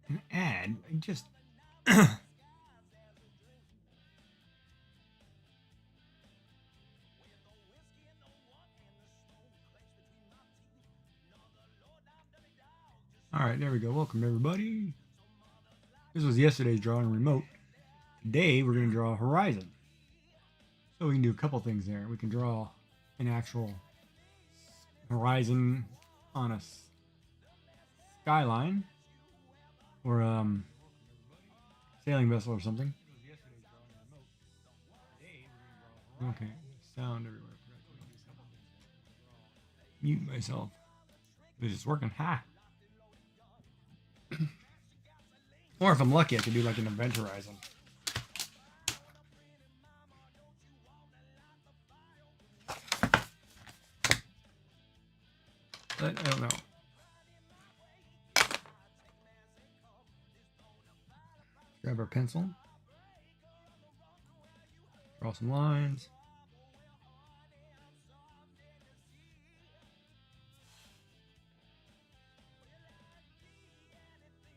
An ad? Just... Alright, there we go. Welcome, everybody. This was yesterday's drawing remote. Today, we're going to draw a horizon. So we can do a couple things there. We can draw an actual horizon on a skyline or sailing vessel or something. Okay, sound everywhere. Mute myself. Is this working? Ha! Or if I'm lucky, I could do like an event horizon. But I don't know. Grab our pencil. Draw some lines.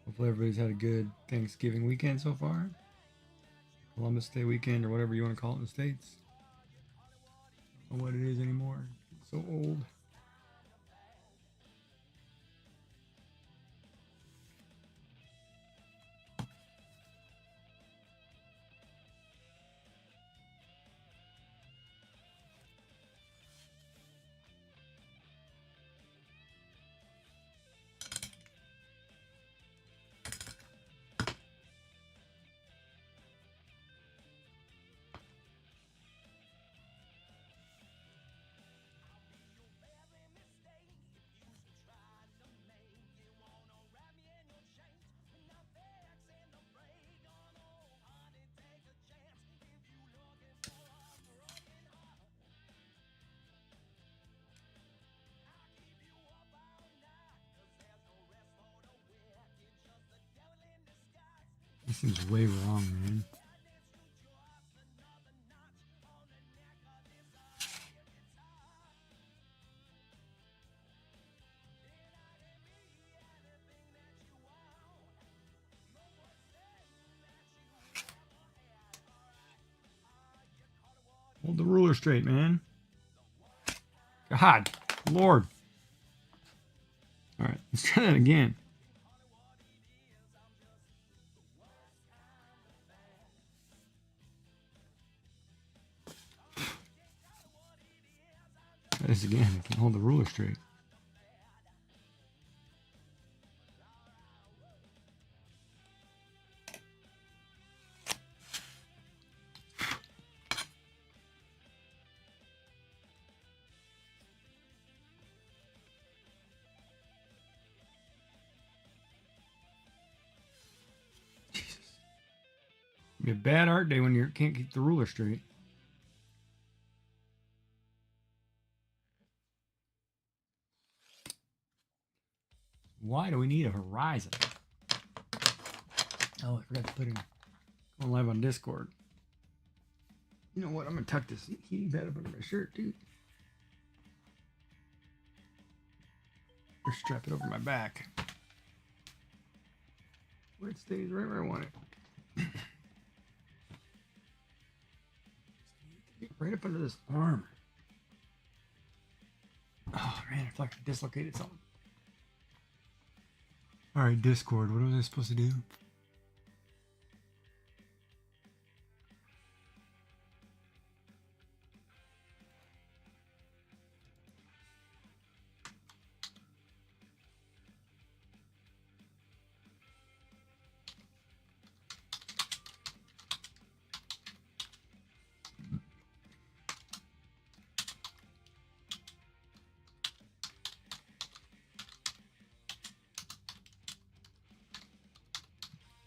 Hopefully everybody's had a good Thanksgiving weekend so far. Columbus Day weekend or whatever you want to call it in the States. I don't know what it is anymore. It's so old. This seems way wrong, man. Hold the ruler straight, man. God, Lord. All right, let's try that again. Try this again. I can't hold the ruler straight. Jesus. It'll be a bad art day when you can't keep the ruler straight. Why do we need a horizon? Oh, I forgot to put in going live on Discord. You know what? I'm gonna tuck this heating pad up under my shirt, dude. Or strap it over my back. Where it stays right where I want it. Right up under this arm. Oh man, I feel like I dislocated something. Alright, Discord, what was I supposed to do?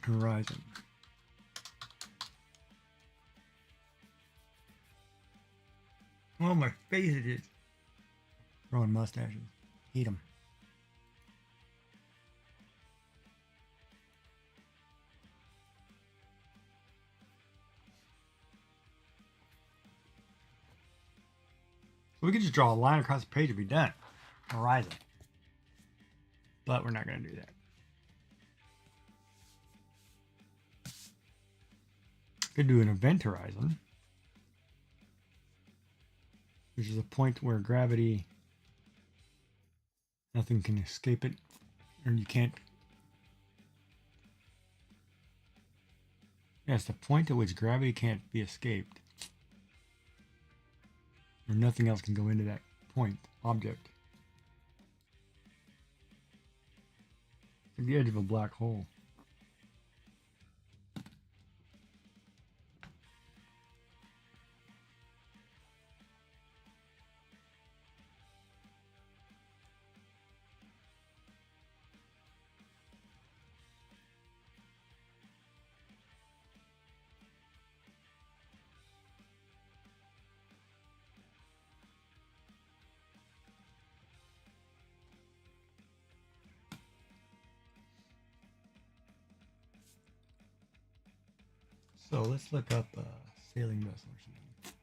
Horizon. Oh, my face it is. Growing mustaches. Eat them. We could just draw a line across the page and be done. Horizon. But we're not going to do that. Could do an event horizon, which is a point where gravity, nothing can escape it, or you can't. Yeah, it's the point at which gravity can't be escaped, or nothing else can go into that point object. It's like the edge of a black hole. So let's look up a sailing vessel or something.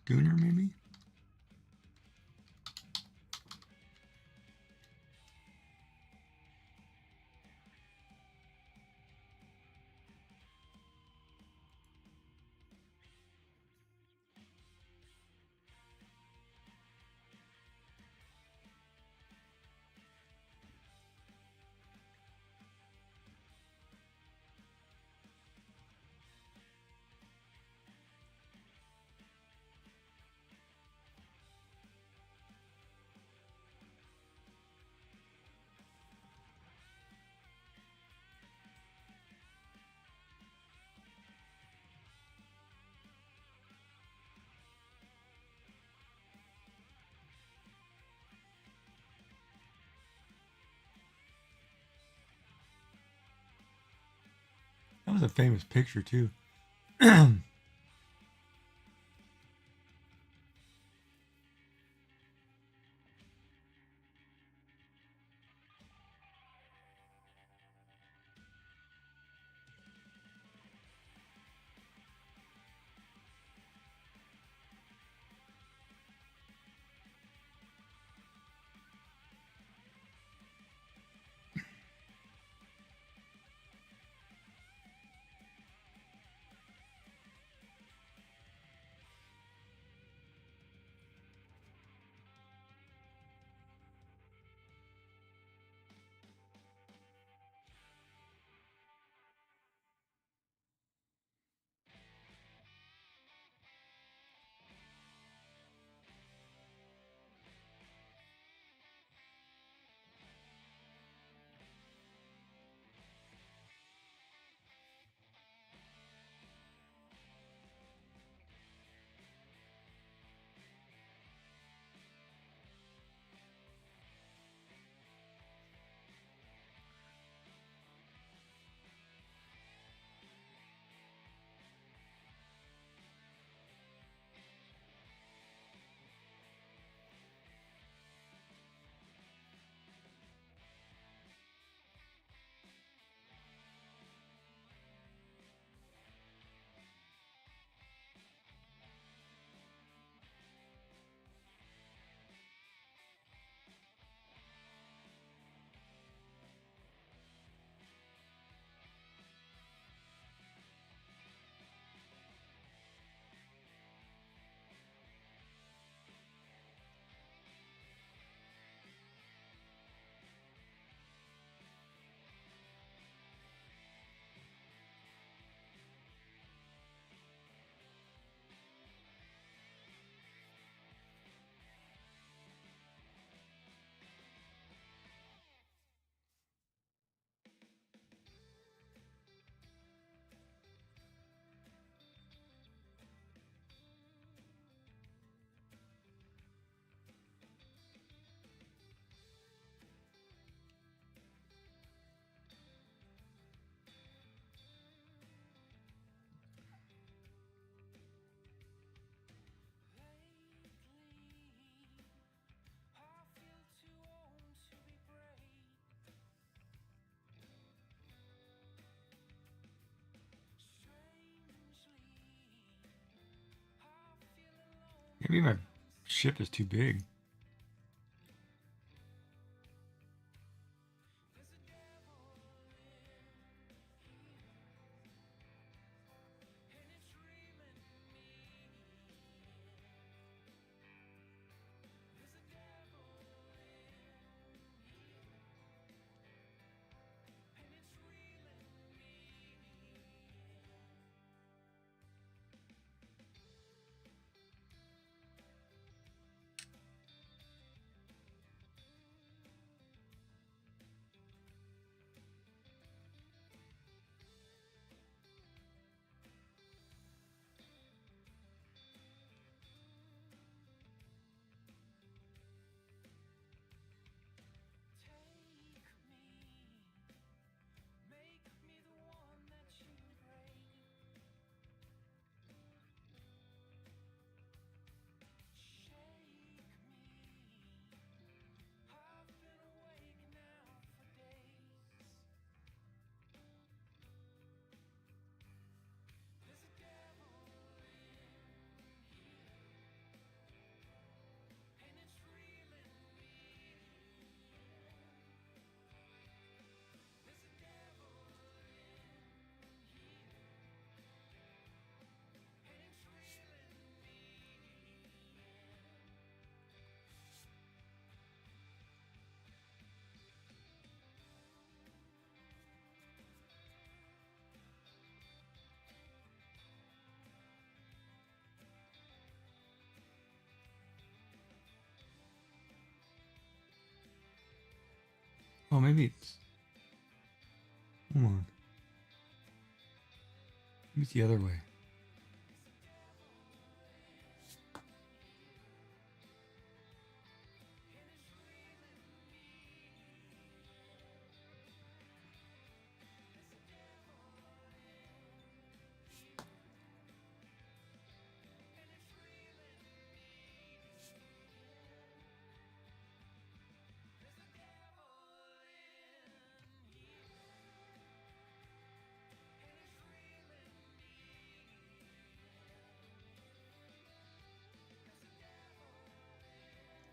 Schooner, maybe? That was a famous picture too. Maybe my ship is too big. Oh, maybe it's... Hold on. Maybe it's the other way.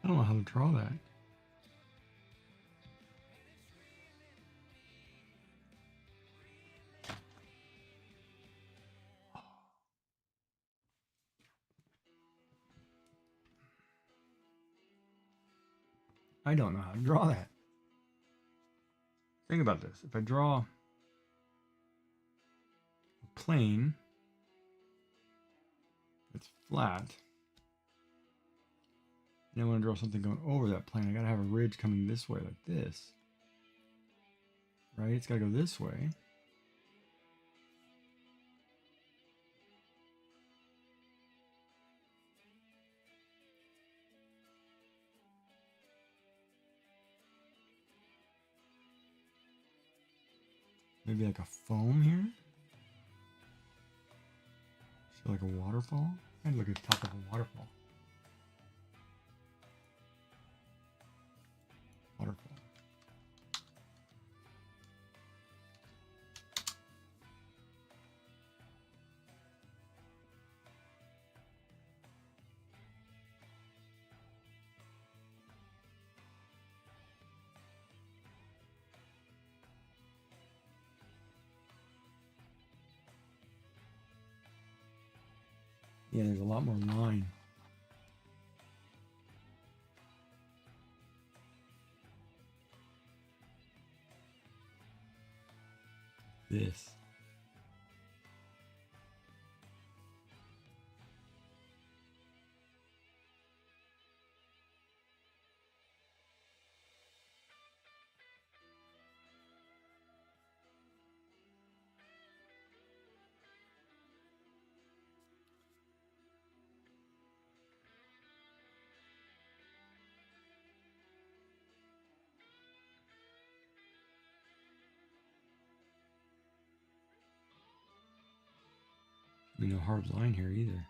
I don't know how to draw that. I don't know how to draw that. Think about this. If I draw a plane that's flat, and I want to draw something going over that plane, I gotta have a ridge coming this way like this. Right? It's gotta go this way. Maybe like a foam here. So like a waterfall. I'd look at the top of a waterfall. Waterfall. Yeah, there's a lot more line. This. No hard line here either.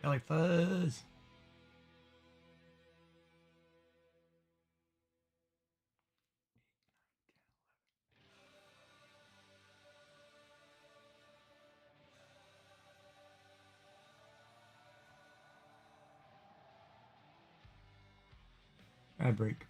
I like fuzz. I break.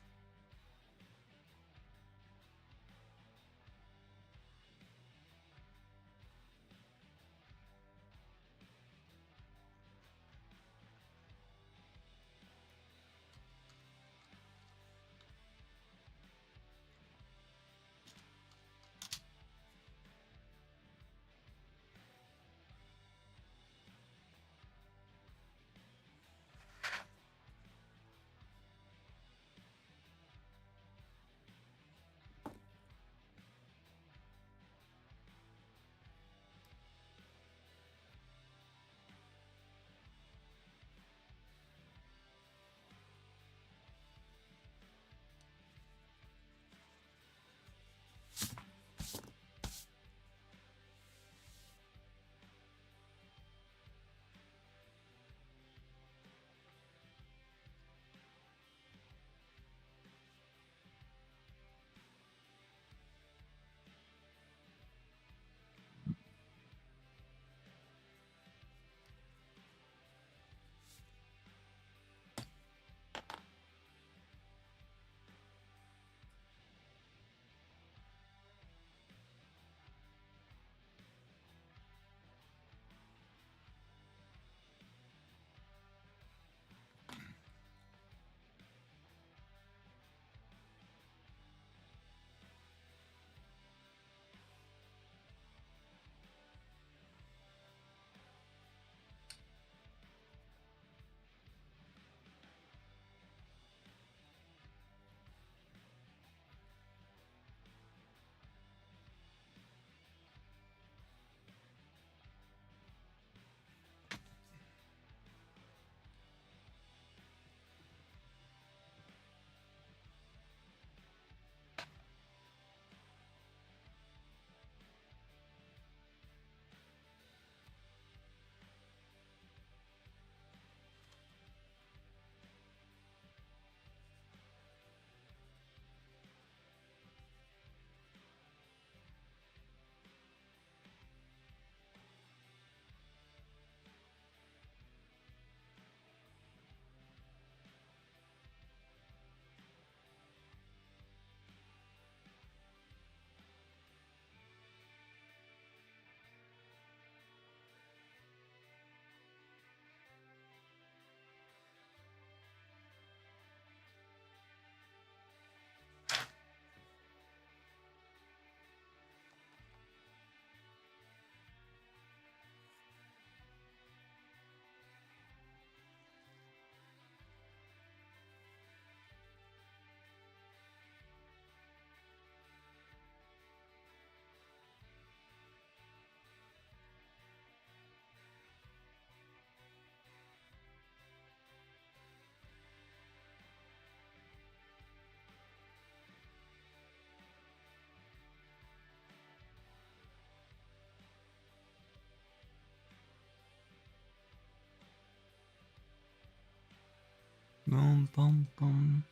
Boom, boom, boom.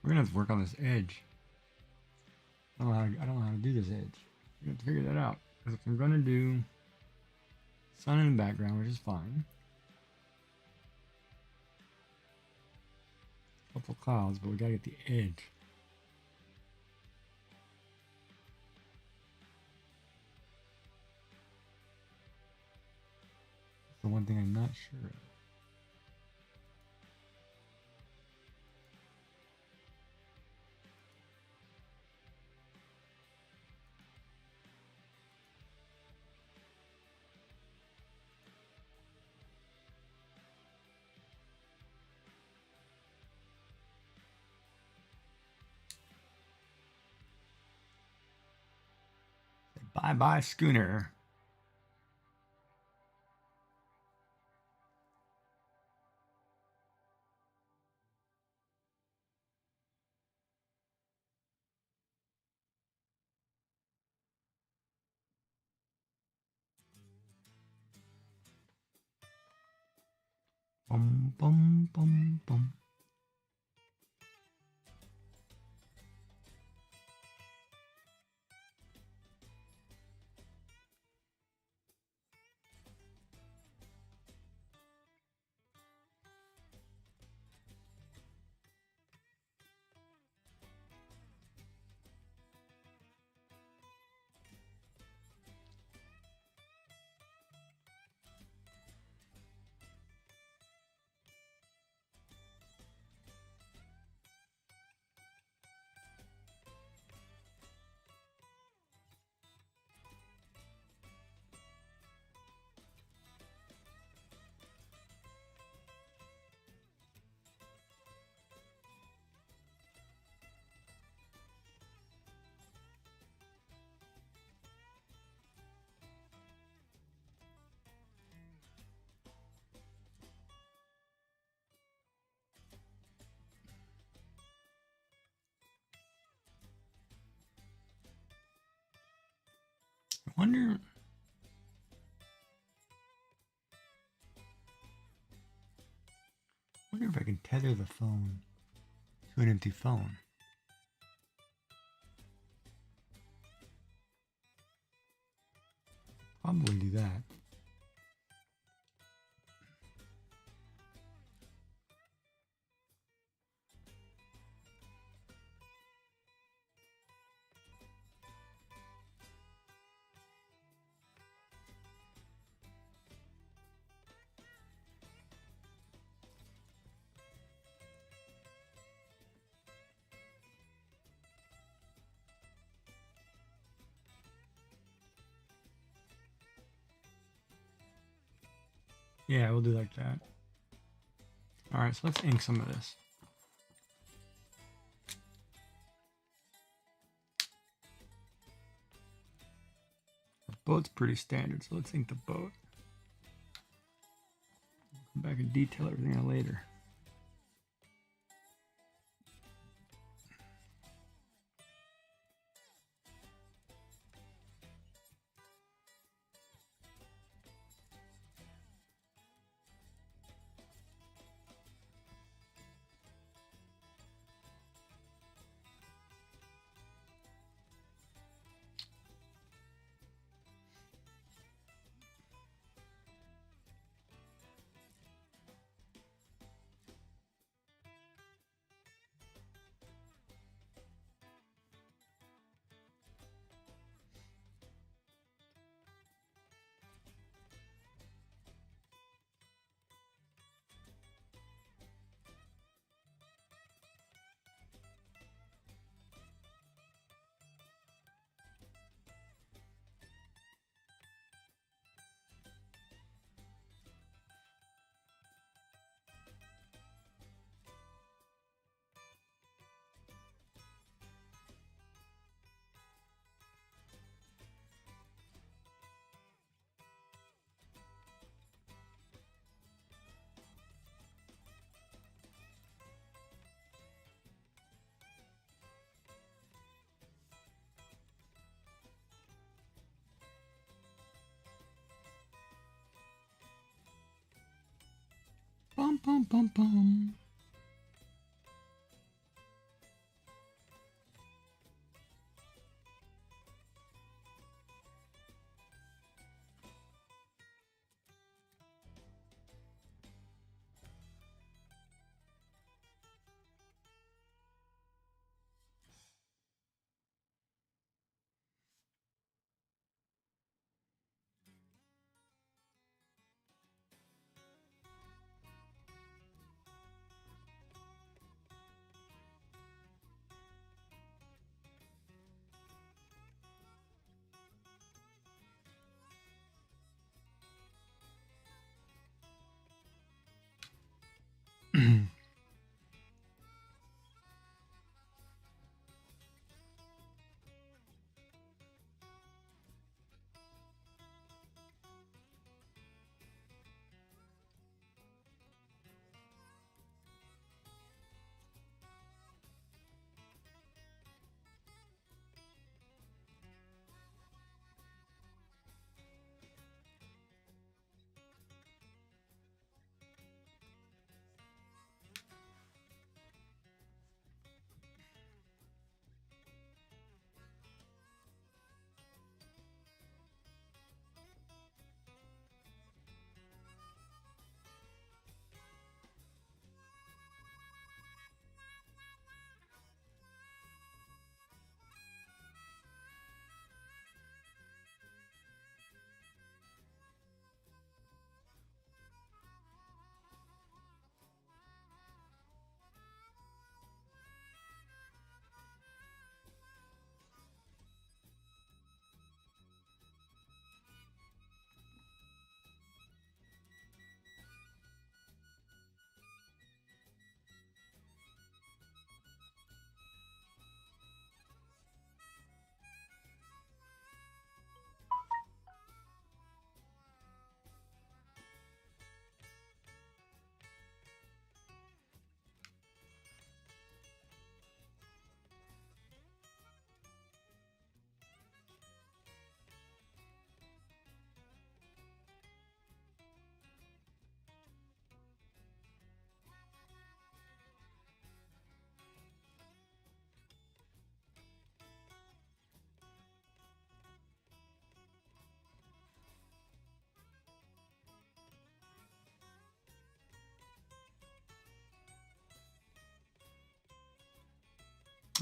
We're gonna have to work on this edge. I don't know how to do this edge. We're gonna have to figure that out. Because if I'm gonna do sun in the background, which is fine. A couple clouds, but we gotta get the edge. That's the one thing I'm not sure of. Bye bye, schooner. Bum, bum, bum, bum. I wonder if I can tether the phone to an empty phone. Probably do that. Yeah, we'll do like that. All right, so let's ink some of this. The boat's pretty standard, so let's ink the boat. Come back and detail everything out later. Bum, bum, bum, bum.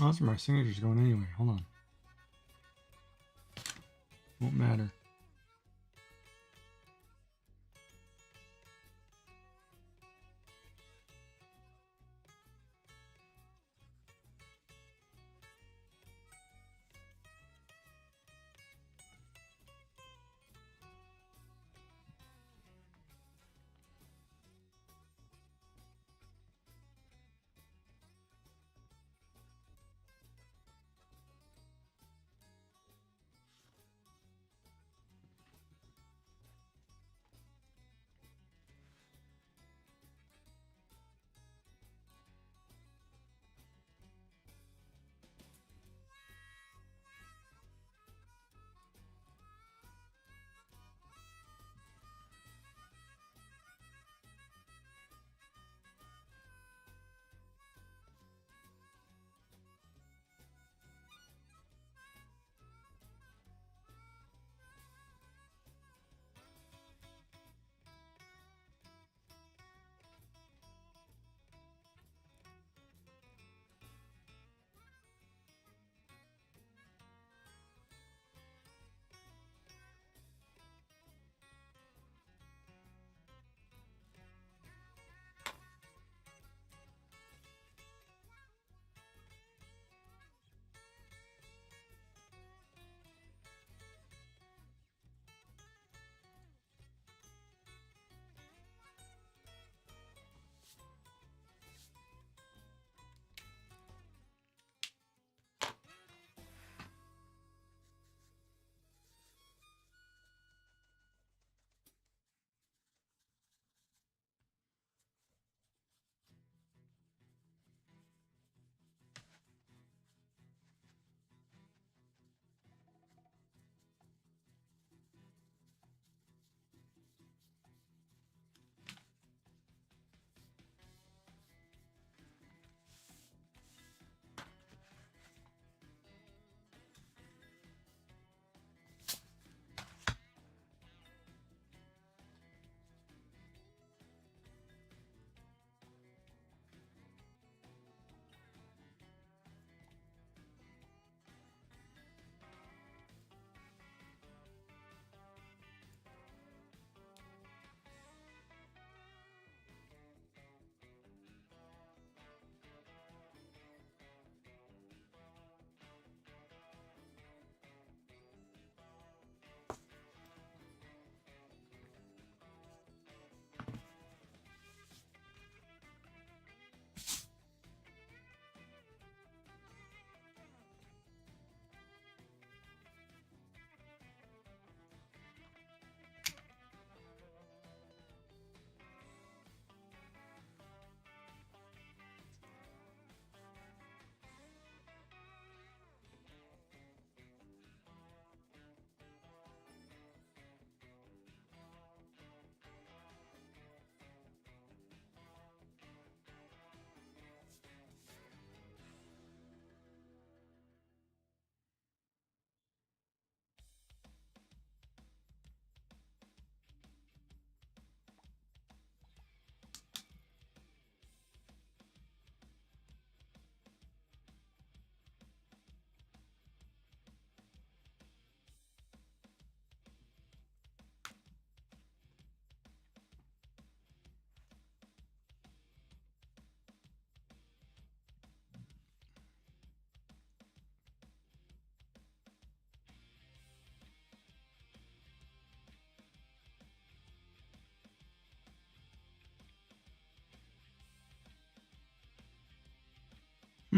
Oh, that's where my signature's going anyway. Hold on. Won't matter.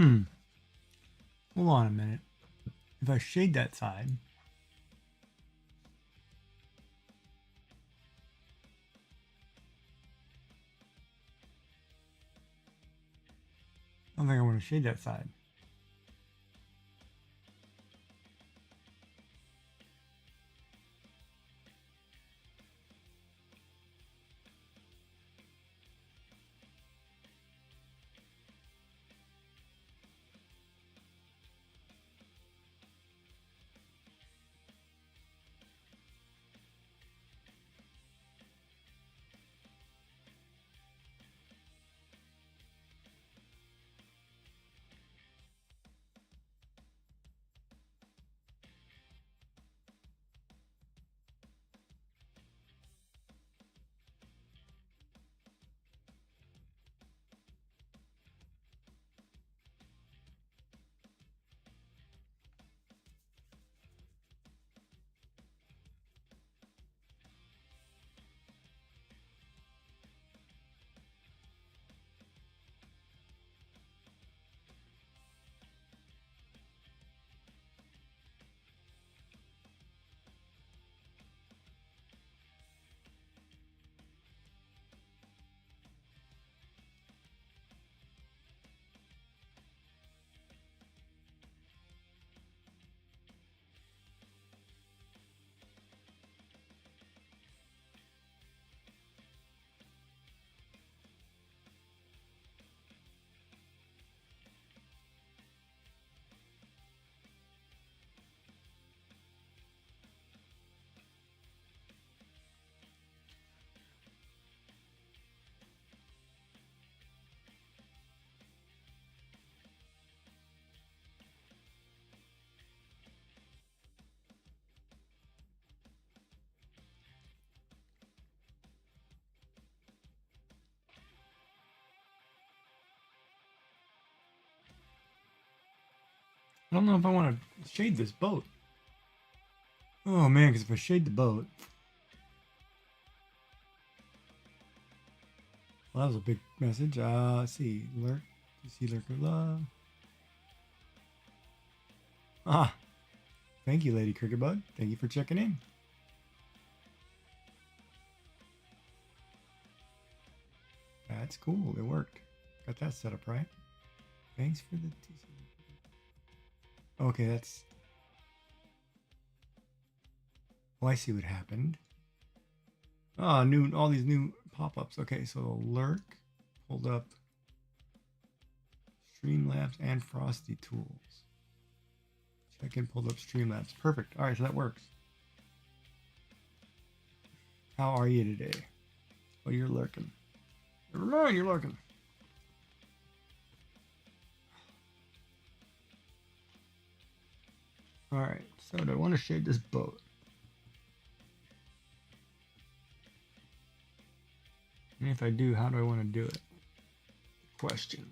Hmm. Hold on a minute. If I shade that side, I don't think I want to shade that side. I don't know if I want to shade this boat. Oh man, because if I shade the boat, well, that was a big message. Let's see, lurk. You see lurker love. Ah, thank you, Lady Cricketbug. Thank you for checking in. That's cool. It worked. Got that set up right. Thanks for the TC. Okay, that's. Oh, I see what happened. Oh, new, all these new pop-ups. Okay, so lurk pulled up Streamlabs and Frosty tools. Check in, pulled up Streamlabs. Perfect. All right, so that works. How are you today? Oh, you're lurking. Never mind, you're lurking. All right, so do I want to shade this boat? And if I do, how do I want to do it? Question.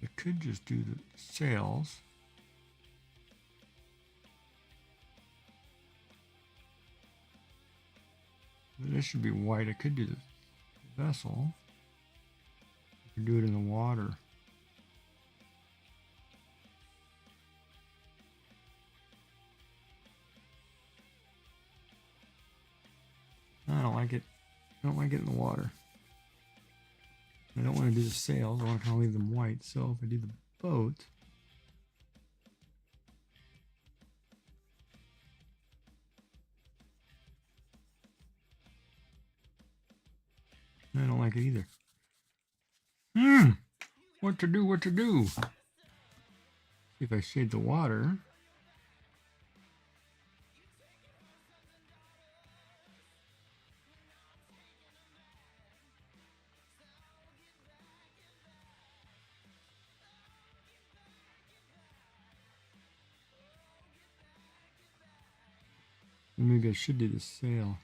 I could just do the sails. This should be white. I could do the vessel. I could do it in the water. I don't like it. I don't like it in the water. I don't want to do the sails. I want to kind of leave them white. So if I do the boat, I don't like it either. What to do, what to do? See if I shade the water. Maybe I should do the sail.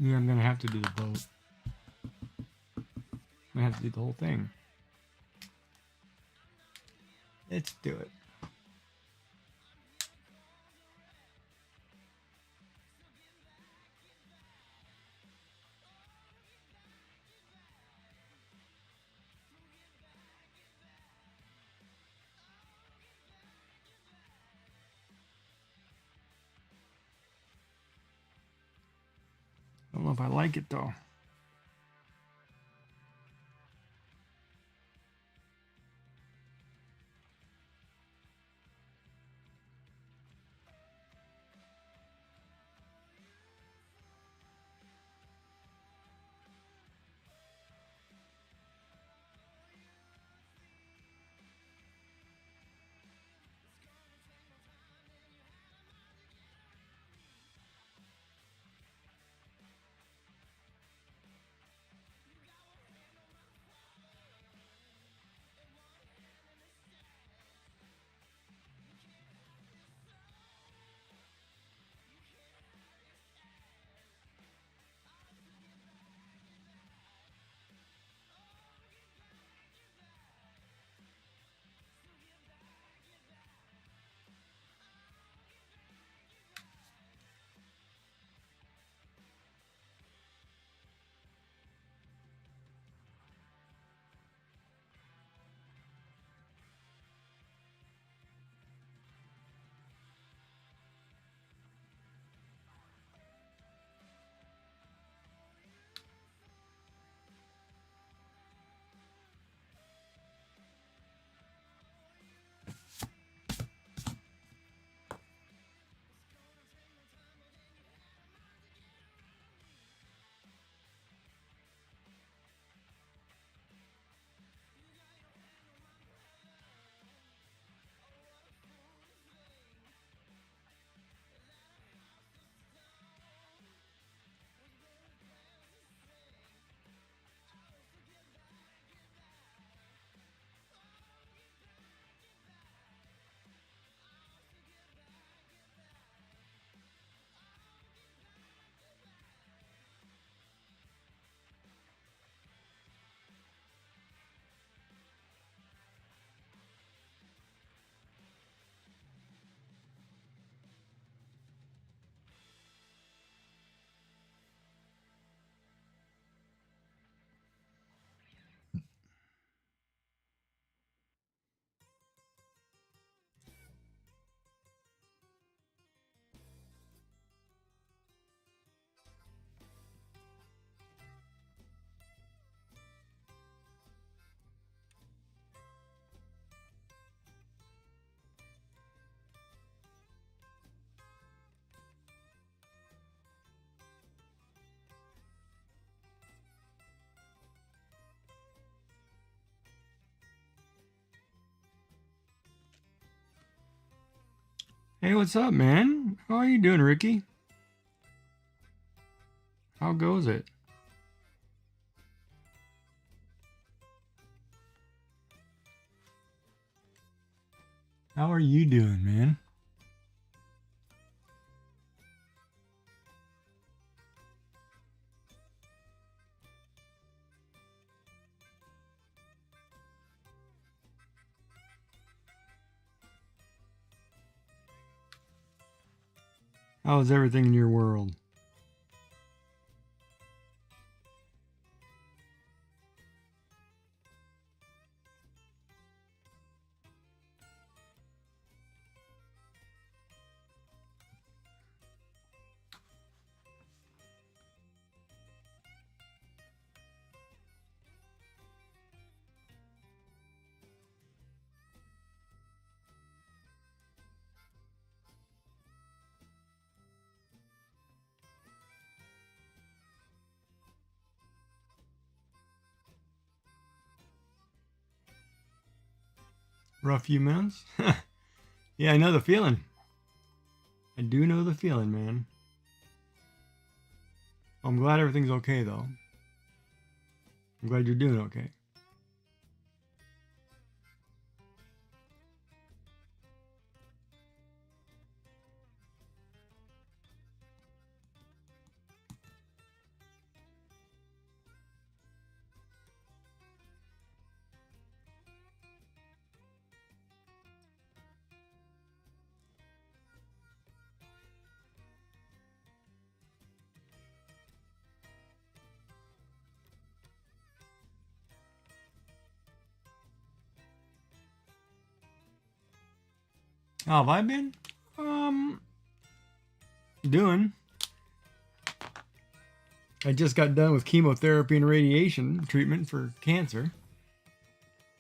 Yeah, I'm gonna have to do the boat. I'm gonna have to do the whole thing. Let's do it. I don't know if I like it though. Hey, what's up, man? How are you doing, Ricky? How goes it? How are you doing, man? How's everything in your world? Rough few minutes? Yeah, I know the feeling. I do know the feeling, man. I'm glad everything's okay, though. I'm glad you're doing okay. How have I been? Doing. I just got done with chemotherapy and radiation treatment for cancer.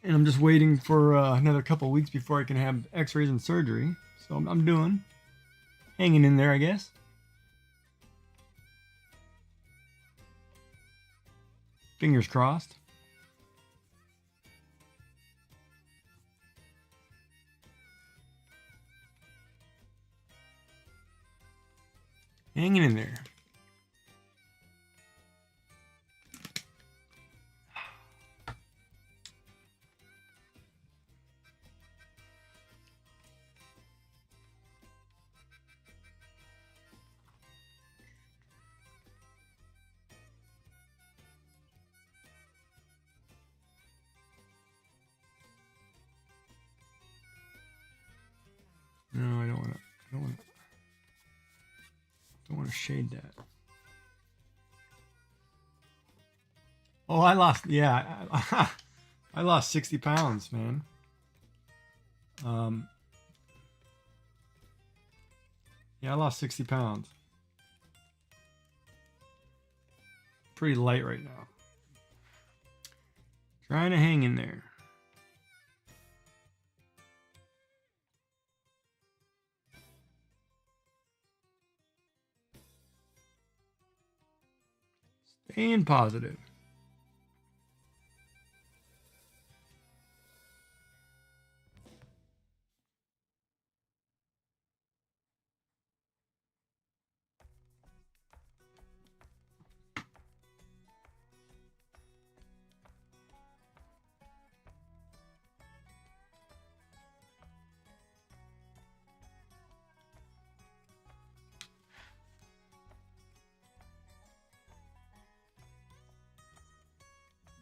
And I'm just waiting for another couple of weeks before I can have x-rays and surgery. So I'm doing. Hanging in there, I guess. Fingers crossed. Hanging in there. No, I don't want to. Don't want to shade that. Oh, I lost. Yeah, I lost 60 pounds, man. Yeah, I lost 60 pounds. Pretty light right now. Trying to hang in there. Staying positive.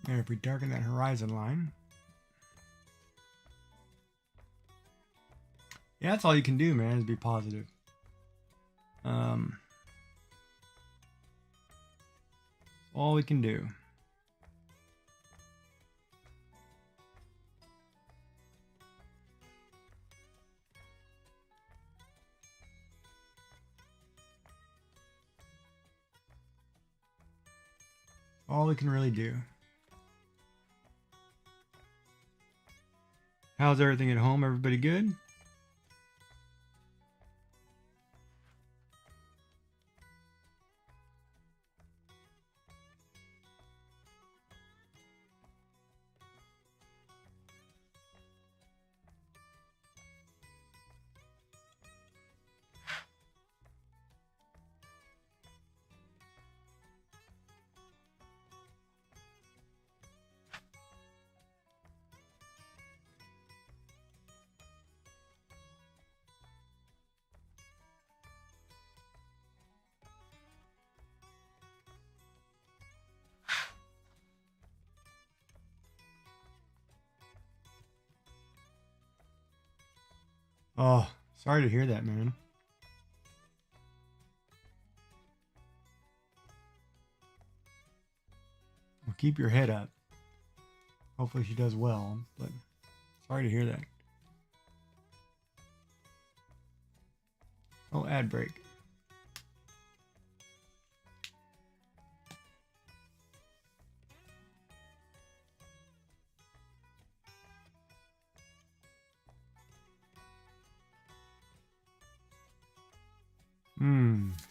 There, if we darken that horizon line. Yeah, that's all you can do, man, is be positive. All we can do. All we can really do. How's everything at home? Everybody good? Oh, sorry to hear that, man. Well, keep your head up. Hopefully she does well, but sorry to hear that. Oh, ad break.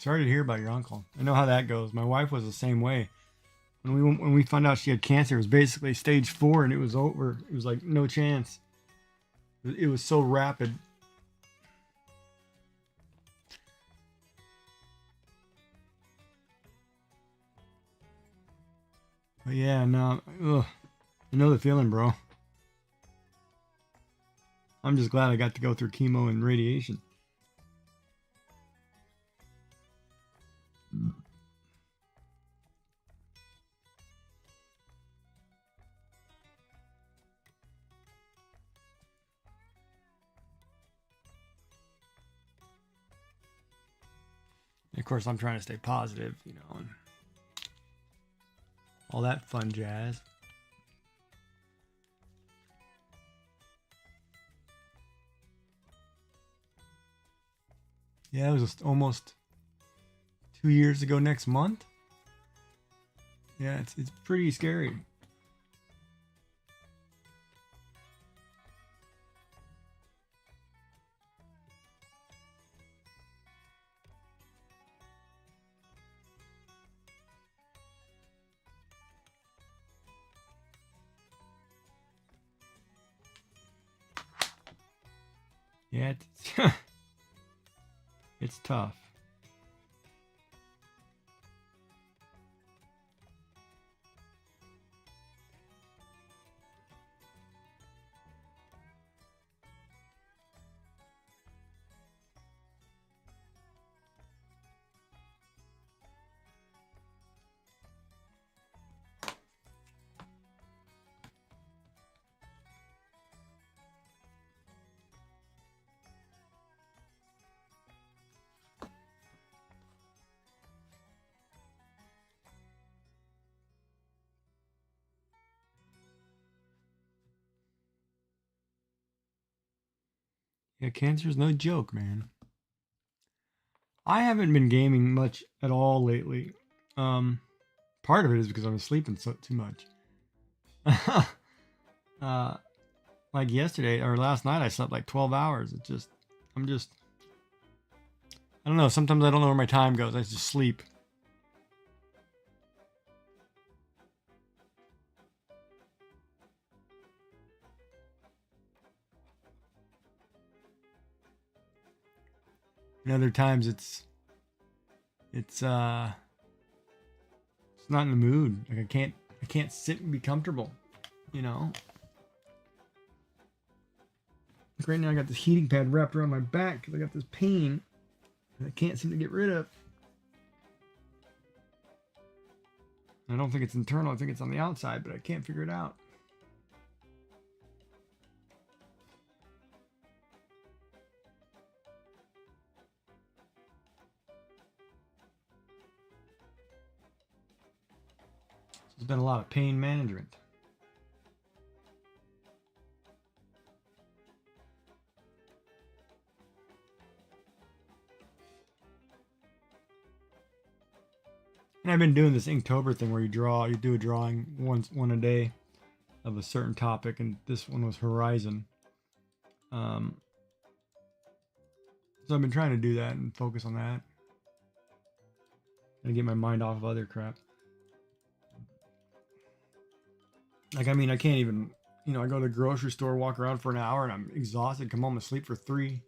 Sorry to hear about your uncle. I know how that goes. My wife was the same way. When we found out she had cancer, it was basically stage 4 and it was over. It was like no chance. It was so rapid. But yeah, no, ugh, I know the feeling, bro. I'm just glad I got to go through chemo and radiation. Of course, I'm trying to stay positive, you know, and all that fun jazz. Yeah, it was just almost 2 years ago next month. Yeah, it's pretty scary. Yeah, it's, it's tough. Yeah, cancer's no joke, man. I haven't been gaming much at all lately. Part of it is because I'm sleeping too much. uh, like yesterday or last night, I slept like 12 hours. I'm just, I don't know. Sometimes I don't know where my time goes. I just sleep. And other times it's not in the mood. Like I can't sit and be comfortable, you know? Like right now I got this heating pad wrapped around my back because I got this pain that I can't seem to get rid of. I don't think it's internal. I think it's on the outside, but I can't figure it out. There's been a lot of pain management. And I've been doing this Inktober thing where you do a drawing one a day of a certain topic, and this one was Horizon. So I've been trying to do that and focus on that. And get my mind off of other crap. Like, I mean, I can't even, you know, I go to the grocery store, walk around for an hour, and I'm exhausted, come home and sleep for 3.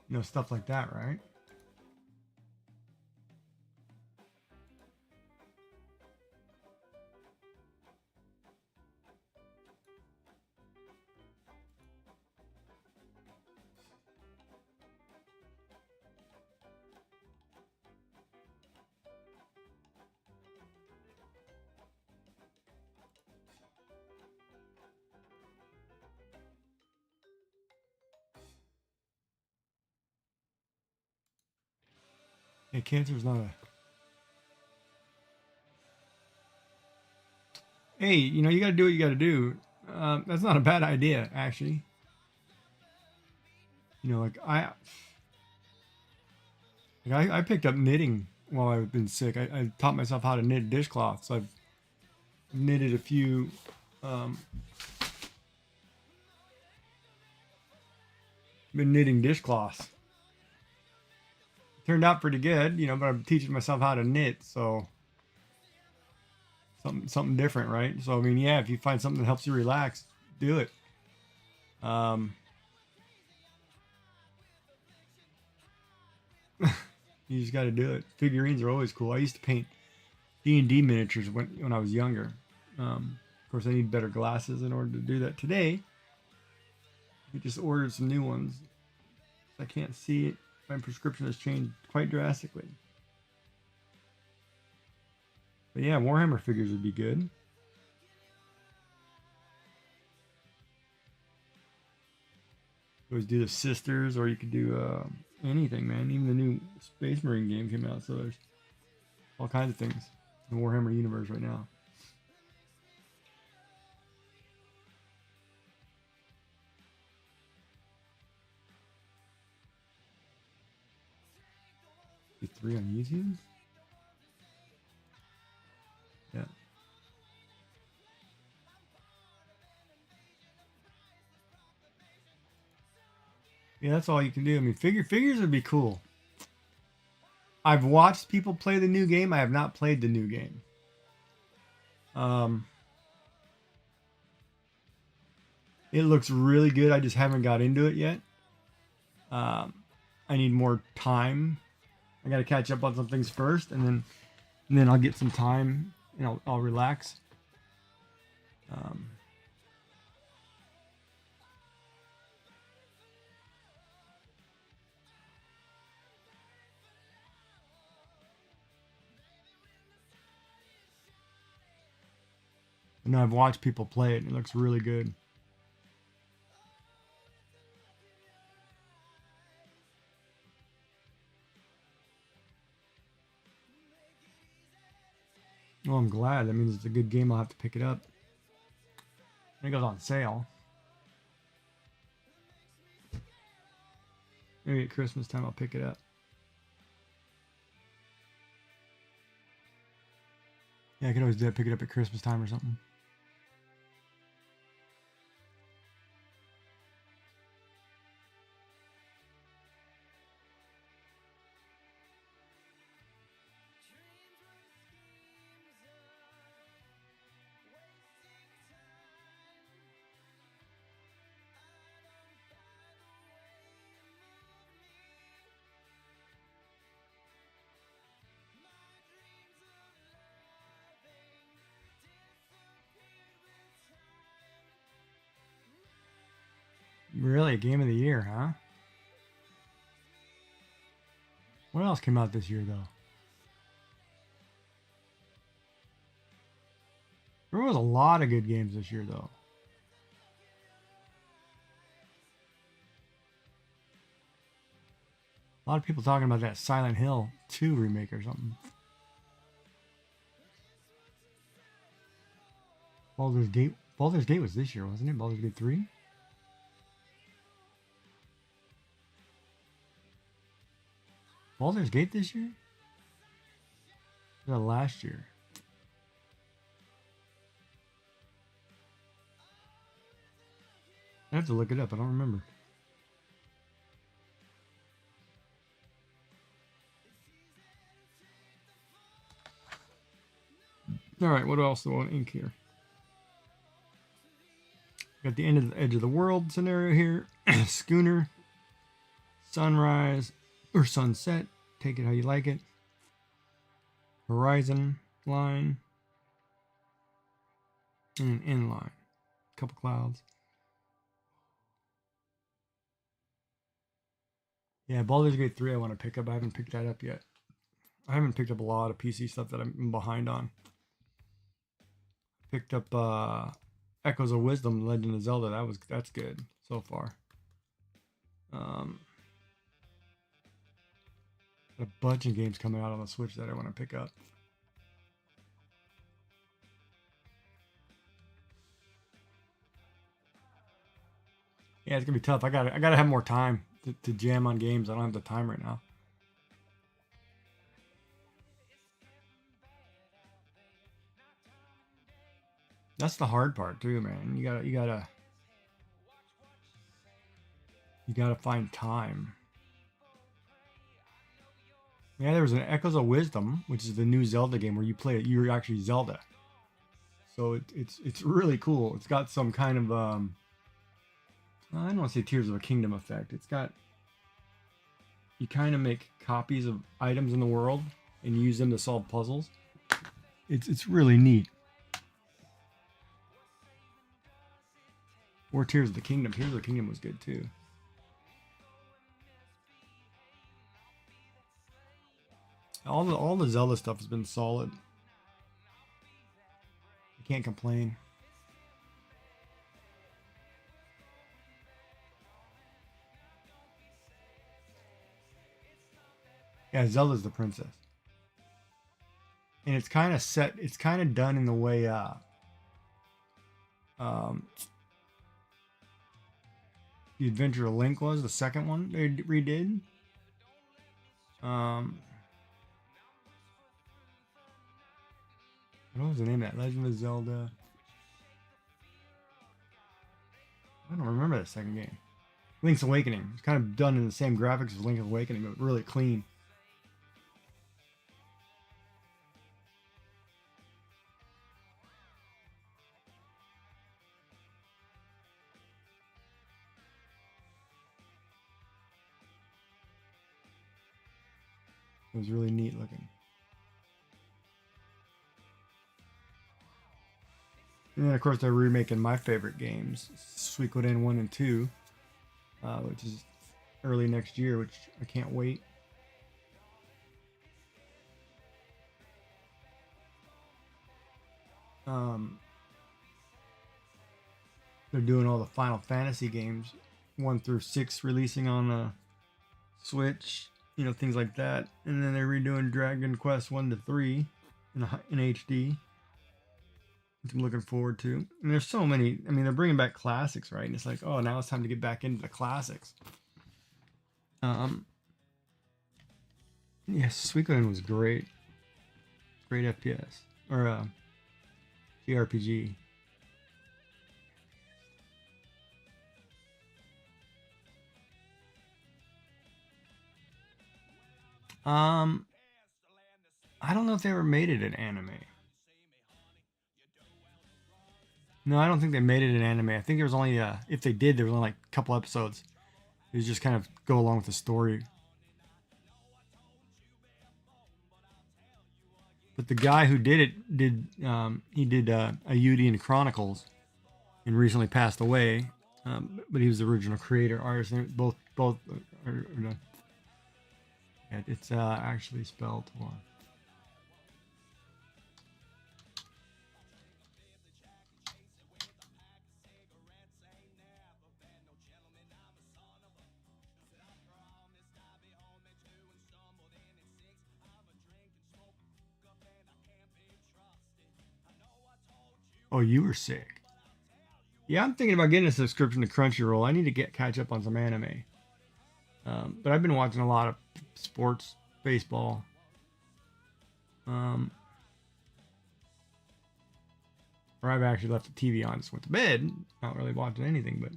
You know, stuff like that, right? Yeah, cancer's not a... Hey, you know, you gotta do what you gotta do. That's not a bad idea, actually. You know, I picked up knitting while I've been sick. I taught myself how to knit dishcloths. I've knitted a few. Been knitting dishcloths. Turned out pretty good, you know, but I'm teaching myself how to knit, so something different, right? So I mean, yeah, if you find something that helps you relax, do it. You just got to do it. Figurines are always cool. I used to paint D&D miniatures when I was younger. Of course, I need better glasses in order to do that today. I just ordered some new ones. I can't see it. My prescription has changed quite drastically. But yeah, Warhammer figures would be good. You always do the sisters, or you could do anything, man. Even the new Space Marine game came out, so there's all kinds of things in the Warhammer universe right now. The 3 on YouTube? Yeah. Yeah, that's all you can do. I mean, figures would be cool. I've watched people play the new game. I have not played the new game. It looks really good. I just haven't got into it yet. I need more time. I got to catch up on some things first, and then I'll get some time. You know, I'll relax. And I've watched people play it, and it looks really good. Well, I'm glad. That means it's a good game. I'll have to pick it up. It goes on sale. Maybe at Christmas time I'll pick it up. Yeah, I could always do that, pick it up at Christmas time or something. Really, game of the year, huh? What else came out this year, though? There was a lot of good games this year, though. A lot of people talking about that Silent Hill 2 remake or something. Baldur's Gate. Baldur's Gate was this year, wasn't it? Baldur's Gate 3? Baldur's Gate this year? Or was that last year? I have to look it up. I don't remember. All right, what else do I want to ink here? Got the edge of the world scenario here. Schooner, sunrise or sunset. Take it how you like it. Horizon line and an inline. Couple clouds. Yeah, Baldur's Gate 3 I want to pick up. I haven't picked that up yet. I haven't picked up a lot of PC stuff that I'm behind on. Picked up Echoes of Wisdom, Legend of Zelda. That's good so far. Got a bunch of games coming out on the Switch that I want to pick up. Yeah, it's gonna be tough. I gotta have more time to jam on games. I don't have the time right now. That's the hard part too, man. You gotta find time. Yeah, there was an Echoes of Wisdom, which is the new Zelda game where you play it. You're actually Zelda, so it's really cool. It's got some kind of I don't want to say Tears of a Kingdom effect. It's got, you kind of make copies of items in the world and use them to solve puzzles. It's really neat. Or Tears of the Kingdom. Tears of the Kingdom was good too. All the Zelda stuff has been solid. I can't complain. Yeah, Zelda's the princess. And it's kind of set, it's kind of done in the way The Adventure of Link was, the second one they redid. What was the name of that? Legend of Zelda. I don't remember the second game. Link's Awakening. It's kind of done in the same graphics as Link's Awakening, but really clean. It was really neat looking. And then, of course, they're remaking my favorite games, Suikoden 1 and 2, which is early next year, which I can't wait. They're doing all the Final Fantasy games, 1 through 6 releasing on the Switch, you know, things like that. And then they're redoing Dragon Quest 1 to 3 in HD. I'm looking forward to. And there's so many. I mean, they're bringing back classics, right? And it's like, oh, now it's time to get back into the classics. Yes, Suikoden was great. Great FPS or JRPG. I don't know if they ever made it an anime. No, I don't think they made it an anime. I think there was only, if they did, there was only like a couple episodes. It was just kind of go along with the story. But the guy who did it he did Ayudian Chronicles, and recently passed away. But he was the original creator, artist. Both. It's actually spelled. Hold on. Oh, you were sick. Yeah, I'm thinking about getting a subscription to Crunchyroll. I need to catch up on some anime. But I've been watching a lot of sports, baseball. Or I've actually left the TV on, just went to bed. Not really watching anything, but.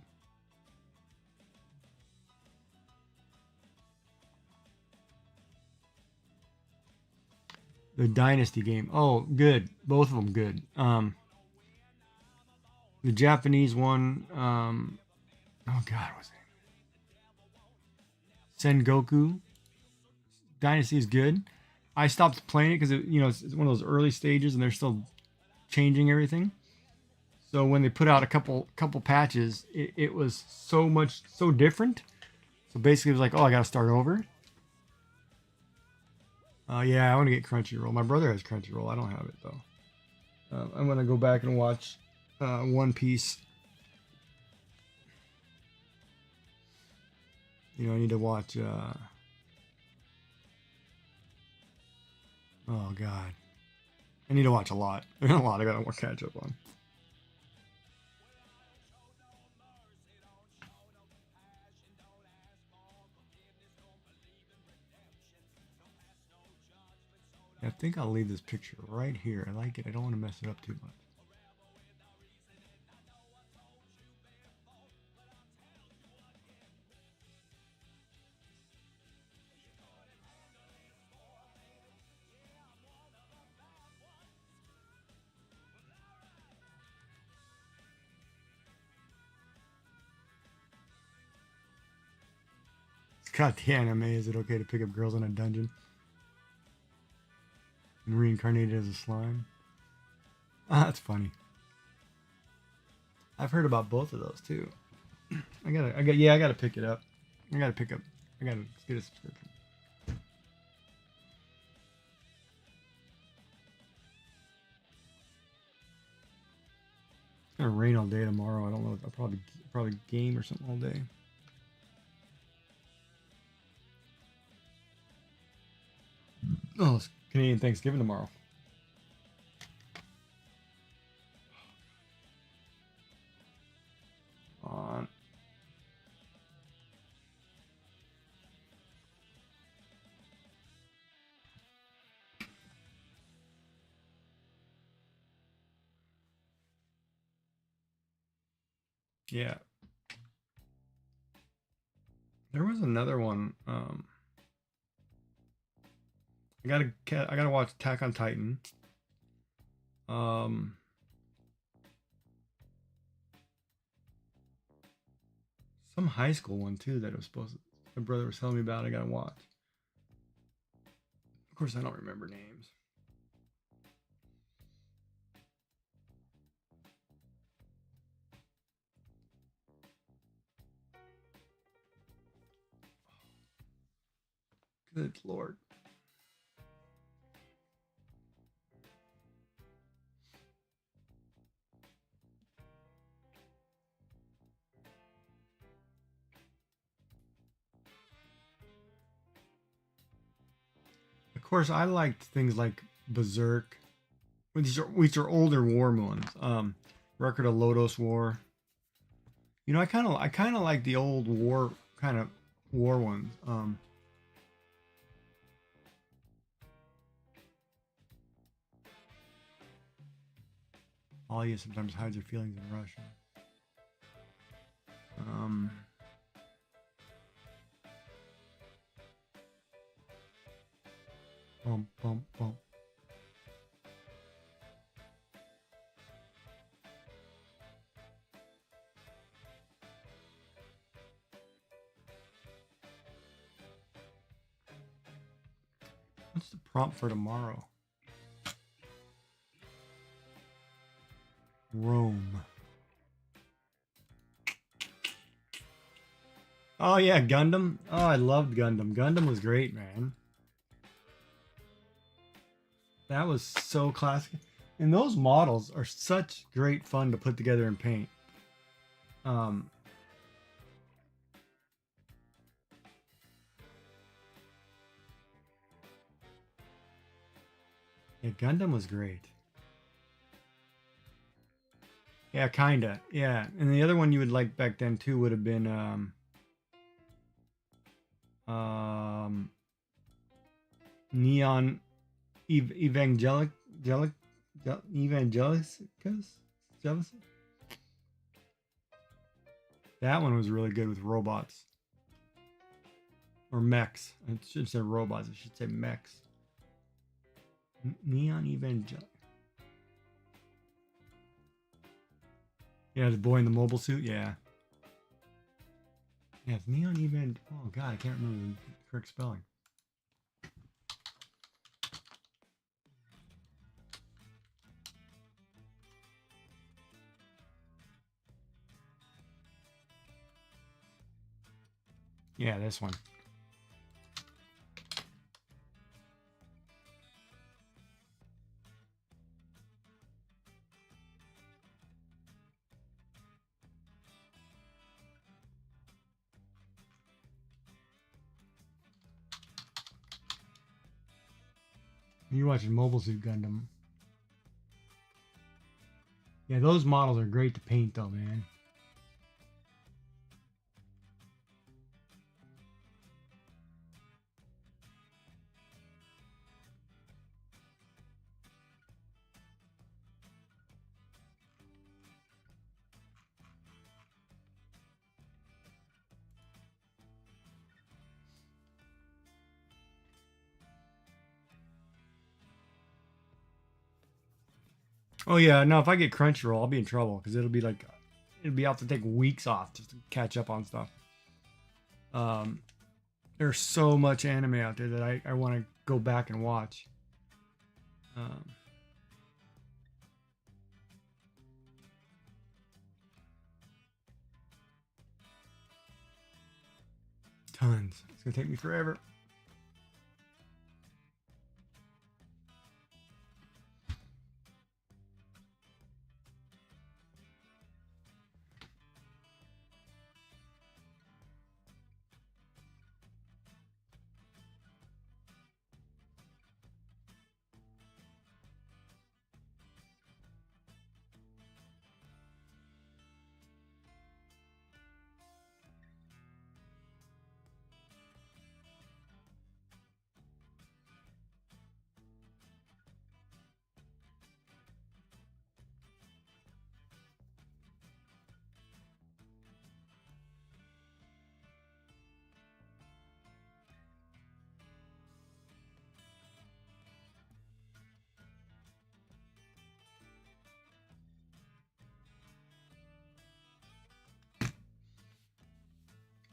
The Dynasty game. Oh, good. Both of them good. The Japanese one, oh god, what's it? Sengoku. Dynasty is good. I stopped playing it because it's one of those early stages and they're still changing everything. So when they put out a couple patches, it was so different. So basically, it was like, oh, I got to start over. Yeah, I want to get Crunchyroll. My brother has Crunchyroll. I don't have it though. I'm gonna go back and watch One Piece. I need to watch Oh god. I need to watch a lot. There's a lot I gotta catch up on. I think I'll leave this picture right here. I like it. I don't want to mess it up too much. It's got the anime. Is it okay to pick up girls in a dungeon? And reincarnated as a slime? Ah, that's funny. I've heard about both of those too. I gotta pick it up. I gotta get a subscription. It's gonna rain all day tomorrow. I don't know. I'll probably game or something all day. Oh, it's Canadian Thanksgiving tomorrow. On. Yeah. There was another one. I gotta watch Attack on Titan. Some high school one too that I was supposed to. My brother was telling me about. I gotta watch. Of course, I don't remember names. Good Lord. Of course, I liked things like Berserk, which are older war ones. Record of Lodos War. You know, I kind of like the old war kind of war ones. All you sometimes hides your feelings in Russia. Bum, bum, bum. What's the prompt for tomorrow? Rome. Oh yeah, Gundam. Oh, I loved Gundam. Gundam was great, man. That was so classic. And those models are such great fun to put together and paint. Yeah, Gundam was great. Yeah, kinda. Yeah, and the other one you would like back then too would have been Neon Evangelicus. That one was really good with robots or mechs. I should say robots. I should say mechs. Neon Evangelic. Yeah, the boy in the mobile suit. Yeah. Yeah, it's Neon Event. Oh god, I can't remember the correct spelling. Yeah, this one. You're watching Mobile Suit Gundam. Yeah, those models are great to paint though, man. Oh yeah, no, if I get Crunchyroll, I'll be in trouble because it'll be out to take weeks off just to catch up on stuff. Um, there's so much anime out there that I want to go back and watch. Um, Tons. It's gonna take me forever.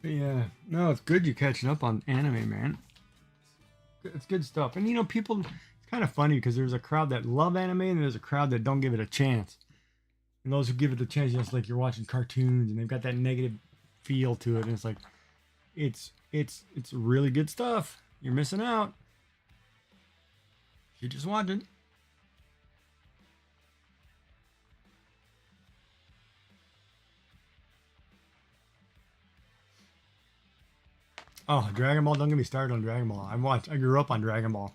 But yeah, no, it's good you're catching up on anime, man. It's good stuff. And you know, people, it's kind of funny because there's a crowd that love anime and there's a crowd that don't give it a chance. And those who give it a chance, it's like you're watching cartoons and they've got that negative feel to it. And it's like, it's really good stuff. You're missing out. You're just watching. Oh, Dragon Ball! Don't get me started on Dragon Ball. I grew up on Dragon Ball.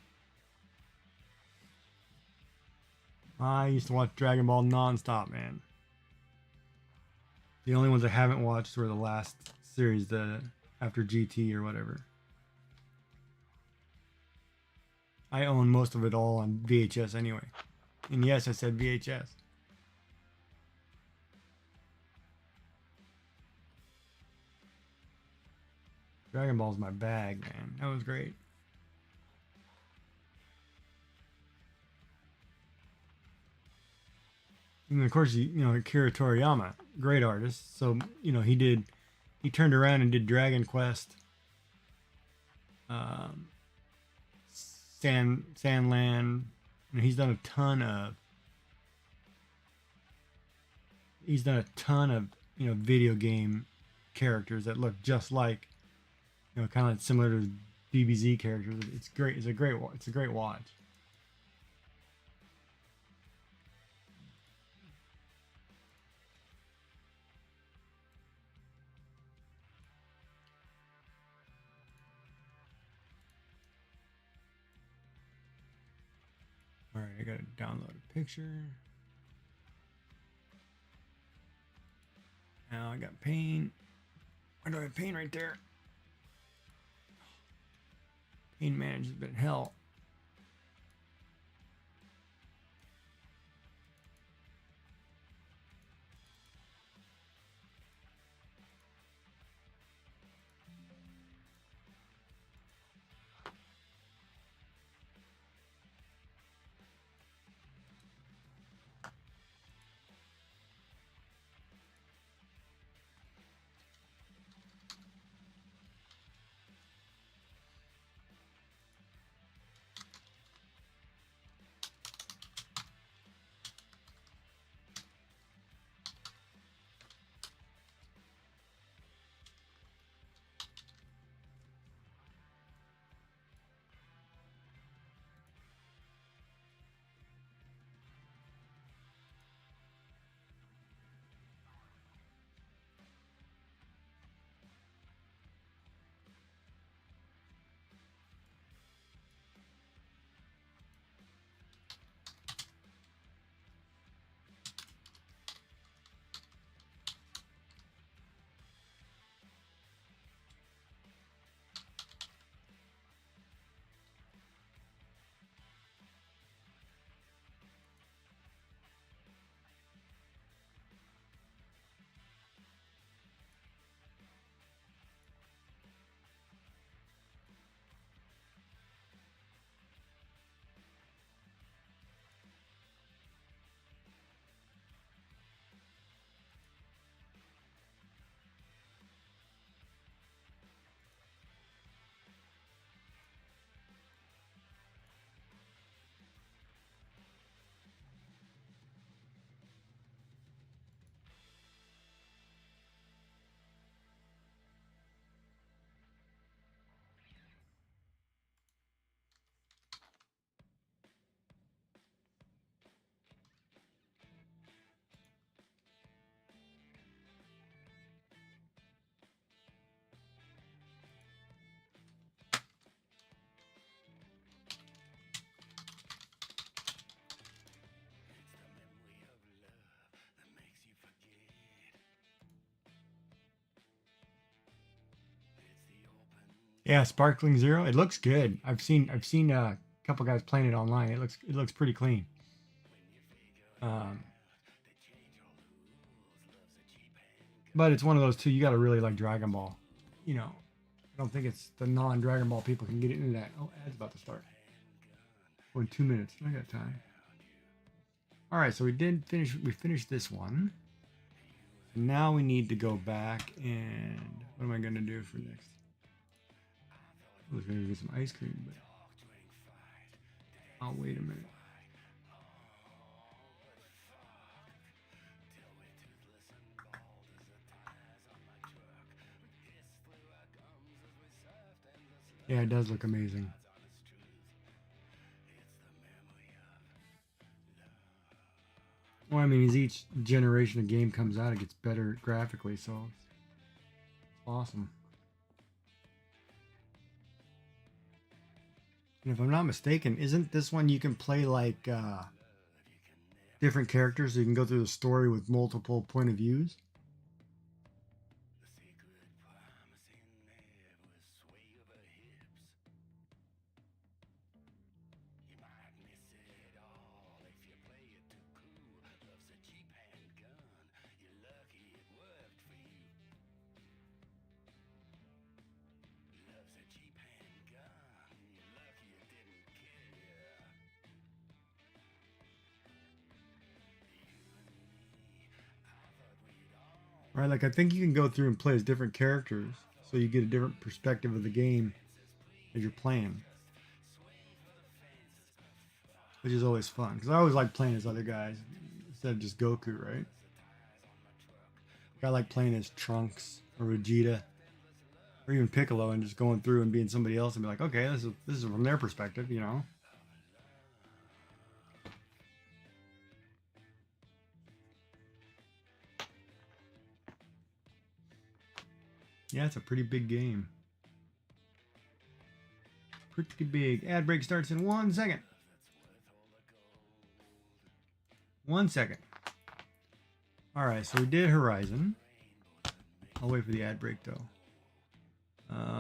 I used to watch Dragon Ball nonstop, man. The only ones I haven't watched were the last series, the after GT or whatever. I own most of it all on VHS anyway. And yes, I said VHS. Dragon Ball's my bag, man. That was great. And of course, you know, Akira Toriyama, great artist. So, you know, he turned around and did Dragon Quest, um, Sandland. You know, he's done a ton of, you know, video game characters that look just like, you know, kind of similar to DBZ characters. It's great. It's a great watch. All right, I gotta download a picture. Now I got paint. Why do I have paint right there? Paint management's been hell. Yeah, Sparkling Zero. It looks good. I've seen a couple guys playing it online. It looks pretty clean. Um, but it's one of those two. You got to really like Dragon Ball. You know, I don't think it's the non-Dragon Ball people can get into that. Oh, ad's about to start. Oh, in 2 minutes. I got time. All right, so we did finish. We finished this one. Now we need to go back and what am I gonna do for next? I was gonna get some ice cream, but I'll wait a minute. Yeah, it does look amazing. Well, I mean, as each generation of game comes out, it gets better graphically, so it's awesome. And if I'm not mistaken, isn't this one you can play like different characters? So you can go through the story with multiple point of views? Right, like I think you can go through and play as different characters, so you get a different perspective of the game as you're playing, which is always fun. Because I always like playing as other guys instead of just Goku, right? Like, I like playing as Trunks or Vegeta or even Piccolo and just going through and being somebody else and be like, okay, this is from their perspective, you know. Yeah, it's a pretty big game. Pretty big. Ad break starts in 1 second. 1 second. All right, so we did Horizon. I'll wait for the ad break though.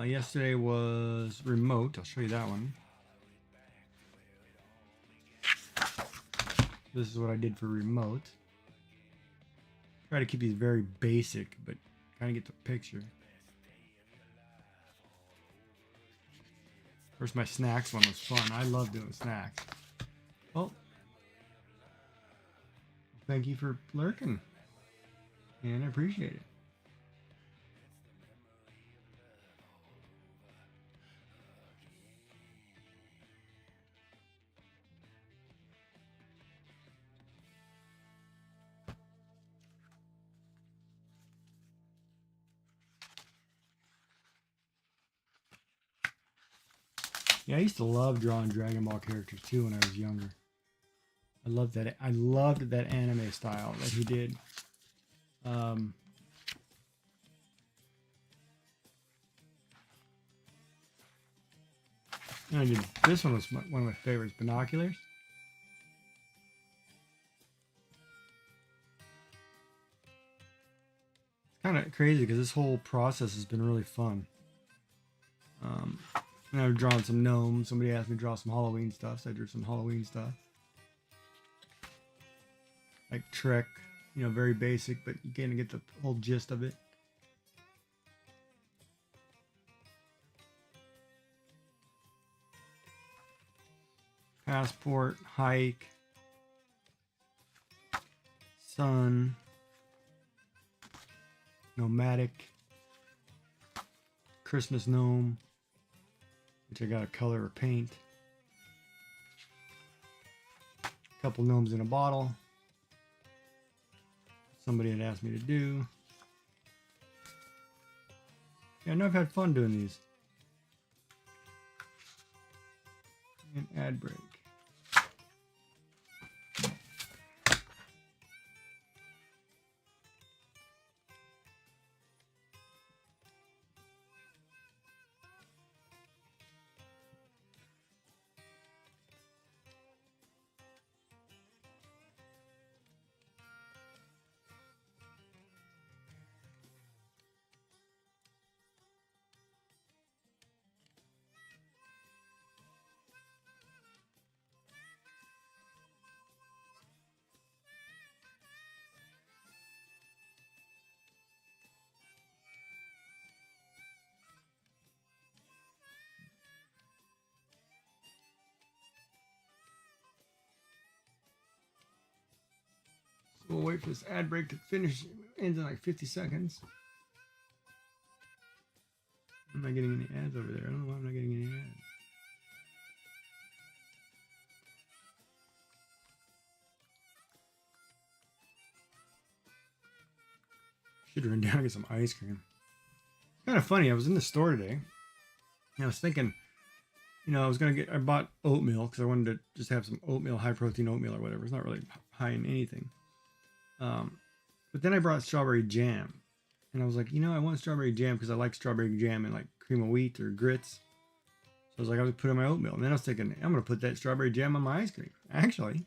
Yesterday was Remote. I'll show you that one. This is what I did for Remote. Try to keep these very basic, but kind of get the picture. First, my snacks one was fun. I love doing snacks. Well, thank you for lurking, and I appreciate it. Yeah, I used to love drawing Dragon Ball characters too when I was younger. I loved that. I loved that anime style that he did. And I did. This one was one of my favorites. Binoculars. It's kind of crazy because this whole process has been really fun. And I've drawn some gnomes. Somebody asked me to draw some Halloween stuff, so I drew some Halloween stuff. Like Trek, you know, very basic, but you kind of get the whole gist of it. Passport, hike, sun, nomadic, Christmas gnome, which I got a color or paint, a couple gnomes in a bottle. Somebody had asked me to do. Yeah, I know I've had fun doing these. And ad break. We'll wait for this ad break to finish. It ends in like 50 seconds. I'm not getting any ads over there. I don't know why I'm not getting any ads. Should run down and get some ice cream. It's kind of funny. I was in the store today, and I was thinking, you know, I bought oatmeal because I wanted to just have some oatmeal, high protein oatmeal or whatever. It's not really high in anything. But then I brought strawberry jam, and I was like, you know, I want strawberry jam because I like strawberry jam and like cream of wheat or grits. So I was like, I would put in my oatmeal, and then I was thinking, I'm gonna put that strawberry jam on my ice cream. Actually,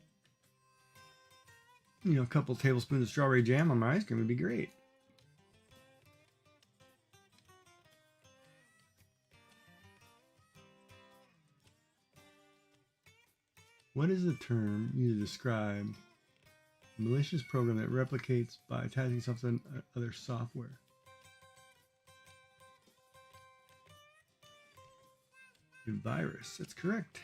you know, a couple tablespoons of strawberry jam on my ice cream would be great. What is the term used to describe a malicious program that replicates by attaching something to other software? A virus. That's correct.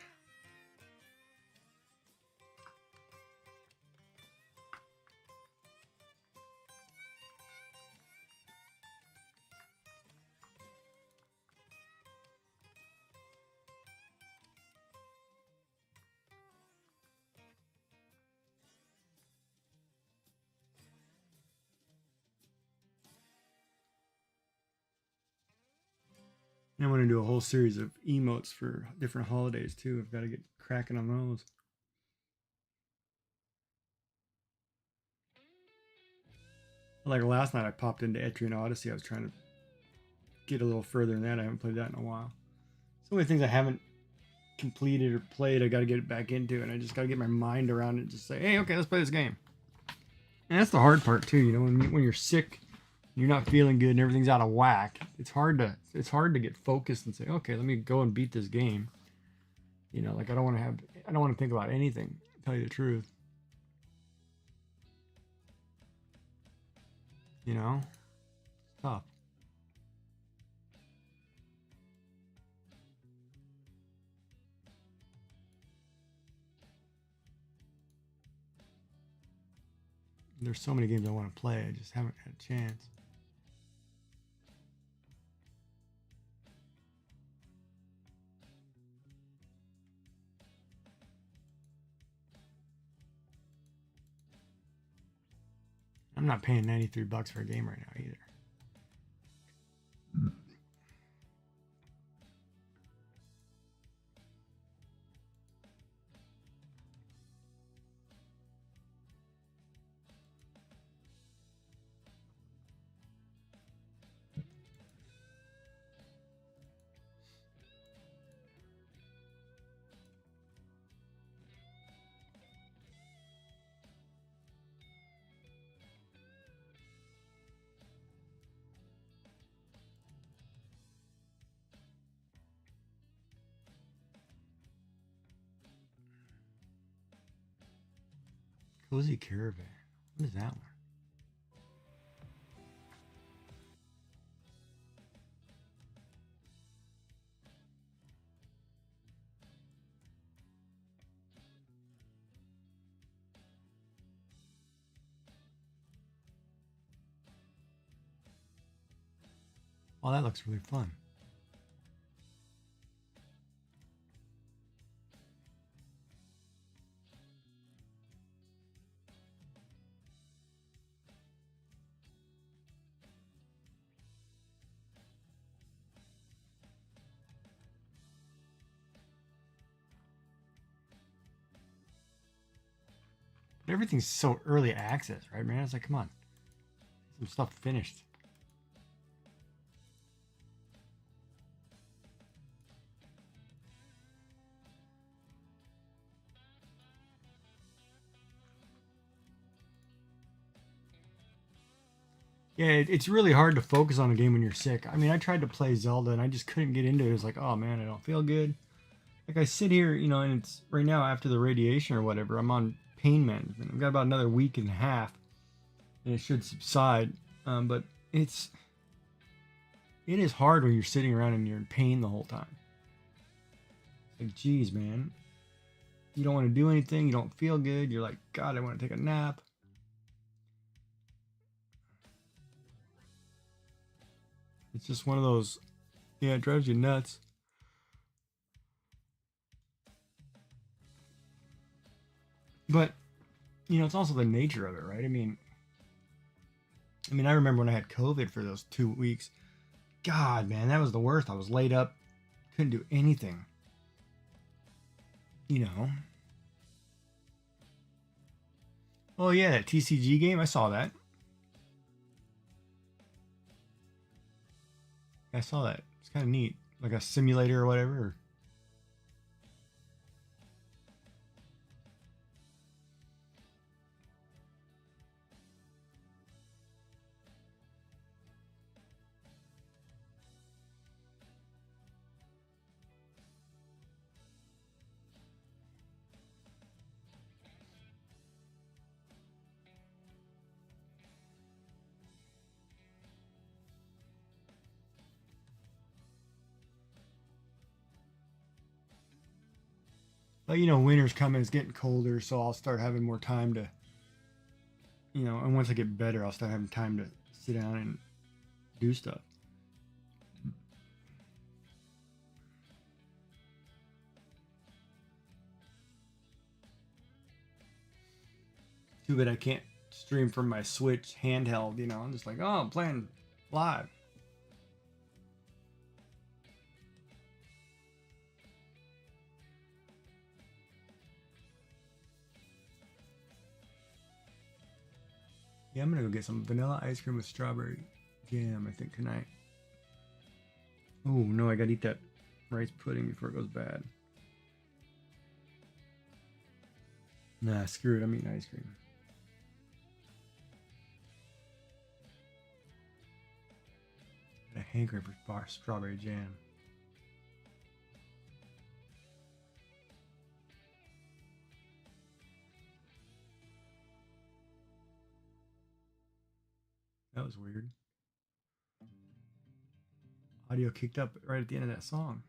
And I want to do a whole series of emotes for different holidays too. I've got to get cracking on those. Like last night, I popped into Etrian Odyssey. I was trying to get a little further in that. I haven't played that in a while. So many things I haven't completed or played. I got to get it back into, and I just got to get my mind around it. And just say, hey, okay, let's play this game. And that's the hard part too. You know, when you're sick, you're not feeling good, and everything's out of whack. It's hard to get focused and say, okay, let me go and beat this game. You know, like I don't want to think about anything. To tell you the truth. You know, it's tough. There's so many games I want to play. I just haven't had a chance. I'm not paying $93 for a game right now either. Cozy Caravan. What is that one? Oh, that looks really fun. But everything's so early access, right, man? It's like, come on. Some stuff finished. Yeah, it's really hard to focus on a game when you're sick. I mean, I tried to play Zelda and I just couldn't get into it. It was like, oh man, I don't feel good. Like I sit here, you know, and it's right now after the radiation or whatever, I'm on pain management. I've got about another week and a half and it should subside. But it is hard when you're sitting around and you're in pain the whole time. Like, geez, man. You don't want to do anything. You don't feel good. You're like, God, I want to take a nap. It's just one of those, yeah, it drives you nuts. But, you know, it's also the nature of it, right? I mean, I remember when I had COVID for those 2 weeks. God, man, that was the worst. I was laid up, couldn't do anything. You know. Oh yeah, that TCG game, I saw that. I saw that. It's kind of neat, like a simulator or whatever. But you know, winter's coming. It's getting colder, so I'll start having more time to, you know. And once I get better, I'll start having time to sit down and do stuff. Too bad I can't stream from my Switch handheld. You know, I'm just like, oh, I'm playing live. Yeah, I'm gonna go get some vanilla ice cream with strawberry jam. I think tonight. Oh no, I gotta eat that rice pudding before it goes bad. Nah, screw it. I'm eating ice cream. Got a hankering for strawberry jam. That was weird. Audio kicked up right at the end of that song.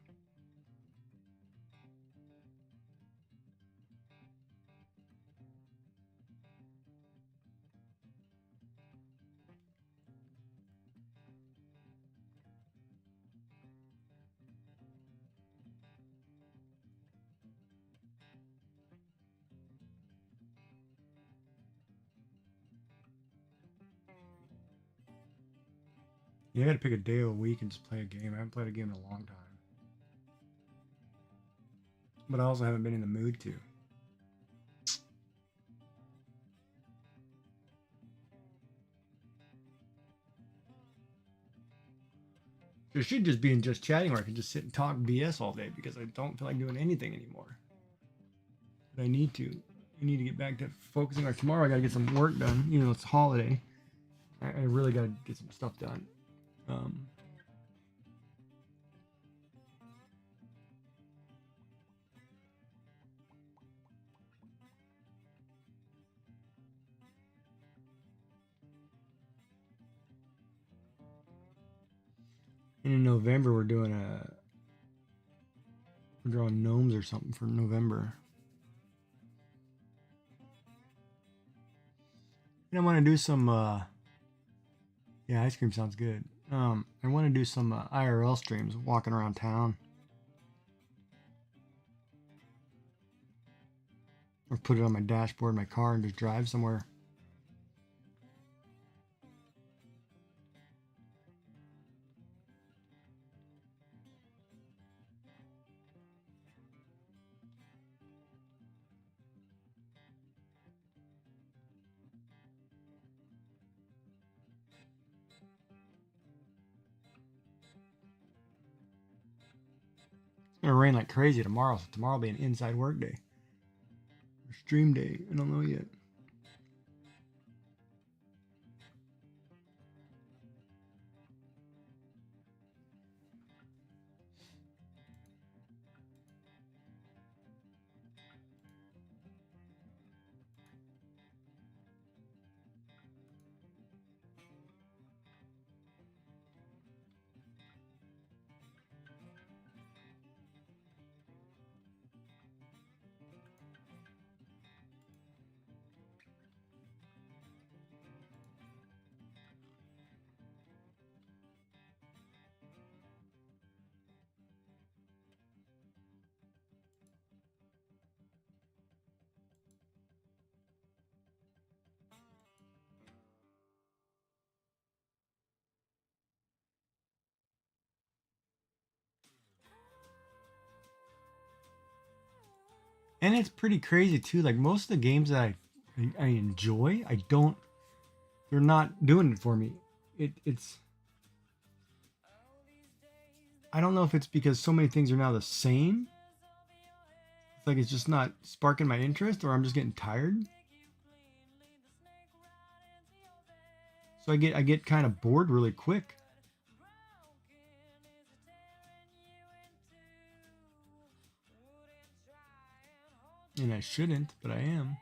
Yeah, I gotta pick a day of the week and just play a game. I haven't played a game in a long time. But I also haven't been in the mood to. There should just be in just chatting where I can just sit and talk BS all day because I don't feel like doing anything anymore. But I need to. I need to get back to focusing. Like tomorrow, I gotta get some work done. You know, it's a holiday. I really gotta get some stuff done. Um, and in November, we're drawing gnomes or something for November. And I want to do some. Yeah, ice cream sounds good. I want to do some IRL streams, walking around town, or put it on my dashboard, in my car, and just drive somewhere. It's gonna rain like crazy tomorrow, so tomorrow will be an inside work day or stream day. I don't know yet. And it's pretty crazy too. Like most of the games that I enjoy, I don't. They're not doing it for me. It's. I don't know if it's because so many things are now the same. It's like it's just not sparking my interest, or I'm just getting tired. So I get kind of bored really quick. And I shouldn't, but I am.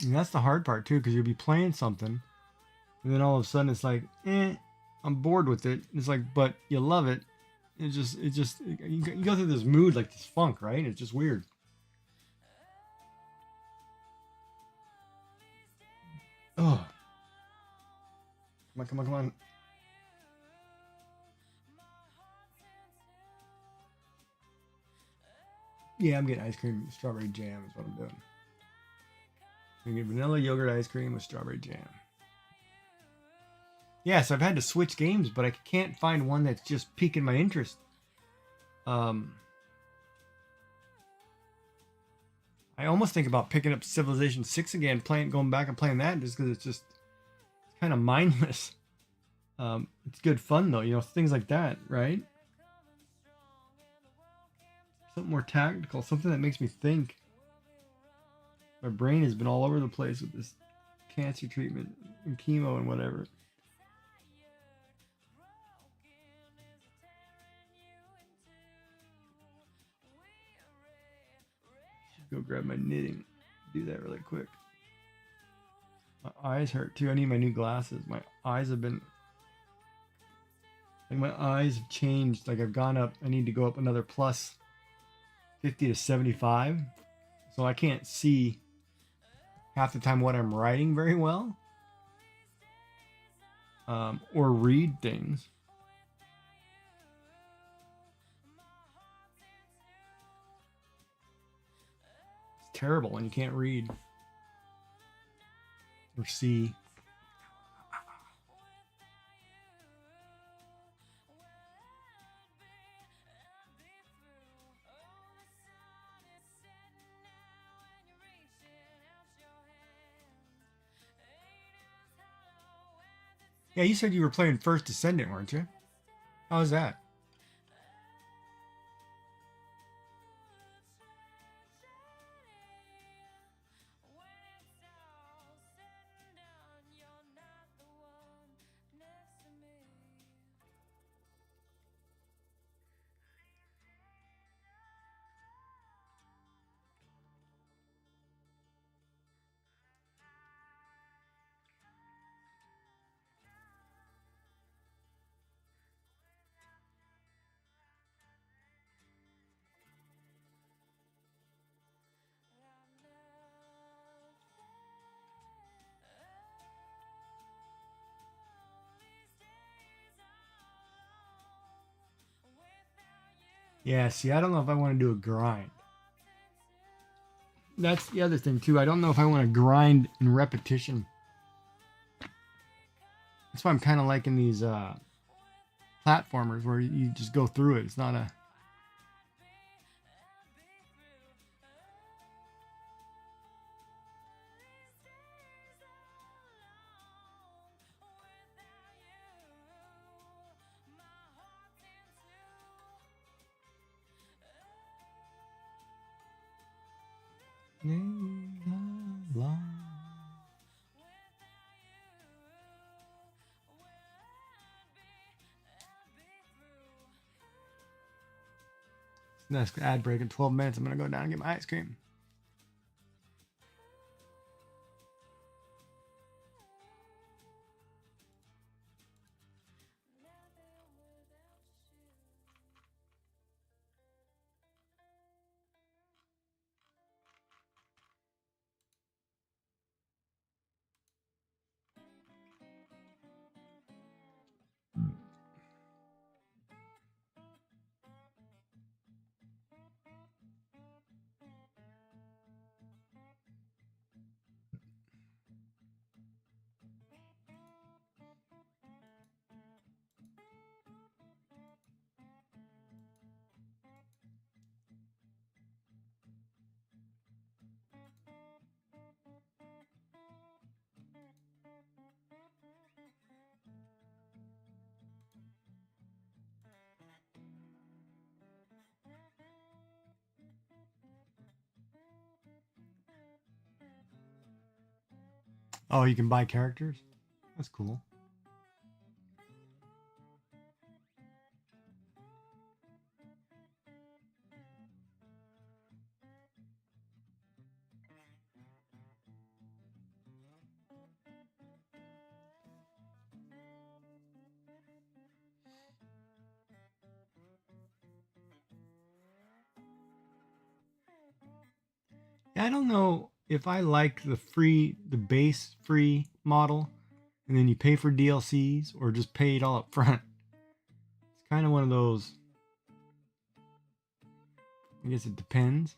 And that's the hard part too, because you'll be playing something, and then all of a sudden it's like, I'm bored with it. It's like, but you love it. You go through this mood, like this funk, right? It's just weird. Oh, come on, come on, come on. Yeah, I'm getting ice cream, strawberry jam is what I'm doing. I'm gonna get vanilla yogurt ice cream with strawberry jam. Yeah, so I've had to switch games, but I can't find one that's just piquing my interest. I almost think about picking up Civilization 6 again, going back and playing that just because it's kind of mindless. It's good fun though, things like that, right? Something more tactical, something that makes me think. My brain has been all over the place with this cancer treatment and chemo and whatever. Go grab my knitting. Do that really quick. My eyes hurt too. I need my new glasses. My eyes have been my eyes have changed. Like I've gone up. I need to go up another plus 50 to 75. So I can't see half the time what I'm writing very well. Or read things. Terrible when you can't read or see. Yeah, you said you were playing First Descendant, weren't you? How was that? Yeah, see, I don't know if I want to do a grind. That's the other thing too. I don't know if I want to grind in repetition. That's why I'm kind of liking these platformers where you just go through it. It's not a Next ad break in 12 minutes. I'm gonna go down and get my ice cream. Oh, you can buy characters? That's cool. Yeah, I don't know if I like the base free model, and then you pay for DLCs, or just pay it all up front. It's kind of one of those. I guess it depends.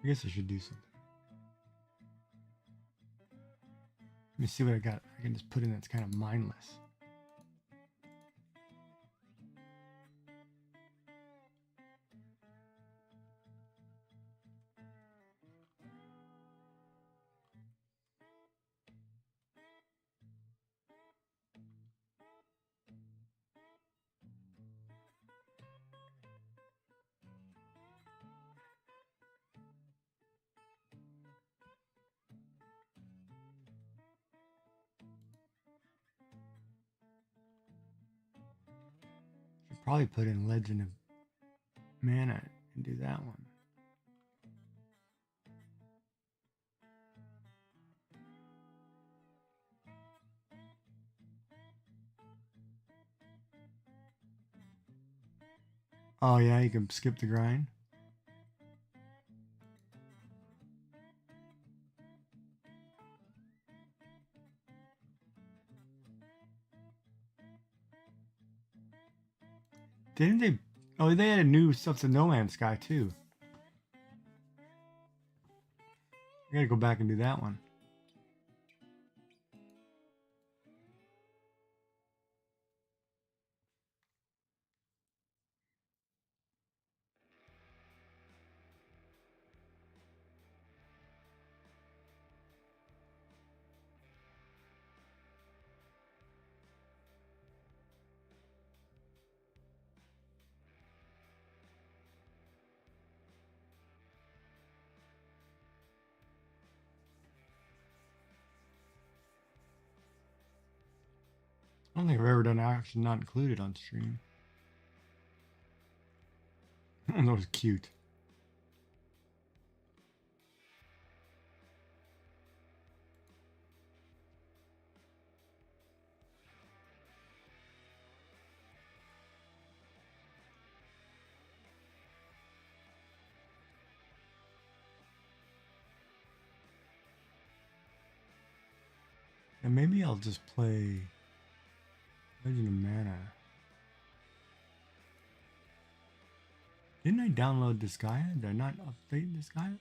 I guess I should do something. Let me see what I got. I can just put in that's kind of mindless. Should probably put in Legend of Mana and do that one. Oh yeah, you can skip the grind. Didn't they? Oh, they had new stuff to No Man's Sky too. I gotta go back and do that one. I don't think I've ever done action not included on stream. That was cute. And maybe I'll just play Legend of Mana. Didn't I download Disgaea? Did I not update Disgaea?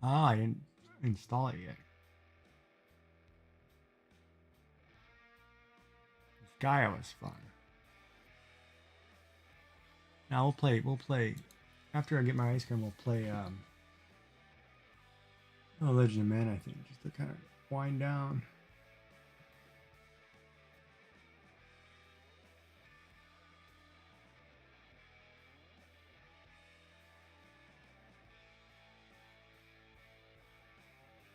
Ah, I didn't install it yet. Disgaea was fun. Now we'll play after I get my ice cream, we'll play Legend of Mana, I think, just to kind of wind down.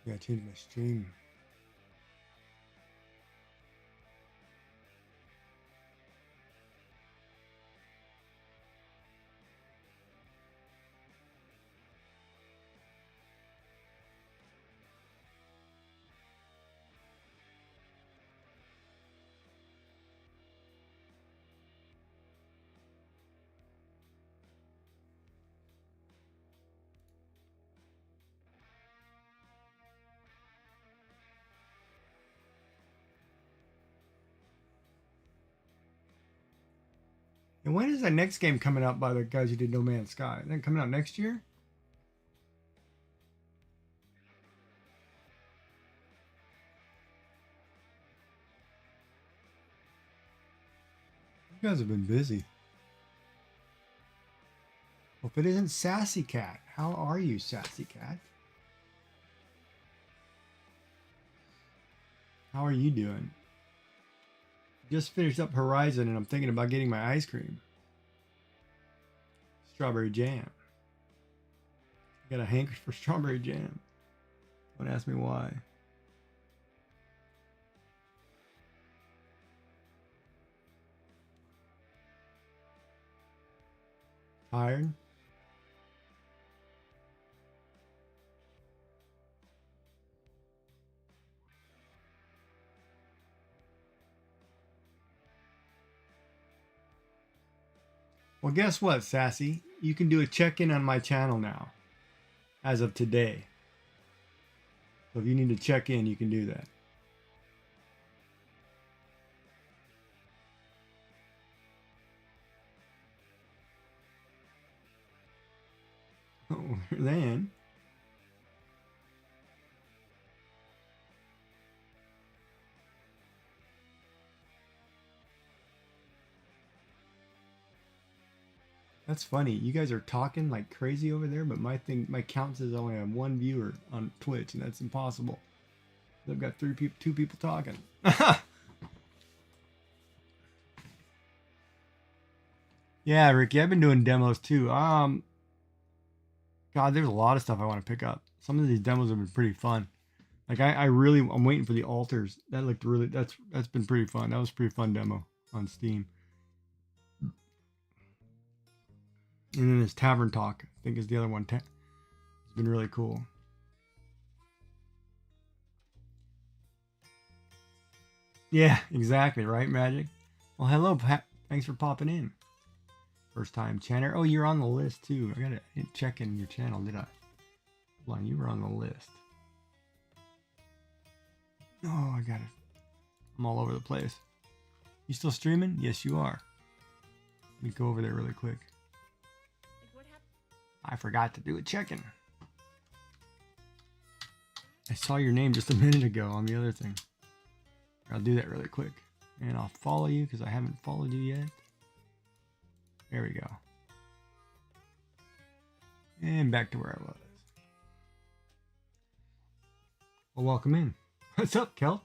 Yeah, change my stream. And when is that next game coming out by the guys who did No Man's Sky? Is that coming out next year? You guys have been busy. Well, if it isn't Sassy Cat, how are you, Sassy Cat? How are you doing? Just finished up Horizon and I'm thinking about getting my ice cream. Strawberry jam. I got a hankering for strawberry jam. Don't ask me why. Tired? Well, guess what, Sassy? You can do a check-in on my channel now, as of today. So if you need to check in, you can do that. Oh, then. That's funny. You guys are talking like crazy over there, but my count says I only have one viewer on Twitch, and that's impossible. I've got two people talking. Yeah, Ricky, I've been doing demos too. God, there's a lot of stuff I want to pick up. Some of these demos have been pretty fun. Like I'm waiting for the altars. That looked really, that's been pretty fun. That was a pretty fun demo on Steam. And then this Tavern Talk, I think is the other one. It's been really cool. Yeah, exactly, right, Magic? Well, hello, thanks for popping in. First time chanter. Oh, you're on the list too. I gotta check in your channel, did I? Hold on, you were on the list. Oh, I got it. I'm all over the place. You still streaming? Yes, you are. Let me go over there really quick. I forgot to do a check-in. I saw your name just a minute ago on the other thing. I'll do that really quick. And I'll follow you because I haven't followed you yet. There we go. And back to where I was. Well, welcome in. What's up, Kelt?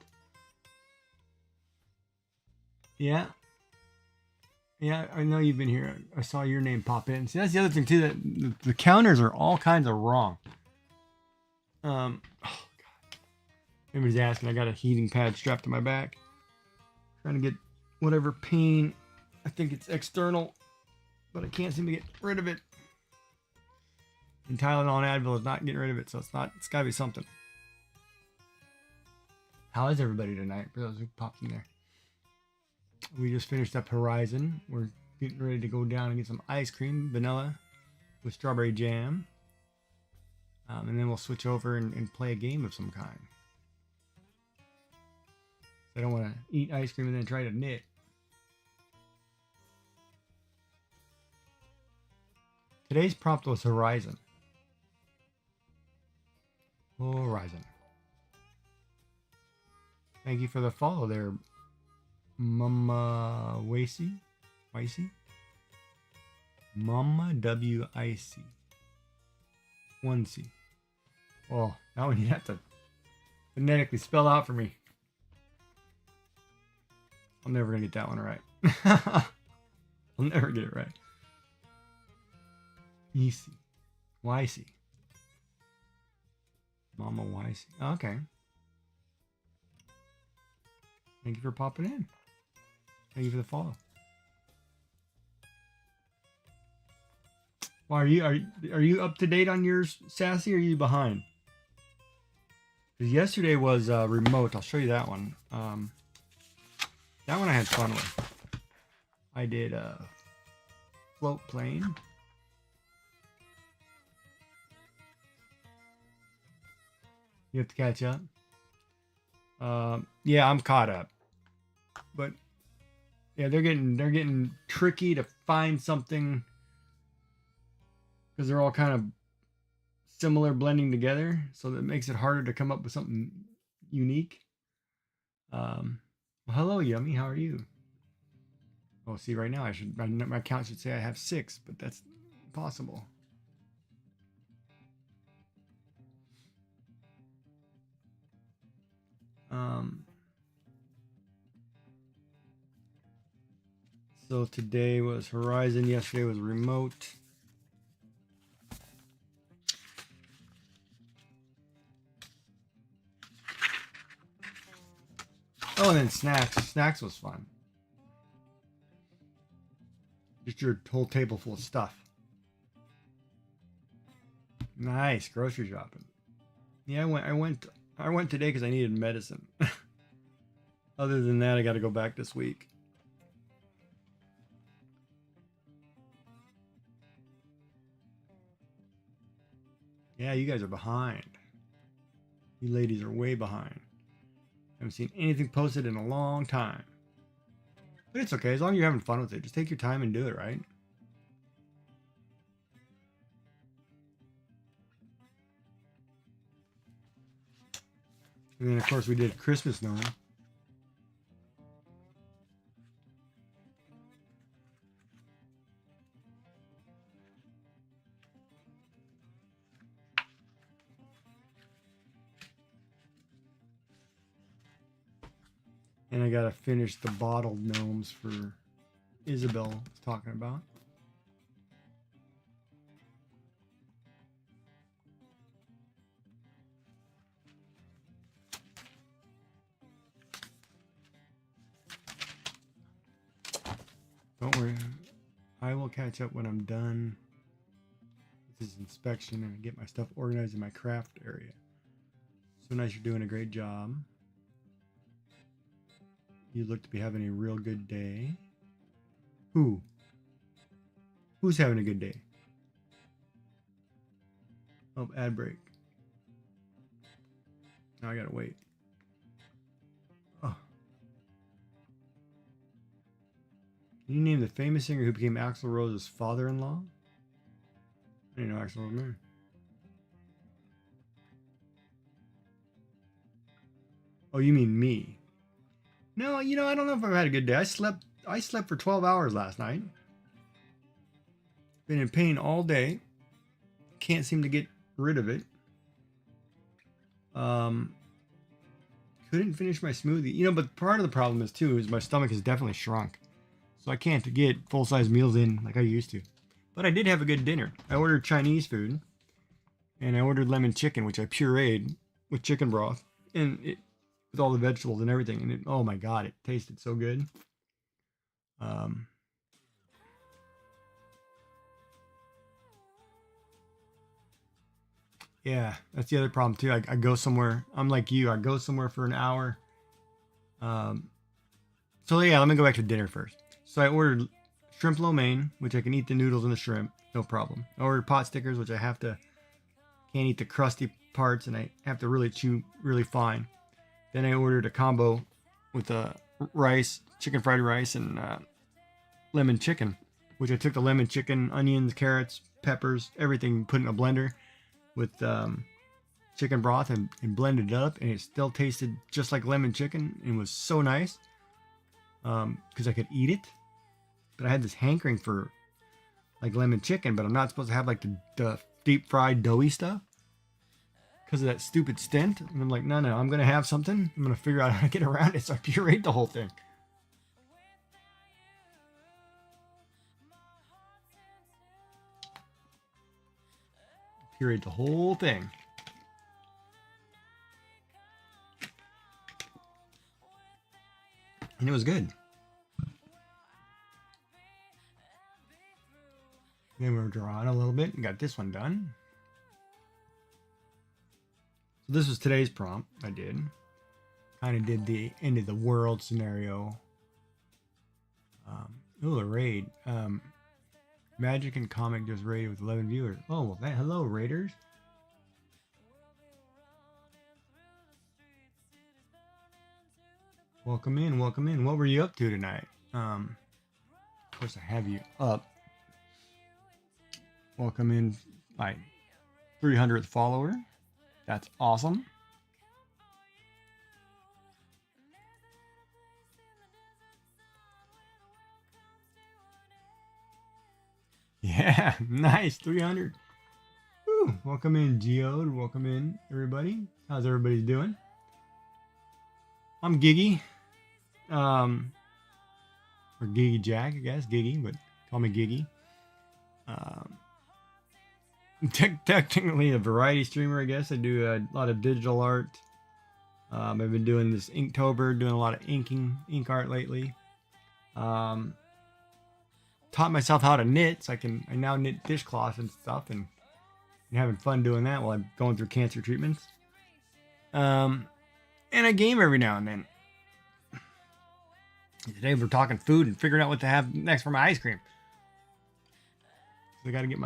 Yeah. Yeah, I know you've been here. I saw your name pop in. See, that's the other thing too, that the counters are all kinds of wrong. Oh god. Everybody's asking. I got a heating pad strapped to my back. Trying to get whatever pain. I think it's external, but I can't seem to get rid of it. And Tylenol and Advil is not getting rid of it, so it's gotta be something. How is everybody tonight? For those who popped in there. We just finished up Horizon. We're getting ready to go down and get some ice cream, vanilla with strawberry jam. And then we'll switch over and play a game of some kind. I don't want to eat ice cream and then try to knit. Today's prompt was Horizon. Horizon. Thank you for the follow there, Mama Wacey? Mama W-I-C. 1C. Well, that one you have to phonetically spell out for me. I'm never going to get that one right. I'll never get it right. E-C. Y-C. Mama Y-C. Okay. Thank you for popping in. Thank you for the follow. Well, are you up to date on yours, Sassy, or are you behind? Because yesterday was remote. I'll show you that one. That one I had fun with. I did float plane. You have to catch up. Yeah, I'm caught up. But yeah, they're getting tricky to find something because they're all kind of similar blending together, so that makes it harder to come up with something unique. Well, hello, Yummy. How are you? Oh, see, right now my account should say I have 6, but that's impossible. So today was Horizon, yesterday was Remote. Oh, and then Snacks. Snacks was fun. Just your whole table full of stuff. Nice, grocery shopping. Yeah, I went today because I needed medicine. Other than that, I got to go back this week. Yeah, you guys are behind. You ladies are way behind. I haven't seen anything posted in a long time. But it's okay, as long as you're having fun with it. Just take your time and do it, right? And then, of course, we did Christmas Gnome. And I gotta finish the bottled gnomes for Isabel was talking about. Don't worry, I will catch up when I'm done with this inspection and get my stuff organized in my craft area. So nice, you're doing a great job. You look to be having a real good day. Who? Who's having a good day? Oh, ad break. Now I gotta wait. Oh. Can you name the famous singer who became Axl Rose's father-in-law? I didn't know Axl Rose married. Oh, you mean me? No, you know, I don't know if I've had a good day. I slept for 12 hours last night. Been in pain all day. Can't seem to get rid of it. Couldn't finish my smoothie. You know, but part of the problem is too, is my stomach has definitely shrunk. So I can't get full-size meals in like I used to. But I did have a good dinner. I ordered Chinese food. And I ordered lemon chicken, which I pureed with chicken broth. And it, with all the vegetables and everything. And it, oh my God, it tasted so good. Yeah, that's the other problem too. I go somewhere. I'm like you. I go somewhere for an hour. So yeah, let me go back to dinner first. So I ordered shrimp lo mein, which I can eat the noodles and the shrimp, no problem. I ordered pot stickers, which I can't eat the crusty parts, and I have to really chew really fine. Then I ordered a combo with rice, chicken fried rice, and lemon chicken, which I took the lemon chicken, onions, carrots, peppers, everything, put in a blender with chicken broth and blended it up, and it still tasted just like lemon chicken and was so nice because I could eat it. But I had this hankering for like lemon chicken, but I'm not supposed to have like the deep fried doughy stuff because of that stupid stint. And I'm like, no, I'm going to have something. I'm going to figure out how to get around it. So I pureed the whole thing. Pureed the whole thing. And it was good. Then we were drawing a little bit and got this one done. So this was today's prompt. I did. Kind of did the end of the world scenario. A raid. Magic and Comic just raided with 11 viewers. Oh, well, hello, raiders. Welcome in, welcome in. What were you up to tonight? Of course, I have you up. Welcome in, my 300th follower. That's awesome. Yeah, nice. 300. Woo. Welcome in, Geode. Welcome in, everybody. How's everybody doing? I'm Giggy. Or GigeeJack, I guess. Giggy, but call me Giggy. Technically a variety streamer, I guess. I do a lot of digital art. I've been doing this InkTober, doing a lot of ink art lately. Taught myself how to knit, so I now knit dishcloths and stuff, and having fun doing that while I'm going through cancer treatments. And I game every now and then. Today we're talking food and figuring out what to have next for my ice cream. So I gotta get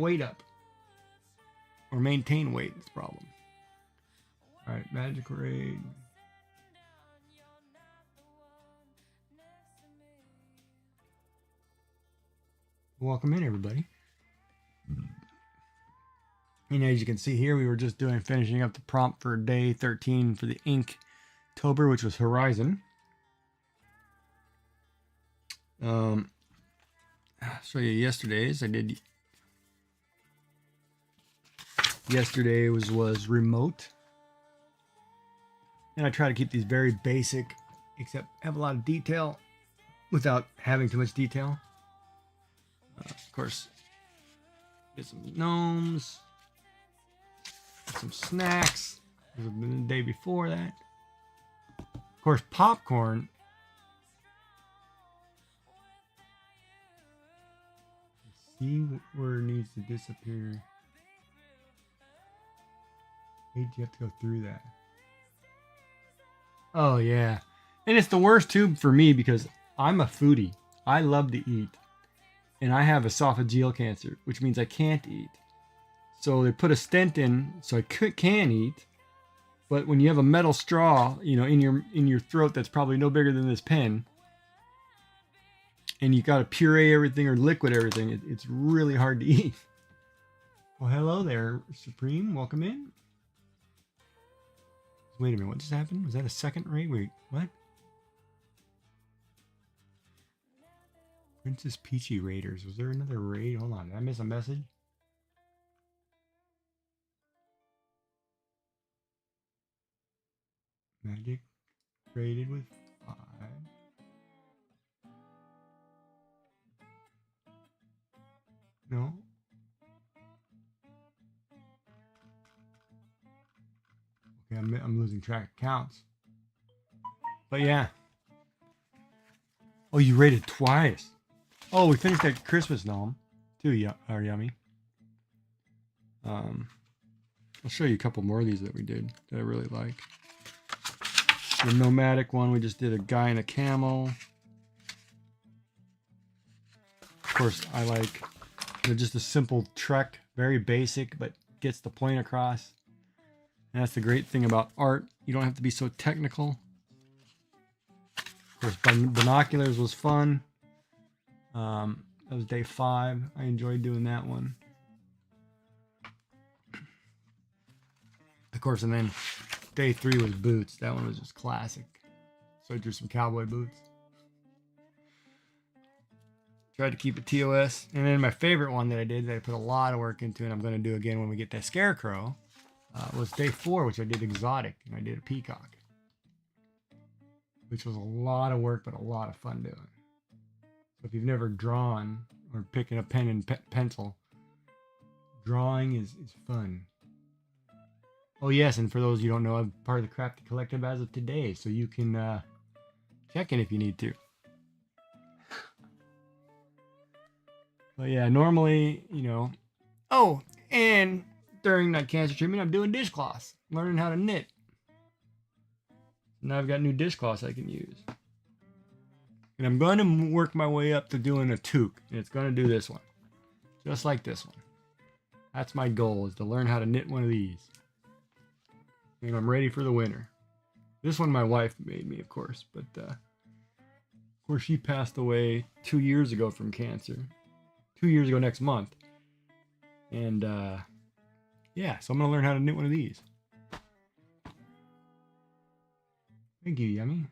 weight up. Or maintain weight is the problem. Alright, Magic Raid. Welcome in, everybody. And as you can see here, we were just finishing up the prompt for day 13 for the InkTober, which was Horizon. I'll show you yesterday's. Yesterday was remote. And I try to keep these very basic, except have a lot of detail without having too much detail. Of course, get some gnomes, some snacks. This has been the day before that. Of course, popcorn. See where it needs to disappear. Hate you have to go through that. Oh yeah, and it's the worst too for me because I'm a foodie. I love to eat, and I have esophageal cancer, which means I can't eat. So they put a stent in so I can eat, but when you have a metal straw, in your throat that's probably no bigger than this pen, and you got to puree everything or liquid everything, it's really hard to eat. Well, hello there, Supreme. Welcome in. Wait a minute, what just happened? Was that a second raid? Wait, what? Princess Peachy Raiders. Was there another raid? Hold on, did I miss a message? Magic raided with 5. No. Okay, I'm losing track of counts. But yeah. Oh, you raided twice. Oh, we finished that Christmas gnome. Too are yummy. I'll show you a couple more of these that we did that I really like. The nomadic one, we just did a guy and a camel. Of course, I like just a simple trek, very basic, but gets the point across. And that's the great thing about art. You don't have to be so technical. Of course, binoculars was fun. That was day 5. I enjoyed doing that one. Of course, and then day 3 was boots. That one was just classic. So I drew some cowboy boots. Tried to keep it TOS. And then my favorite one that I did that I put a lot of work into, and I'm going to do again when we get that scarecrow, was day 4, which I did exotic. And I did a peacock. Which was a lot of work, but a lot of fun doing. So if you've never drawn or picking a pen and pencil, drawing is fun. Oh yes, and for those you don't know, I'm part of the Crafty Collective as of today, so you can check in if you need to. But yeah, normally, Oh, and during that cancer treatment, I'm doing dishcloths, learning how to knit. Now I've got new dishcloths I can use. And I'm going to work my way up to doing a toque, and it's going to do this one. Just like this one. That's my goal, is to learn how to knit one of these. And I'm ready for the winter. This one my wife made me, of course, but of course she passed away 2 years ago from cancer. 2 years ago next month. And yeah, so I'm going to learn how to knit one of these. Thank you, Yummy.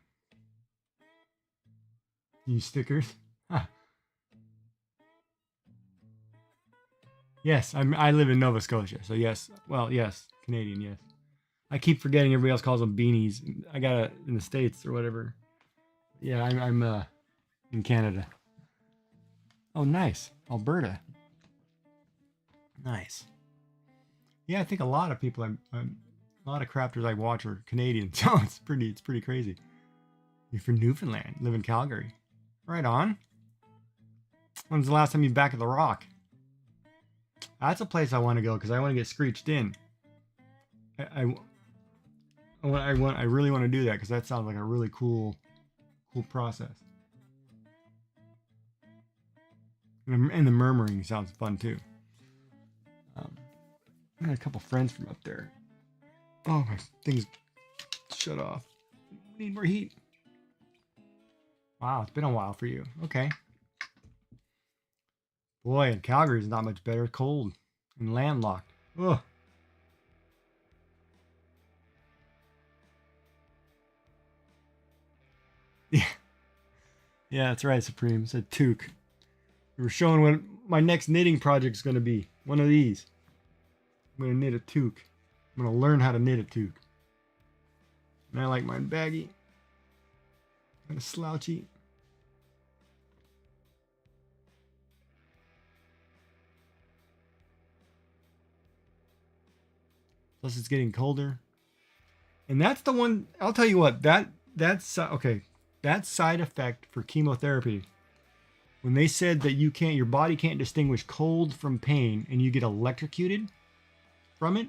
Use stickers. Yes, I live in Nova Scotia, so yes. Well, yes, Canadian, yes. I keep forgetting everybody else calls them beanies. I got it in the States or whatever. Yeah, I'm in Canada. Oh, nice, Alberta. Nice. Yeah, I think a lot of people, a lot of crafters I watch are Canadian, so it's pretty crazy. You're from Newfoundland, live in Calgary. Right on. When's the last time you back at the Rock? That's a place I want to go because I want to get screeched in. I, I really want to do that because that sounds like a really cool process. And the murmuring sounds fun too. I got a couple friends from up there. Oh, my thing's shut off. Need more heat. Wow, it's been a while for you. Okay. Boy, and Calgary's not much better. Cold and landlocked. Ugh. Yeah. Yeah, that's right, Supreme. It's a toque. We were showing what my next knitting project is going to be. One of these. I'm going to knit a toque. I'm going to learn how to knit a toque. And I like mine baggy. Kind of slouchy. Plus it's getting colder. And that's the one, I'll tell you what, that's okay. That side effect for chemotherapy, when they said that your body can't distinguish cold from pain and you get electrocuted from it,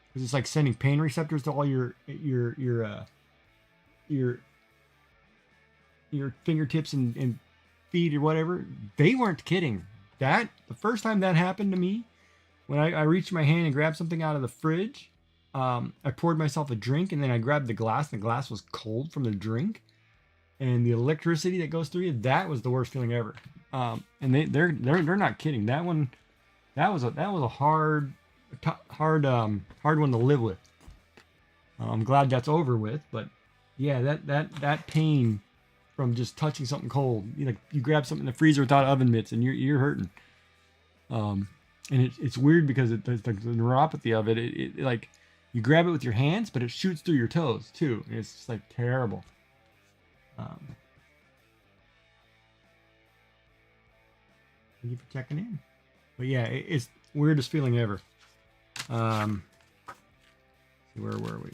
because it's like sending pain receptors to all your fingertips and feet or whatever. They weren't kidding. That the first time that happened to me, when I reached my hand and grabbed something out of the fridge, I poured myself a drink and then I grabbed the glass and the glass was cold from the drink, and the electricity that goes through you, that was the worst feeling ever. And they're not kidding. That one, that was a hard one to live with. I'm glad that's over with, but yeah, that pain from just touching something cold, you grab something in the freezer without oven mitts and you're hurting. And it's weird because the neuropathy of it like you grab it with your hands, but it shoots through your toes too. And it's just like terrible. Thank you for checking in. But yeah, it's weirdest feeling ever. Where were we?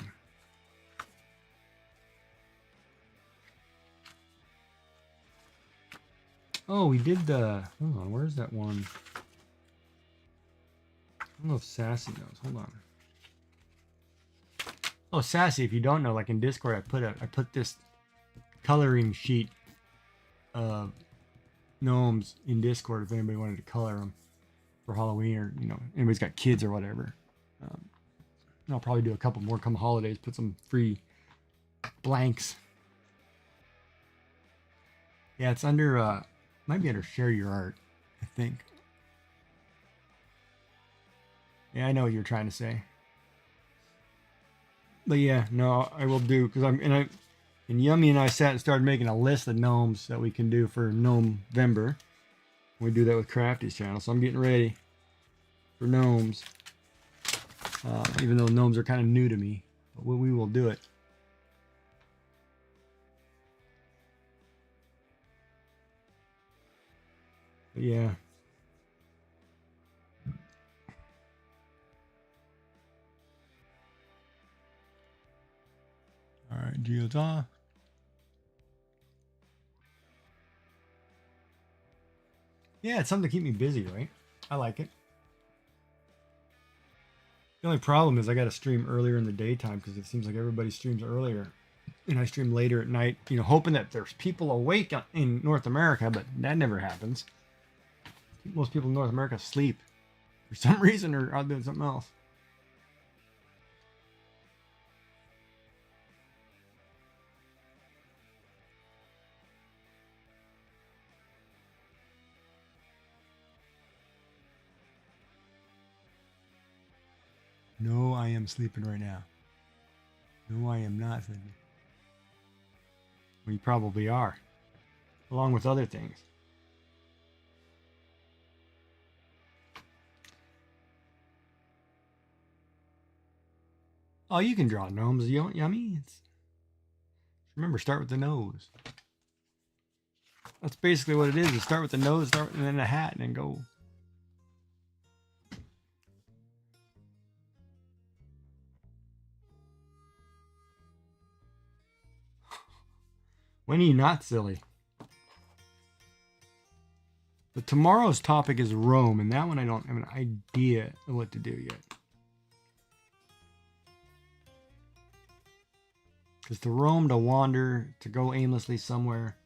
Oh, we did the. Hold on, where's that one? I don't know if Sassy knows. Hold on. Oh, Sassy, if you don't know, like in Discord, I put this coloring sheet of gnomes in Discord if anybody wanted to color them for Halloween, or anybody's got kids or whatever. I'll probably do a couple more come holidays. Put some free blanks. Yeah, it's under. Might be under share your art, I think. Yeah, I know what you're trying to say. But yeah, no, I will do because and Yummy and I sat and started making a list of gnomes that we can do for Gnomevember. We do that with Crafty's channel, so I'm getting ready for gnomes. Even though gnomes are kind of new to me, but we will do it. But yeah. All right, Geo's off. Yeah, it's something to keep me busy, right? I like it. The only problem is I got to stream earlier in the daytime because it seems like everybody streams earlier, and I stream later at night. Hoping that there's people awake in North America, but that never happens. Most people in North America sleep for some reason or are doing something else. No, I am sleeping right now. No, I am not sleeping. Well, you probably are, along with other things. Oh, you can draw gnomes, yummy. Remember, start with the nose. That's basically what it is. You start with the nose, and then the hat, and then go. When are you not silly? But tomorrow's topic is Rome, and that one I don't have an idea of what to do yet. Because to roam, to wander, to go aimlessly somewhere.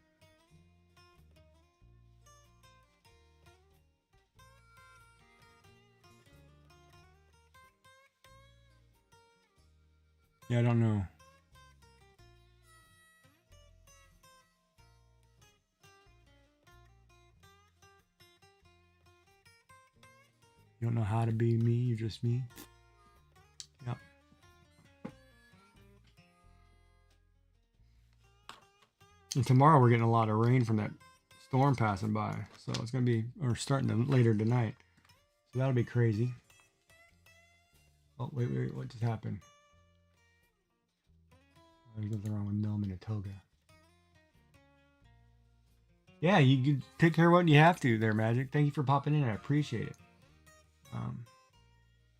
Yeah, I don't know. You don't know how to be me, you're just me. Yep. And tomorrow we're getting a lot of rain from that storm passing by. So it's going to be, or starting to, later tonight. So that'll be crazy. Oh, wait, what just happened? Oh, there's nothing wrong with Gnome in a toga. Yeah, you take care of what you have to there, Magic. Thank you for popping in. I appreciate it.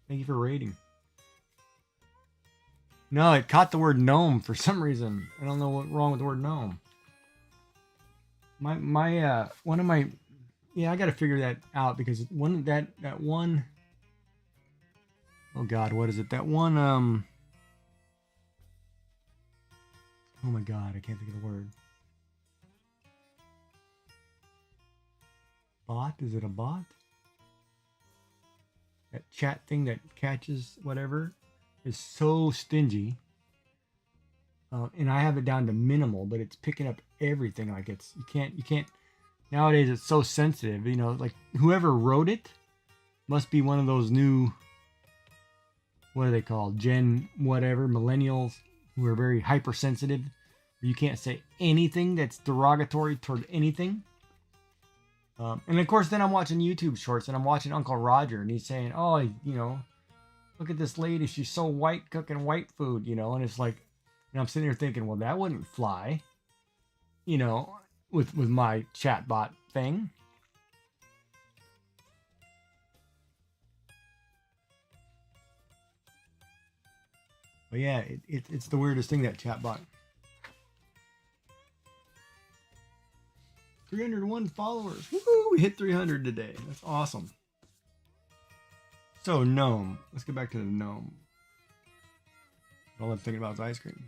Thank you for rating. No, it caught the word gnome for some reason. I don't know what's wrong with the word gnome. One of my, yeah, I got to figure that out because that one, oh God, what is it? That one, oh my God, I can't think of the word. Bot? Is it a bot? That chat thing that catches whatever is so stingy. And I have it down to minimal, but it's picking up everything. Like you can't, nowadays it's so sensitive, you know, like whoever wrote it must be one of those new, what are they called? Gen whatever, millennials who are very hypersensitive. You can't say anything that's derogatory toward anything. And of course, then I'm watching YouTube shorts and I'm watching Uncle Roger and he's saying, oh, you know, look at this lady. She's so white cooking white food, you know, and it's like, and I'm sitting there thinking, well, that wouldn't fly, you know, with my chatbot thing. But yeah, it's the weirdest thing, that chatbot. 301 followers. Woo! We hit 300 today. That's awesome. So, gnome. Let's get back to the gnome. All I'm thinking about is ice cream.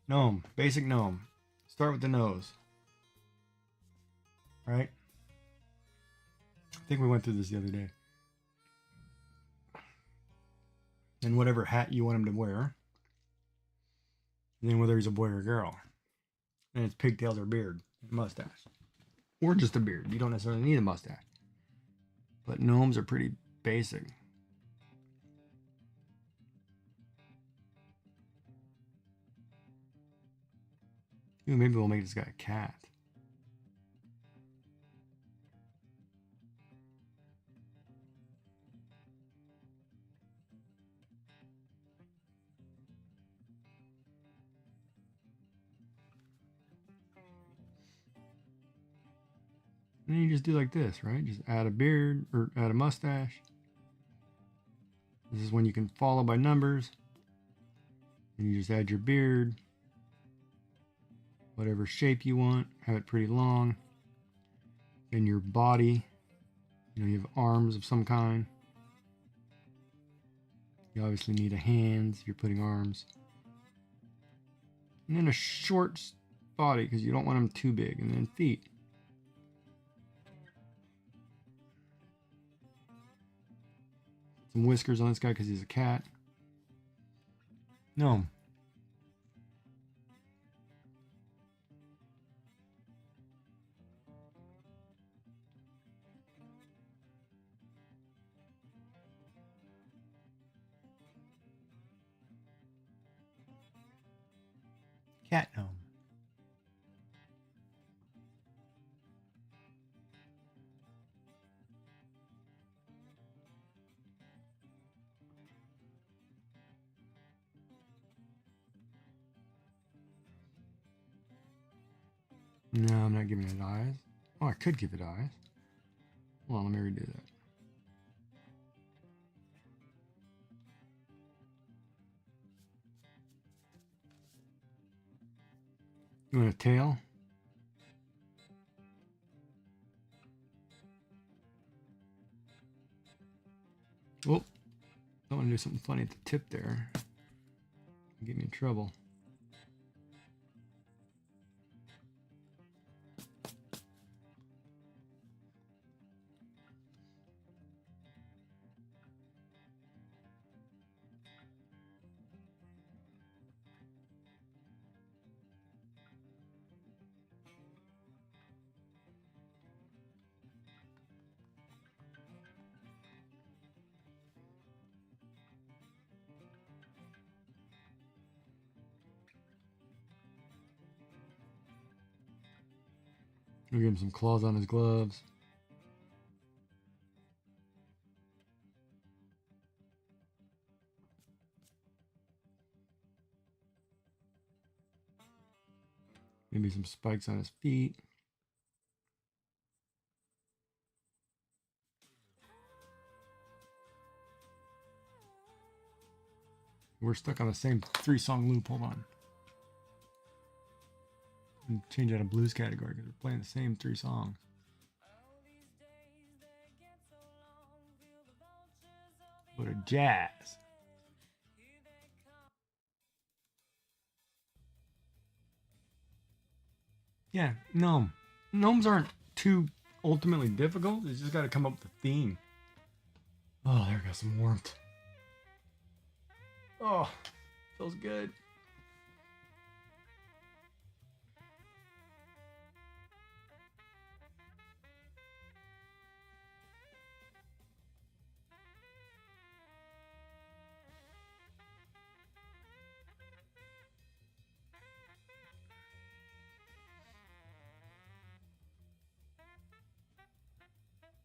Gnome. Basic gnome. Start with the nose. Right? I think we went through this the other day. And whatever hat you want him to wear. And then whether he's a boy or a girl. And it's pigtails or beard. Mustache. Or just a beard. You don't necessarily need a mustache. But gnomes are pretty basic. Ooh, maybe we'll make this guy a cat. And then you just do like this, right? Just add a beard or add a mustache. This is when you can follow by numbers. And you just add your beard. Whatever shape you want. Have it pretty long. And your body. You know, you have arms of some kind. You obviously need a hands if you're putting arms. And then a short body because you don't want them too big. And then feet. Some whiskers on this guy because he's a cat. No. Cat gnome. No, I'm not giving it eyes. Oh, I could give it eyes. Hold on, let me redo that. You want a tail? Oh, I want to do something funny at the tip there. Get me in trouble. We'll give him some claws on his gloves. Maybe some spikes on his feet. We're stuck on the same 3-song loop. Hold on. And change out of blues category because we're playing the same 3 songs. Go to jazz. Yeah, gnome. Gnomes aren't too ultimately difficult. You just got to come up with a theme. Oh, there goes some warmth. Oh, feels good.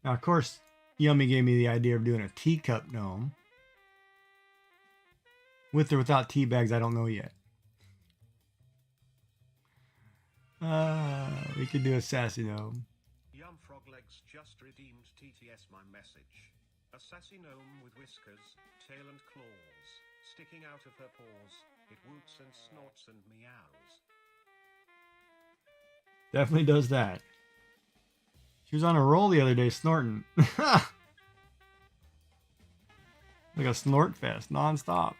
Now, of course, Yummy gave me the idea of doing a teacup gnome. With or without tea bags, I don't know yet. We could do a sassy gnome. Yum Froglegs just redeemed TTS my message. A sassy gnome with whiskers, tail and claws, sticking out of her paws. It whoops and snorts and meows. Definitely does that. She was on a roll the other day snorting. Like a snort fest, non-stop.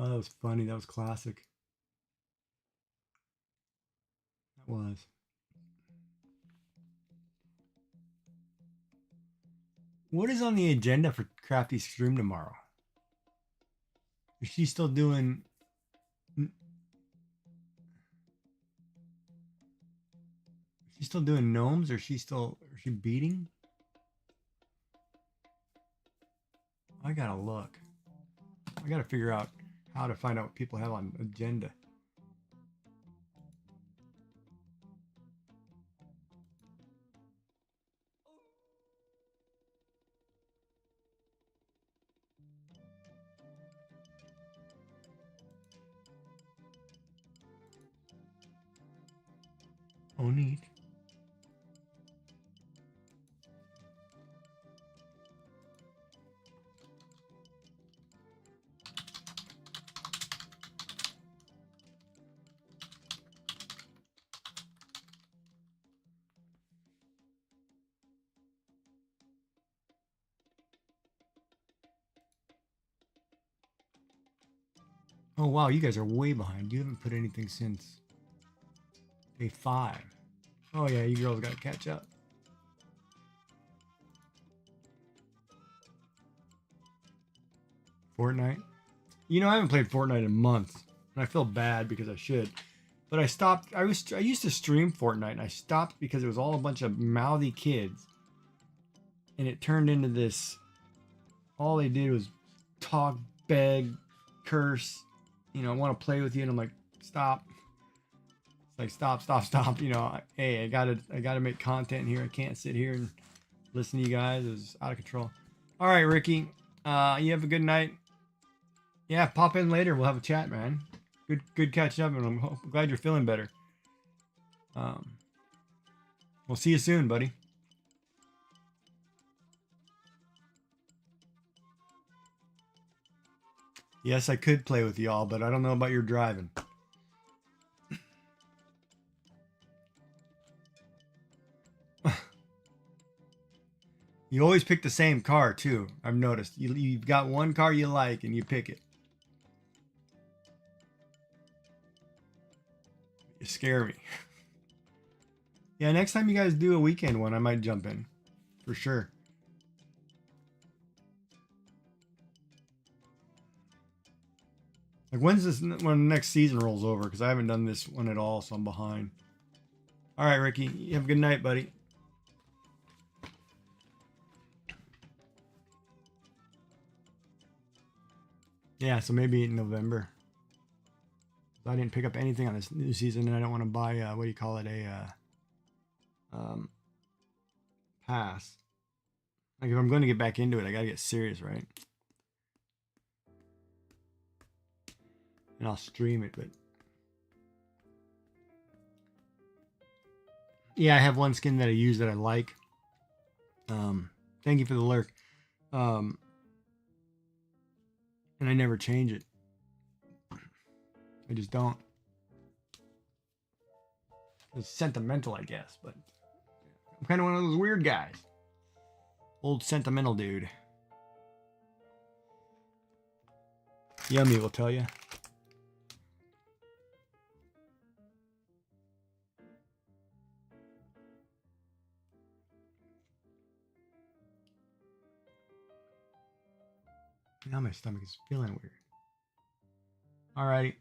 Oh, that was funny. That was classic. That was. What is on the agenda for Crafty's stream tomorrow? Is she still doing... Is she still doing gnomes, or is she beating? I gotta look. I gotta figure out how to find out what people have on agenda. Oh, neat. Oh, wow, you guys are way behind. You haven't put anything since day 5. Oh, yeah, you girls gotta catch up. Fortnite? You know, I haven't played Fortnite in months. And I feel bad because I should. But I stopped. I used to stream Fortnite, and I stopped because it was all a bunch of mouthy kids. And it turned into this. All they did was talk, beg, curse. You know, I want to play with you, and I'm like, stop. It's like stop. You know, hey, I gotta make content here. I can't sit here and listen to you guys. It was out of control. All right, Ricky. You have a good night. Yeah, pop in later. We'll have a chat, man. Good catching up, and I'm glad you're feeling better. We'll see you soon, buddy. Yes, I could play with y'all, but I don't know about your driving. You always pick the same car, too. I've noticed. You've got one car you like, and you pick it. You scare me. Yeah, next time you guys do a weekend one, I might jump in. For sure. Like, when's this, when the next season rolls over? Because I haven't done this one at all, so I'm behind. All right, Ricky. You have a good night, buddy. Yeah, so maybe in November. I didn't pick up anything on this new season, and I don't want to buy, what do you call it, a pass. Like, if I'm going to get back into it, I got to get serious, right? And I'll stream it, but... Yeah, I have one skin that I use that I like. Thank you for the lurk. And I never change it. I just don't. It's sentimental, I guess, but I'm kind of one of those weird guys. Old sentimental dude. Yummy will tell you. Now my stomach is feeling weird. Alrighty.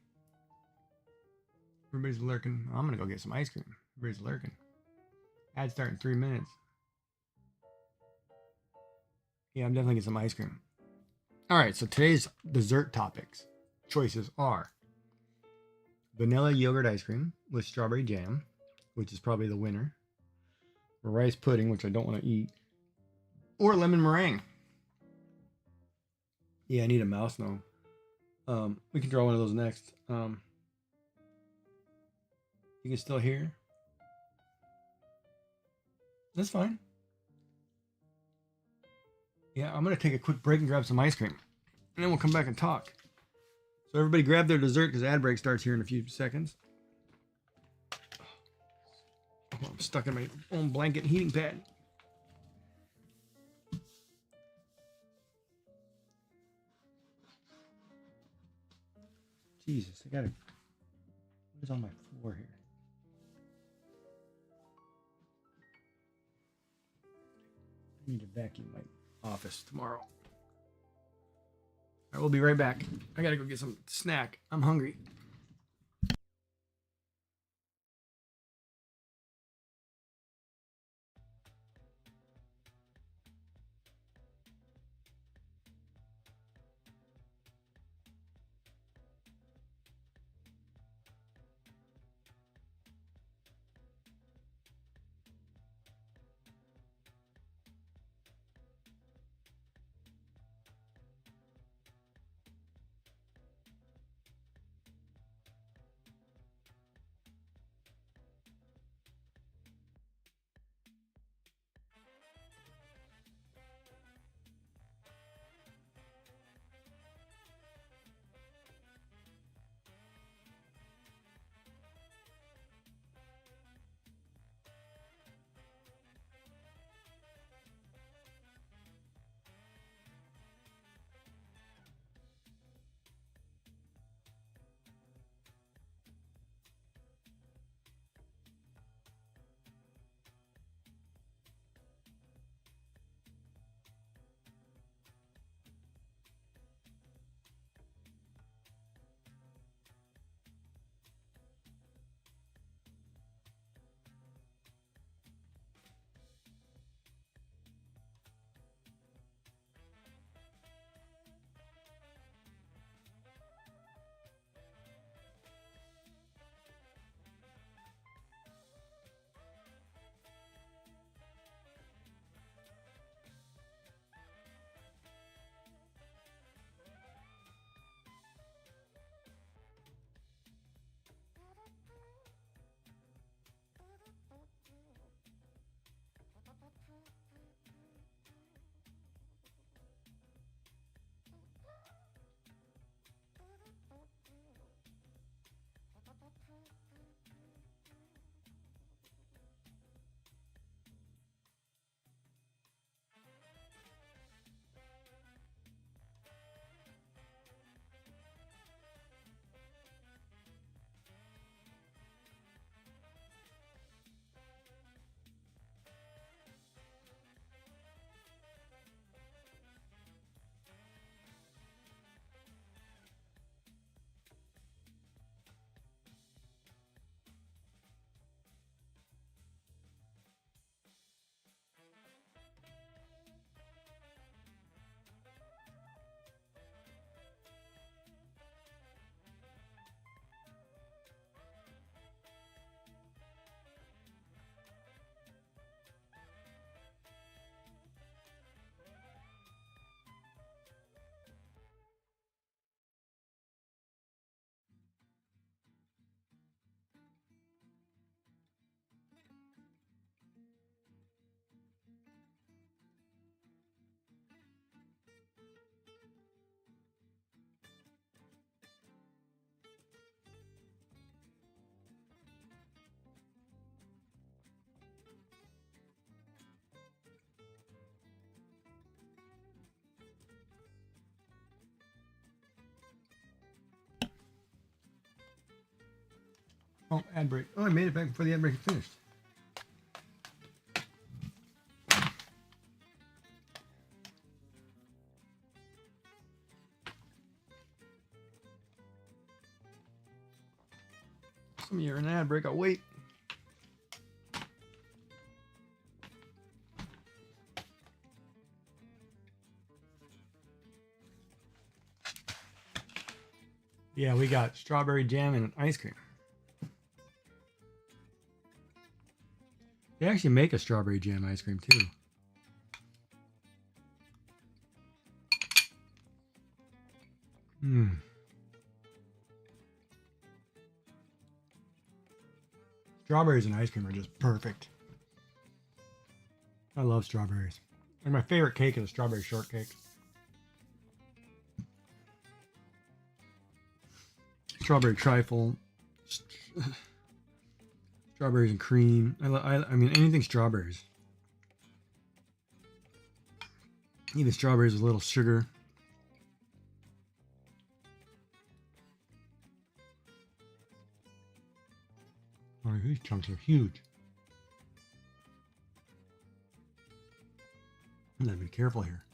Everybody's lurking. I'm gonna go get some ice cream. Everybody's lurking. Ad start in 3 minutes. Yeah, I'm definitely getting some ice cream. Alright, so today's dessert topics choices are vanilla yogurt ice cream with strawberry jam, which is probably the winner. Rice pudding, which I don't want to eat. Or lemon meringue. Yeah, I need a mouse now. We can draw one of those next. You can still hear? That's fine. Yeah, I'm going to take a quick break and grab some ice cream. And then we'll come back and talk. So everybody grab their dessert because ad break starts here in a few seconds. Oh, I'm stuck in my own blanket and heating pad. Jesus, I gotta... What is on my floor here? I need to vacuum my office tomorrow. I will be right back. I gotta go get some snack. I'm hungry. Oh, ad break. Oh, I made it back before the ad break had finished. Some of you are in an ad break. I'll wait. Yeah, we got strawberry jam and ice cream. They actually make a strawberry jam ice cream too. Mmm. Strawberries and ice cream are just perfect. I love strawberries. And my favorite cake is a strawberry shortcake. Strawberry trifle. Strawberries and cream. I mean, anything strawberries. Even strawberries with a little sugar. Oh, these chunks are huge. I gotta be careful here.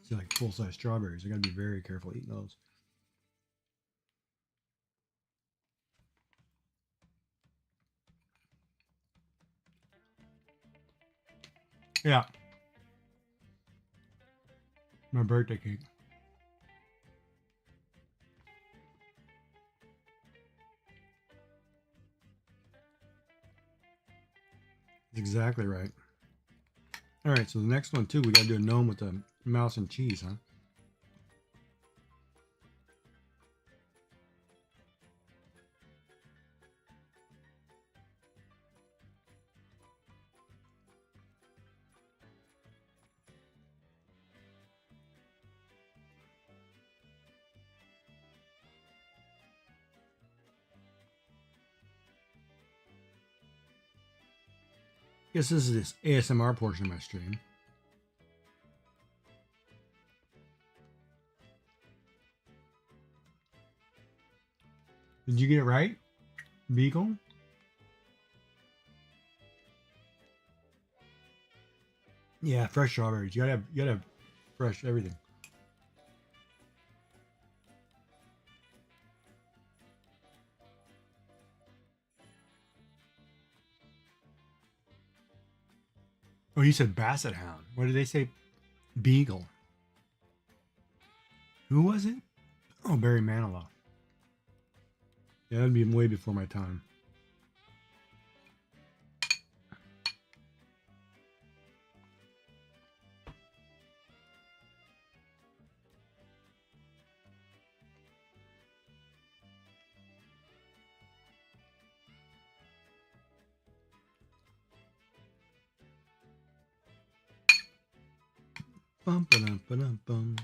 These are like full-size strawberries. I gotta be very careful eating those. Yeah. My birthday cake. That's exactly right. All right, so the next one too, we gotta do a gnome with the mouse and cheese, huh? Guess this is this ASMR portion of my stream. Did you get it right? Beagle? Yeah, fresh strawberries. You gotta have fresh everything. Oh, you said basset hound. What did they say? Beagle. Who was it? Oh, Barry Manilow. Yeah, that'd be way before my time. Bum ba dum ba dum bum.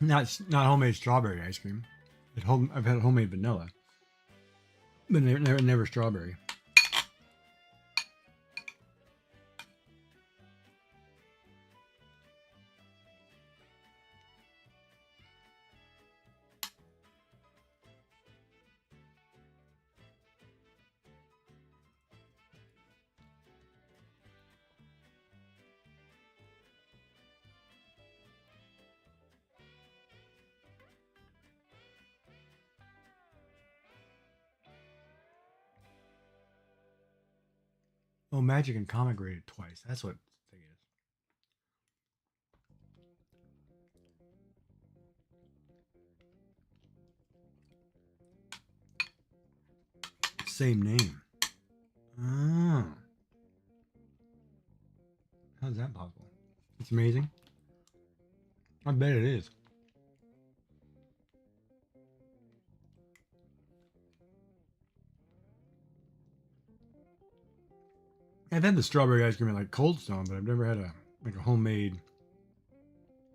Not homemade strawberry ice cream. I've had homemade vanilla, but never strawberry. Oh, Magic and Comic graded twice. That's what the thing is. Same name. Oh. How's that possible? It's amazing. I bet it is. I've had the strawberry ice cream at like Cold Stone, but I've never had a homemade,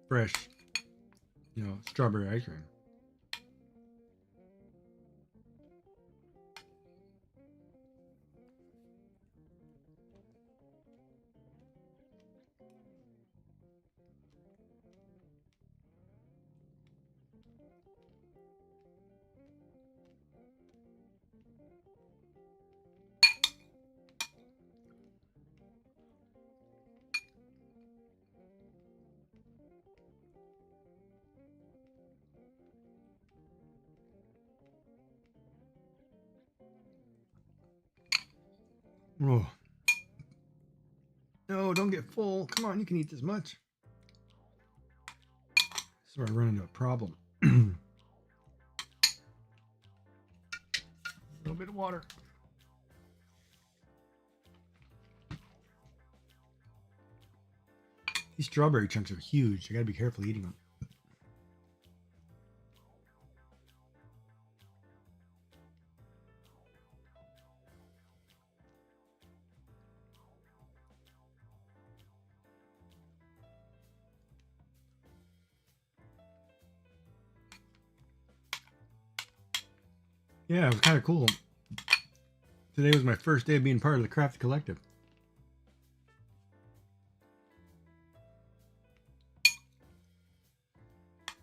fresh, strawberry ice cream. Oh. No, don't get full. Come on, you can eat this much. This is where I run into a problem. A little bit of water. These strawberry chunks are huge. I gotta be careful eating them. Yeah, it was kind of cool. Today was my first day of being part of the Craft Collective.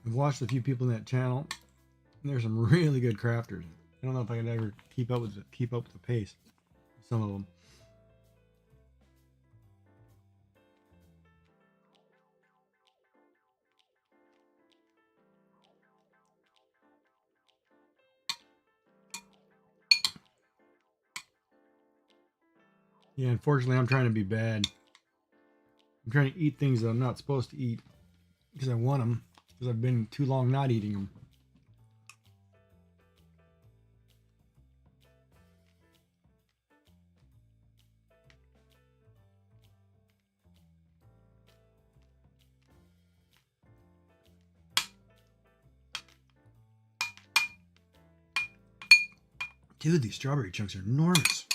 I've watched a few people in that channel, and there's some really good crafters. I don't know if I could ever keep up with the pace. Some of them. Yeah, unfortunately, I'm trying to be bad. I'm trying to eat things that I'm not supposed to eat because I want them, because I've been too long not eating them. Dude, these strawberry chunks are enormous.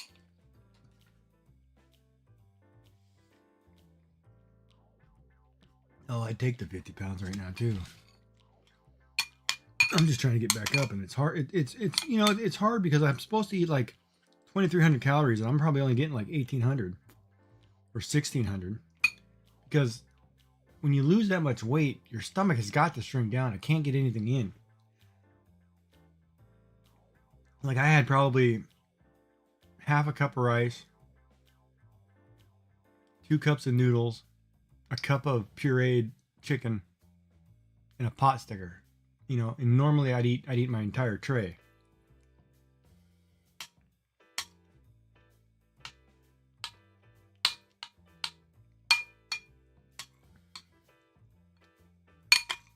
Oh, I'd take the 50 pounds right now too. I'm just trying to get back up, and it's hard. It's hard because I'm supposed to eat like 2,300 calories, and I'm probably only getting like 1,800 or 1,600. Because when you lose that much weight, your stomach has got to shrink down. It can't get anything in. Like I had probably half a cup of rice, 2 cups of noodles, a cup of pureed chicken, and a pot sticker. And normally I'd eat my entire tray.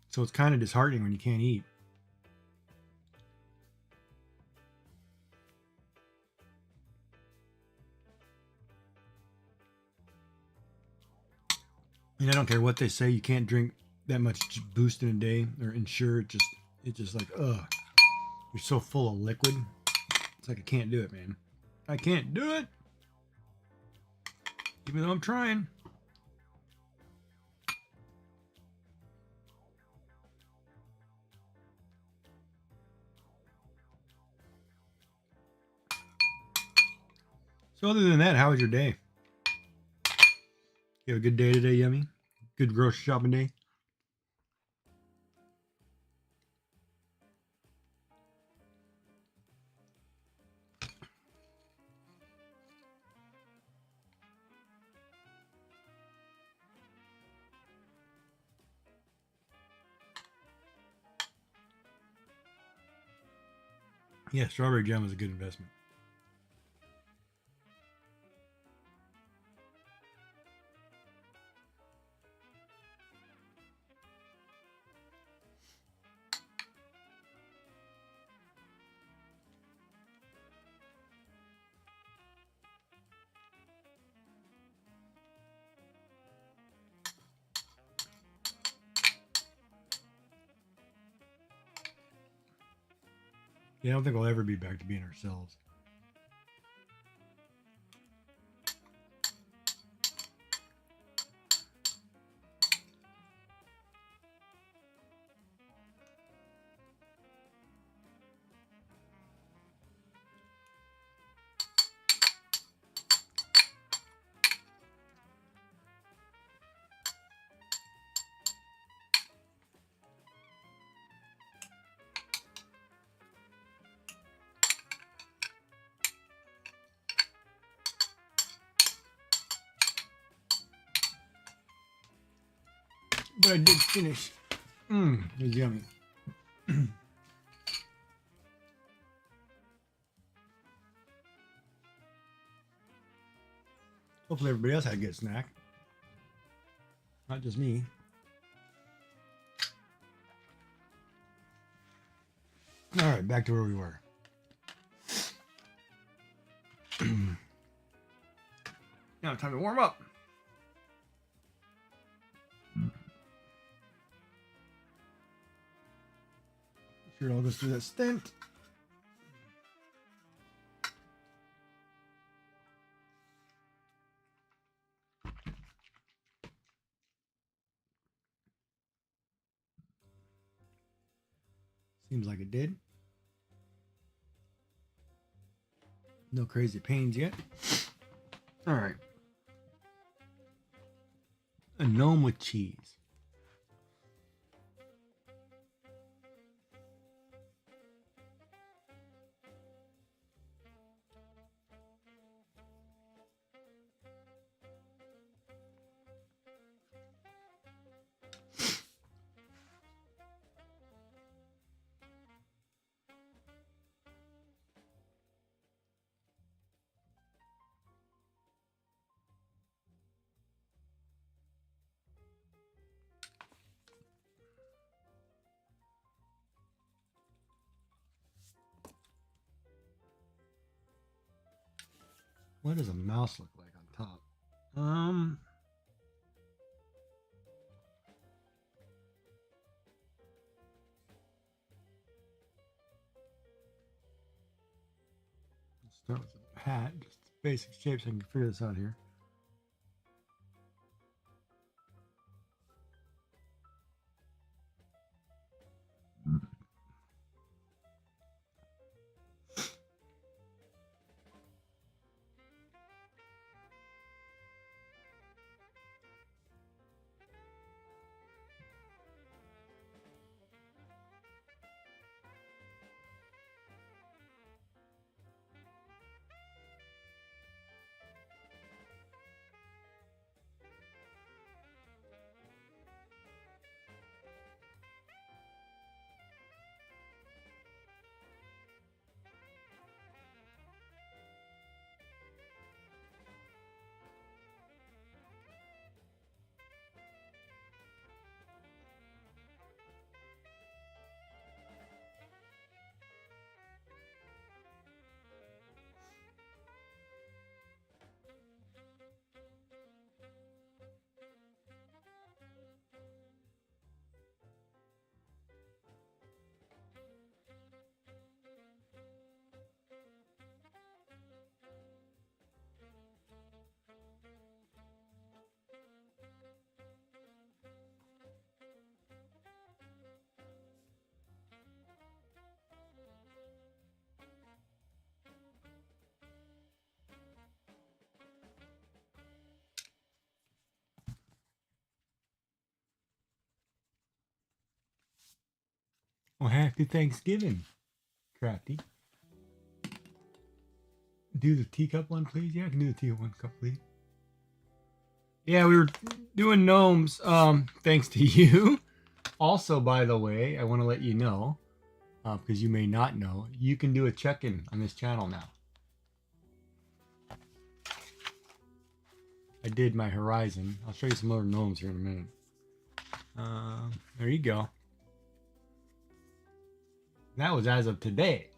So it's kind of disheartening when you can't eat. And I don't care what they say, you can't drink that much Boost in a day or Ensure. It's just like, ugh. You're so full of liquid. It's like I can't do it, man. I can't do it. Even though I'm trying. So other than that, how was your day? You have a good day today, Yummy? Good grocery shopping day? Yeah, strawberry jam was a good investment. Yeah, I don't think we'll ever be back to being ourselves. but I did finish. It was yummy. Hopefully everybody else had a good snack. Not just me. All right, back to where we were. Now time to warm up. Sure, I'll just do that stint. Seems like it did. No crazy pains yet. All right. A gnome with cheese. What does a mouse look like on top? Let's start with a hat, just basic shapes. I can figure this out here. Well, happy Thanksgiving, Crafty. Do the teacup one, please. Yeah, I can do the teacup one cup, please. Yeah, we were doing gnomes. Thanks to you. Also, by the way, I want to let you know, because you may not know, you can do a check-in on this channel now. I did my horizon. I'll show you some other gnomes here in a minute. There you go. That was as of today.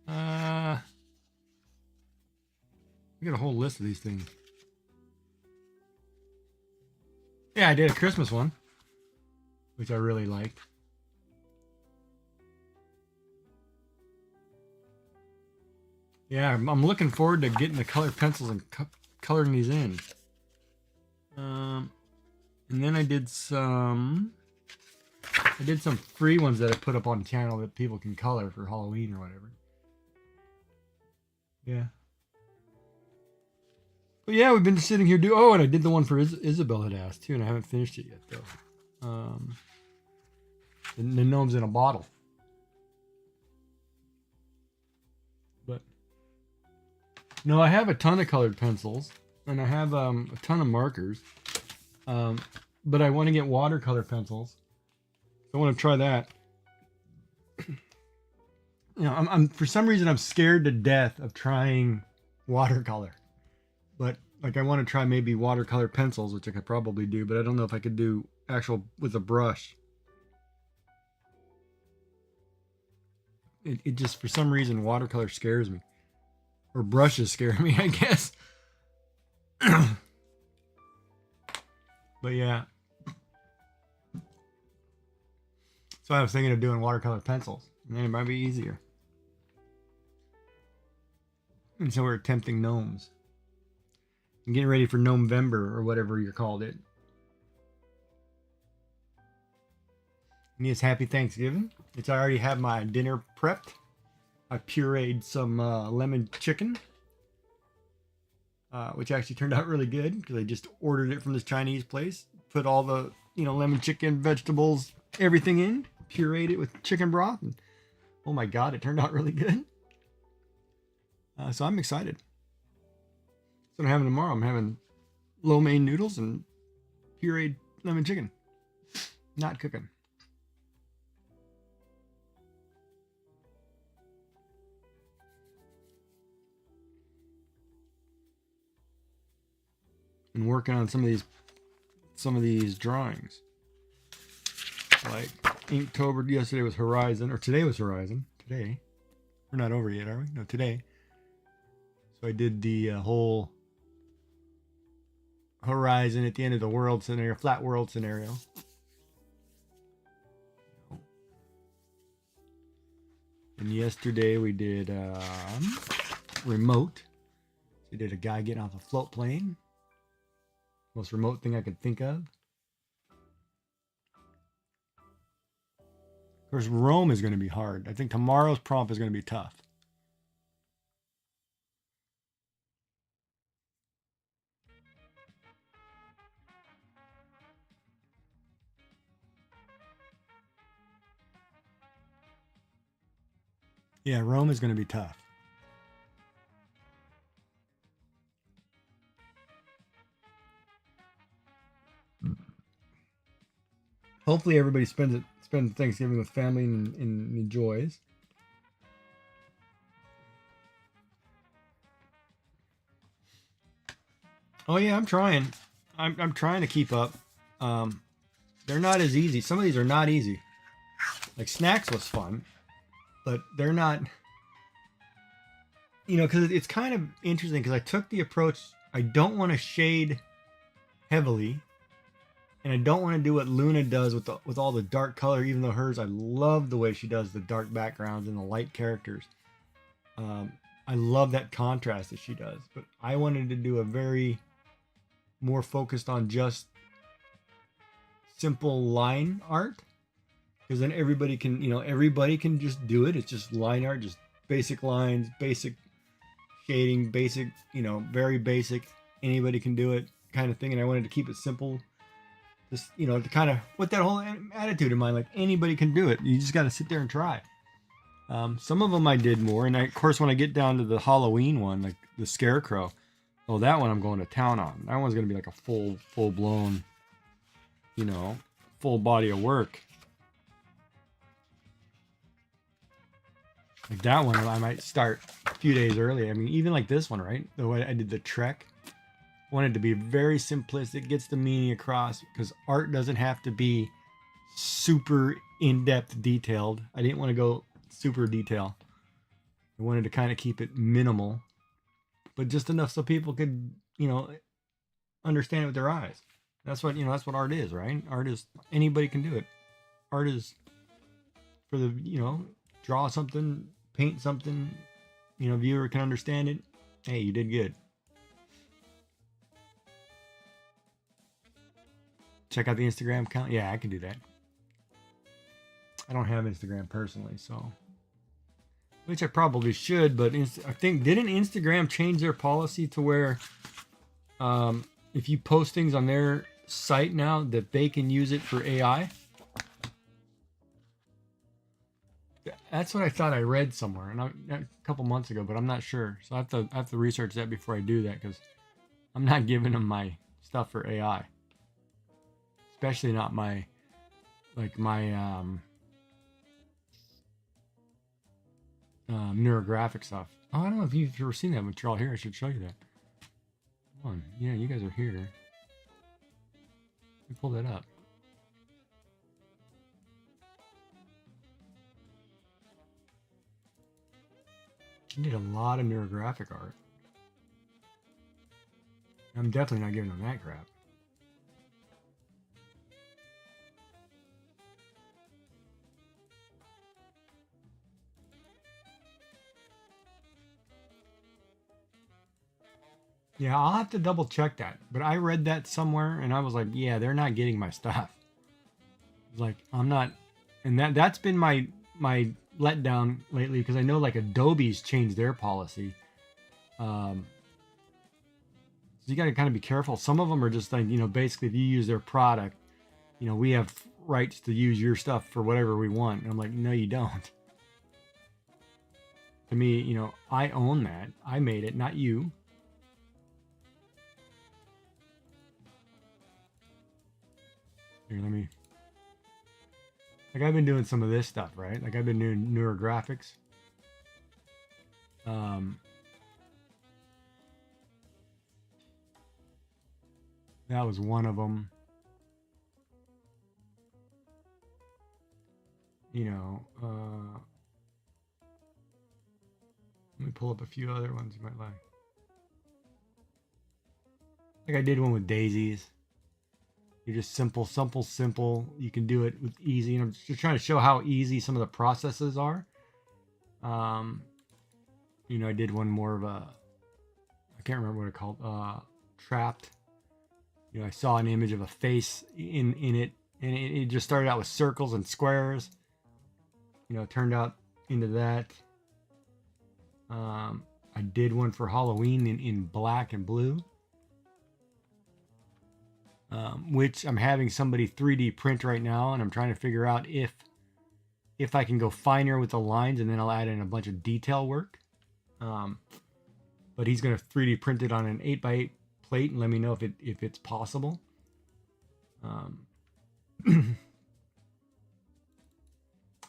We got a whole list of these things. Yeah, I did a Christmas one, which I really liked. Yeah, I'm looking forward to getting the colored pencils and coloring these in. And then I did some free ones that I put up on the channel that people can color for Halloween or whatever. Yeah. But yeah, we've been sitting here oh, and I did the one for Isabel had asked too, and I haven't finished it yet though. The gnomes in a bottle. But no, I have a ton of colored pencils, and I have a ton of markers. But I want to get watercolor pencils. I want to try that. I'm for some reason I'm scared to death of trying watercolor. But like I want to try maybe watercolor pencils, which I could probably do, but I don't know if I could do actual with a brush. It just for some reason watercolor scares me. Or brushes scare me, I guess. But yeah. So I was thinking of doing watercolor pencils. And then it might be easier. And so we're attempting gnomes. And getting ready for Gnomevember or whatever you called it. And yes, happy Thanksgiving. I already have my dinner prepped. I pureed some lemon chicken. Which actually turned out really good because I just ordered it from this Chinese place. Put all the, lemon chicken, vegetables, everything in. Pureed it with chicken broth. And, oh my God, it turned out really good. So I'm excited. So I'm having tomorrow. I'm having lo mein noodles and pureed lemon chicken. Not cooking. And working on some of these drawings. Like Inktober yesterday was Horizon, or today was Horizon. Today. We're not over yet, are we? No, today. So I did the whole Horizon at the end of the world scenario, flat world scenario. And yesterday we did remote. We did a guy getting off a float plane. Most remote thing I could think of. Of course, Rome is going to be hard. I think tomorrow's prompt is going to be tough. Yeah, Rome is going to be tough. Hopefully everybody spends Thanksgiving with family and enjoys. Oh yeah, I'm trying. I'm trying to keep up. They're not as easy. Some of these are not easy. Like snacks was fun, but they're not. Because it's kind of interesting because I took the approach. I don't want to shade heavily. And I don't want to do what Luna does with all the dark color, even though hers, I love the way she does the dark backgrounds and the light characters. I love that contrast that she does. But I wanted to do a very more focused on just simple line art. Because then everybody can just do it. It's just line art, just basic lines, basic shading, basic, very basic. Anybody can do it kind of thing. And I wanted to keep it simple. Just, to kind of with that whole attitude in mind, like anybody can do it. You just got to sit there and try. Some of them I did more. And of course, when I get down to the Halloween one, like the Scarecrow, that one I'm going to town on. That one's going to be like a full blown, full body of work. Like that one, I might start a few days early. I mean, even like this one, right? The way I did the Trek. Wanted to be very simplistic, gets the meaning across, because art doesn't have to be super in-depth detailed. I didn't want to go super detail. I wanted to kind of keep it minimal, but just enough so people could, understand it with their eyes. That's what art is, right? Art is, anybody can do it. Art is for the, draw something, paint something, viewer can understand it. Hey, you did good. Check out the Instagram account. Yeah, I can do that. I don't have Instagram personally, so. Which I probably should, but I think, didn't Instagram change their policy to where if you post things on their site now, that they can use it for AI? That's what I thought I read somewhere, and a couple months ago, but I'm not sure. So I have to research that before I do that, because I'm not giving them my stuff for AI. especially not my neurographic stuff. Oh, I don't know if you've ever seen that, but you're all here. I should show you that. Come on. Yeah, you guys are here. Let me pull that up. She did a lot of neurographic art. I'm definitely not giving them that crap. Yeah, I'll have to double check that. But I read that somewhere and I was like, yeah, they're not getting my stuff. Like, I'm not, and that's been my letdown lately, because I know like Adobe's changed their policy. So you got to kind of be careful. Some of them are just like, basically if you use their product, we have rights to use your stuff for whatever we want. And I'm like, no, you don't. To me, I own that. I made it, not you. Here, let me. Like, I've been doing some of this stuff, right? Like, I've been doing newer graphics. That was one of them. Let me pull up a few other ones you might like. Like I did one with daisies. You're just simple. You can do it with easy. And I'm just trying to show how easy some of the processes are. I did one more of a, I can't remember what it called, trapped. I saw an image of a face in it, and it just started out with circles and squares. It turned out into that. I did one for Halloween in black and blue. Which I'm having somebody 3D print right now, and I'm trying to figure out if I can go finer with the lines, and then I'll add in a bunch of detail work. But he's going to 3D print it on an 8x8 plate and let me know if it's possible.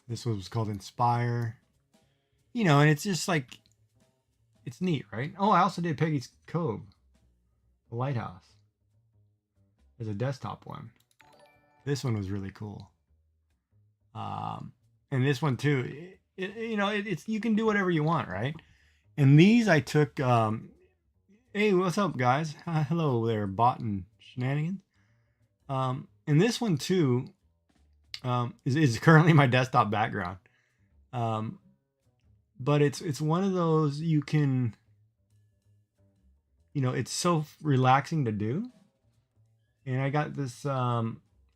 This was called Inspire. And it's just like, it's neat, right? Oh, I also did Peggy's Cove, the lighthouse, as a desktop one. This one was really cool. And this one too, it's you can do whatever you want, right? And these I took, hey, what's up, guys? Hello there, bot and shenanigans. And this one too is currently my desktop background. But it's one of those you can, it's so relaxing to do. And I got this, I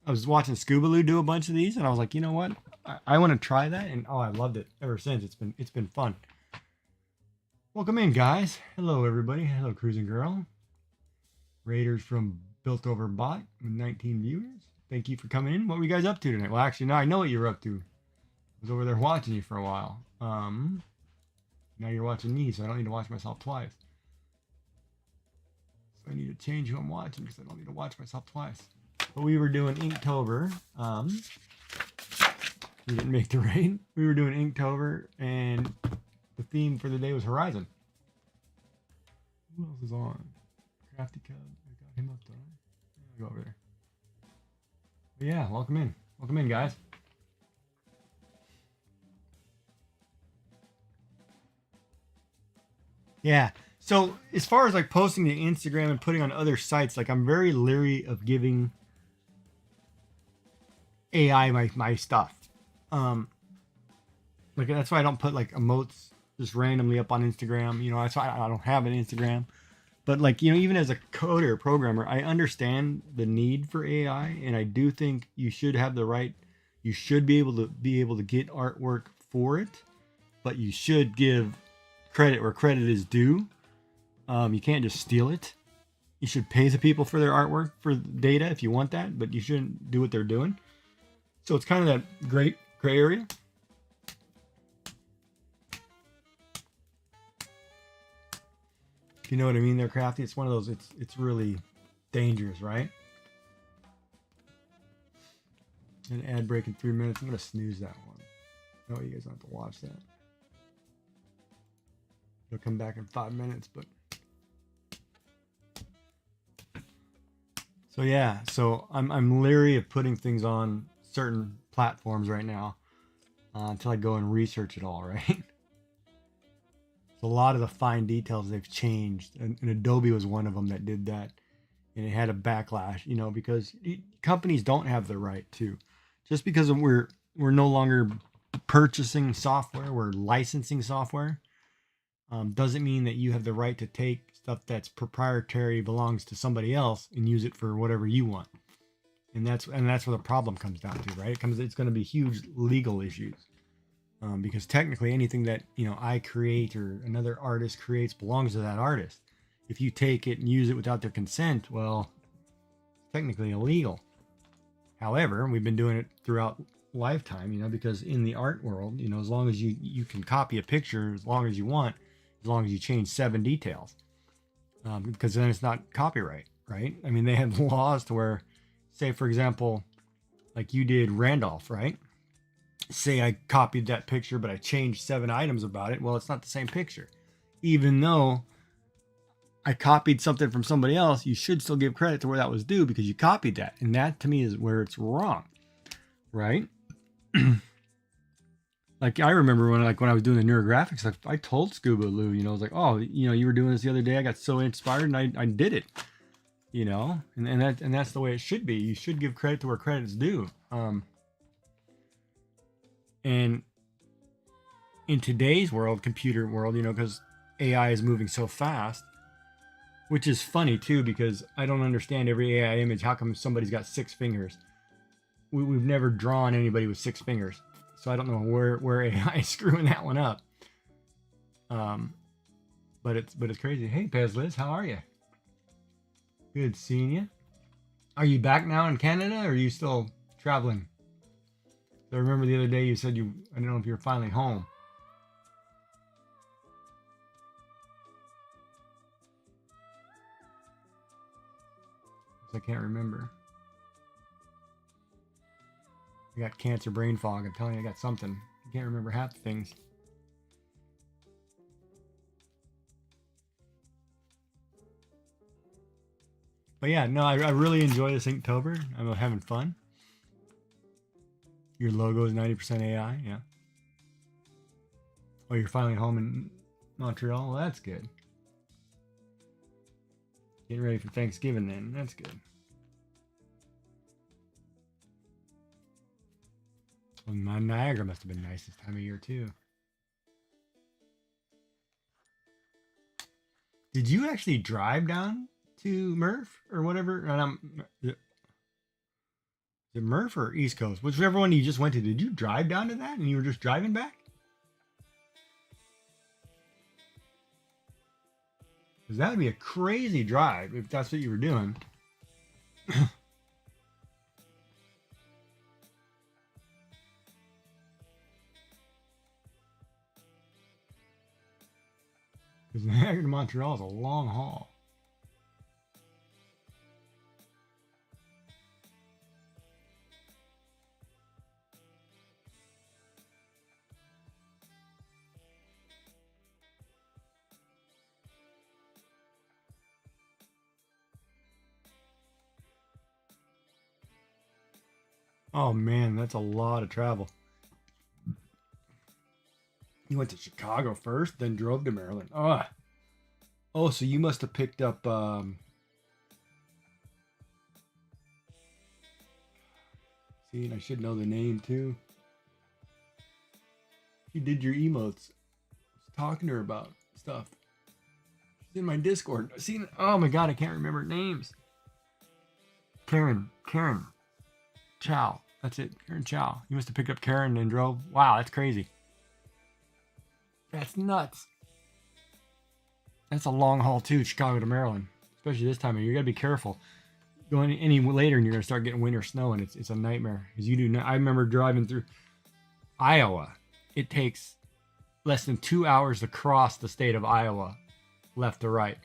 was watching Scoobaloo do a bunch of these, and I was like, you know what? I want to try that. And I loved it ever since. It's been fun. Welcome in, guys. Hello, everybody. Hello, Cruising Girl. Raiders from Built Over Bot with 19 viewers. Thank you for coming in. What were you guys up to tonight? Well, actually, now I know what you were up to. I was over there watching you for a while. Now you're watching me, so I don't need to watch myself twice. So I need to change who I'm watching because I don't need to watch myself twice. But we were doing Inktober. We didn't make the raid. We were doing Inktober, and the theme for the day was Horizon. Who else is on? Crafty Cub. I got him up there. I'll go over there. But yeah, welcome in. Welcome in, guys. Yeah. So as far as like posting to Instagram and putting on other sites, like I'm very leery of giving AI my stuff. Like that's why I don't put like emotes just randomly up on Instagram. That's why I don't have an Instagram. But like, even as a coder or programmer, I understand the need for AI, and I do think you should have the right. You should be able to get artwork for it, but you should give credit where credit is due. You can't just steal it. You should pay the people for their artwork for data if you want that, but you shouldn't do what they're doing. So it's kind of that gray area. You know what I mean there, Crafty? It's one of those, it's really dangerous, right? An ad break in 3 minutes. I'm gonna snooze that one. No, you guys don't have to watch that. It'll come back in 5 minutes, but so yeah. So I'm leery of putting things on certain platforms right now until I go and research it all. Right. So a lot of the fine details they've changed, and Adobe was one of them that did that, and it had a backlash. You know, because companies don't have the right to, just because we're no longer purchasing software, we're licensing software. Doesn't mean that you have the right to take stuff that's proprietary, belongs to somebody else, and use it for whatever you want. And that's where the problem comes down to, right? It's going to be huge legal issues, because technically anything that I create or another artist creates belongs to that artist. If you take it and use it without their consent, well, it's technically illegal. However, we've been doing it throughout lifetime, because in the art world, as long as you can copy a picture as long as you want, as long as you change 7 details, because then it's not copyright, right? I mean, they have laws to where, say, for example, like you did Randolph, right? Say I copied that picture, but I changed 7 items about it. Well, it's not the same picture. Even though I copied something from somebody else, you should still give credit to where that was due because you copied that. And that, to me, is where it's wrong, right? Like I remember when I was doing the neurographics, I told Scuba Lou, I was like, oh, you were doing this the other day. I got so inspired and I did it, and that's the way it should be. You should give credit to where credit is due. And in today's world, computer world, because AI is moving so fast, which is funny too, because I don't understand every AI image. How come somebody's got 6 fingers? We've never drawn anybody with 6 fingers. So I don't know where AI is screwing that one up. But it's crazy. Hey, Pez Liz, how are you? Good seeing you. Are you back now in Canada, or are you still traveling? I remember the other day you said I don't know if you're finally home. I can't remember. I got cancer brain fog. I'm telling you, I got something. I can't remember half the things. But yeah, no, I really enjoy this Inktober. I'm having fun. Your logo is 90% AI, yeah. Oh, you're finally home in Montreal? Well, that's good. Getting ready for Thanksgiving then. That's good. Well, Niagara must have been nice this time of year too. Did you actually drive down to Murph or whatever? Is it Murph or East Coast? Whichever one you just went to. Did you drive down to that and you were just driving back? Because that would be a crazy drive if that's what you were doing. Because Niagara to Montreal is a long haul. Oh man, that's a lot of travel. You went to Chicago first, then drove to Maryland. Oh, so you must have picked up see, and I should know the name too. She did your emotes. I was talking to her about stuff. She's in my Discord. See, oh my god, I can't remember names. Karen Chow. That's it. Karen Chow. You must have picked up Karen and drove. Wow, that's crazy. That's nuts. That's a long haul too, Chicago to Maryland. Especially this time of year. You gotta be careful. Going any later and you're gonna start getting winter snow, and it's a nightmare. Because you do not, I remember driving through Iowa. It takes less than 2 hours to cross the state of Iowa, left to right.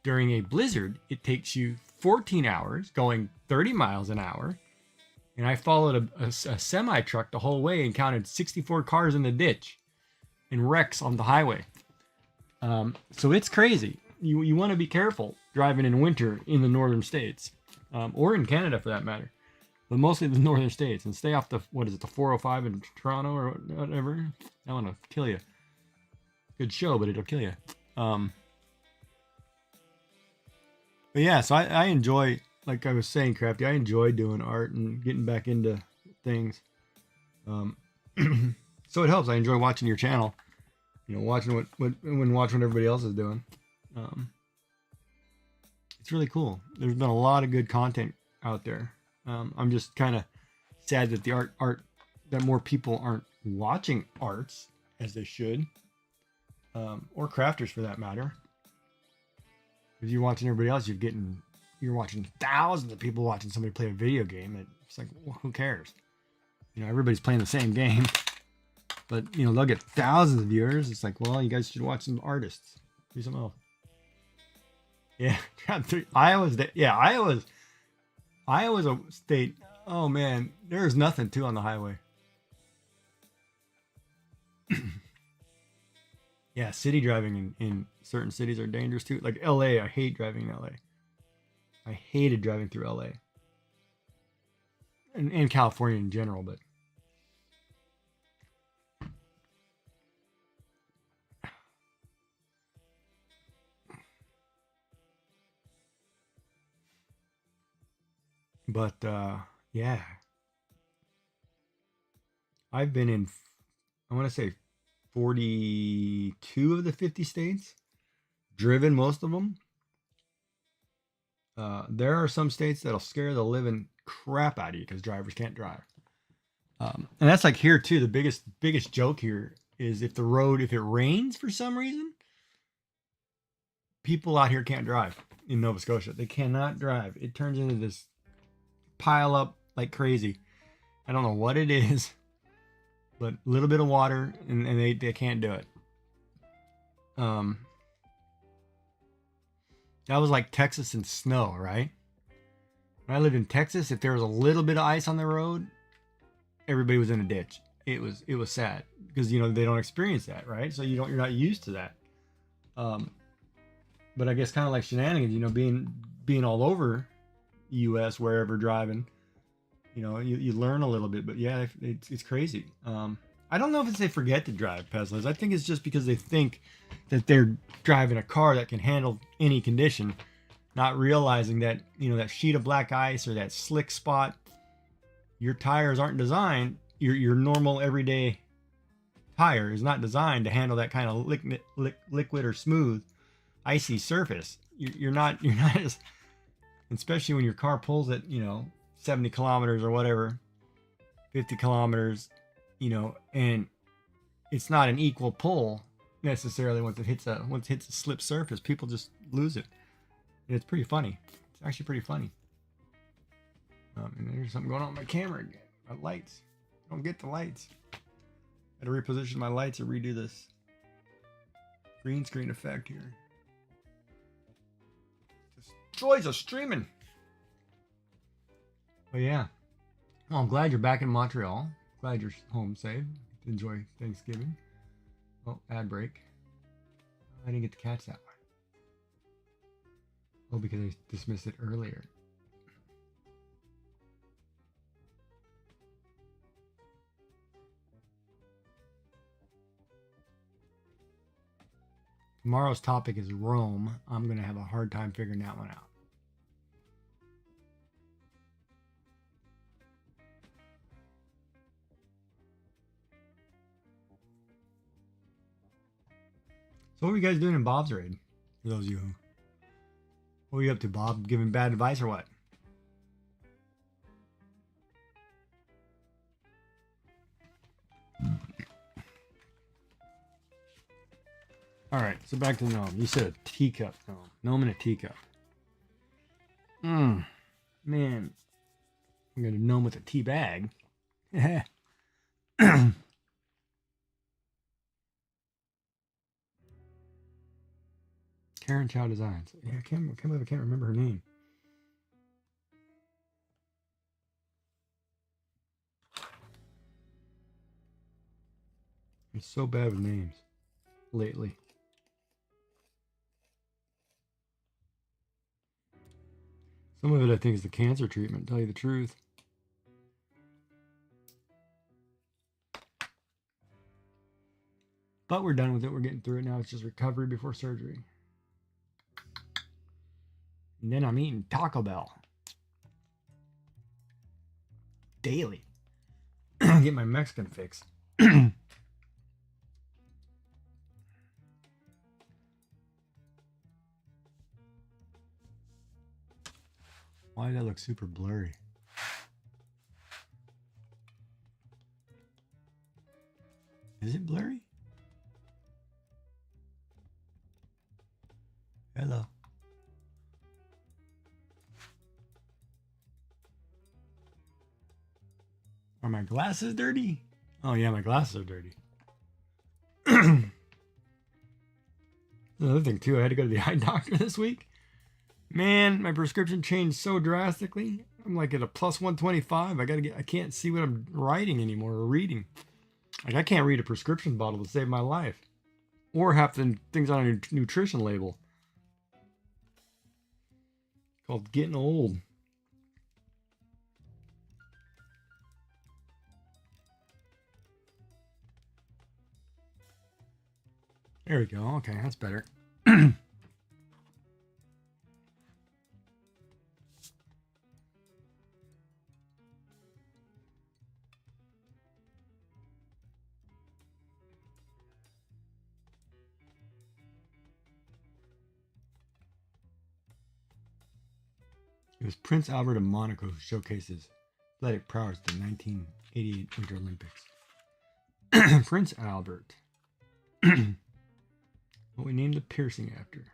During a blizzard, it takes you 14 hours going 30 miles an hour. And I followed a semi truck the whole way and counted 64 cars in the ditch and wrecks on the highway. So it's crazy. You want to be careful driving in winter in the northern states, or in Canada for that matter, but mostly the northern states, and stay off the, what is it, the 405 in Toronto or whatever. I want to kill you. Good show, but it'll kill you. But yeah, so I enjoy, like I was saying, Crafty, I enjoy doing art and getting back into things. So it helps. I enjoy watching your channel. You know, watching watching what everybody else is doing. It's really cool. There's been a lot of good content out there. I'm just kind of sad that the art that more people aren't watching arts as they should, or crafters for that matter. If you're watching everybody else, you're watching thousands of people watching somebody play a video game. And it's like, well, who cares? You know, everybody's playing the same game, but you know, they'll get thousands of viewers. It's like, well, you guys should watch some artists. Do something else. Yeah, Iowa's a state. Oh man, there's nothing too on the highway. Yeah, city driving in certain cities are dangerous too. Like LA, I hate driving in LA. I hated driving through LA. And California in general, but yeah. I've been in, I want to say 42 of the 50 states, driven most of them. There are some states that'll scare the living crap out of you because drivers can't drive. And that's like here too. The biggest joke here is if it rains for some reason, people out here can't drive in Nova Scotia. They cannot drive. It turns into this pile up like crazy. I don't know what it is, but a little bit of water and they can't do it. That was like Texas and snow, right? When I lived in Texas, if there was a little bit of ice on the road, everybody was in a ditch. It was sad because you know they don't experience that, right? So you're not used to that. But I guess kind of like shenanigans, you know, being all over U.S. wherever driving, you know, you learn a little bit. But yeah, it's crazy. I don't know if it's they forget to drive, Peslers. I think it's just because they think that they're driving a car that can handle any condition, not realizing that, you know, that sheet of black ice or that slick spot, your tires aren't designed, your normal everyday tire is not designed to handle that kind of liquid or smooth, icy surface. You're not as, especially when your car pulls at, you know, 70 kilometers or whatever, 50 kilometers, you know, and it's not an equal pull necessarily once it hits a slip surface. People just lose it, and it's pretty funny. It's actually pretty funny. And there's something going on with my camera again. My lights. I don't get the lights. I had to reposition my lights or redo this green screen effect here. Destroys us streaming. But yeah. Well, I'm glad you're back in Montreal. Glad you're home safe. Enjoy Thanksgiving. Oh, ad break. I didn't get to catch that one. Oh, because I dismissed it earlier. Tomorrow's topic is Rome. I'm going to have a hard time figuring that one out. So what were you guys doing in Bob's raid? For those of you who... What were you up to, Bob? Giving bad advice or what? Alright, so back to gnome. You said a teacup gnome. Gnome and a teacup. Man. I'm going to gnome with a tea bag. Karen Chow Designs. Yeah, I can't believe I can't remember her name. I'm so bad with names lately. Some of it I think is the cancer treatment, to tell you the truth. But we're done with it. We're getting through it now. It's just recovery before surgery. And then I'm eating Taco Bell. Daily. Get my Mexican fix. Why does that look super blurry? Is it blurry? Hello. Are my glasses dirty? Oh yeah, my glasses are dirty. Another thing too, I had to go to the eye doctor this week. Man, my prescription changed so drastically. I'm like at a plus 125. I can't see what I'm writing anymore or reading. Like I can't read a prescription bottle to save my life. Or half the things on a nutrition label. Called getting old. There we go. Okay, that's better. It was Prince Albert of Monaco who showcases athletic prowess at the 1988 Winter Olympics. Prince Albert. What we named the piercing after.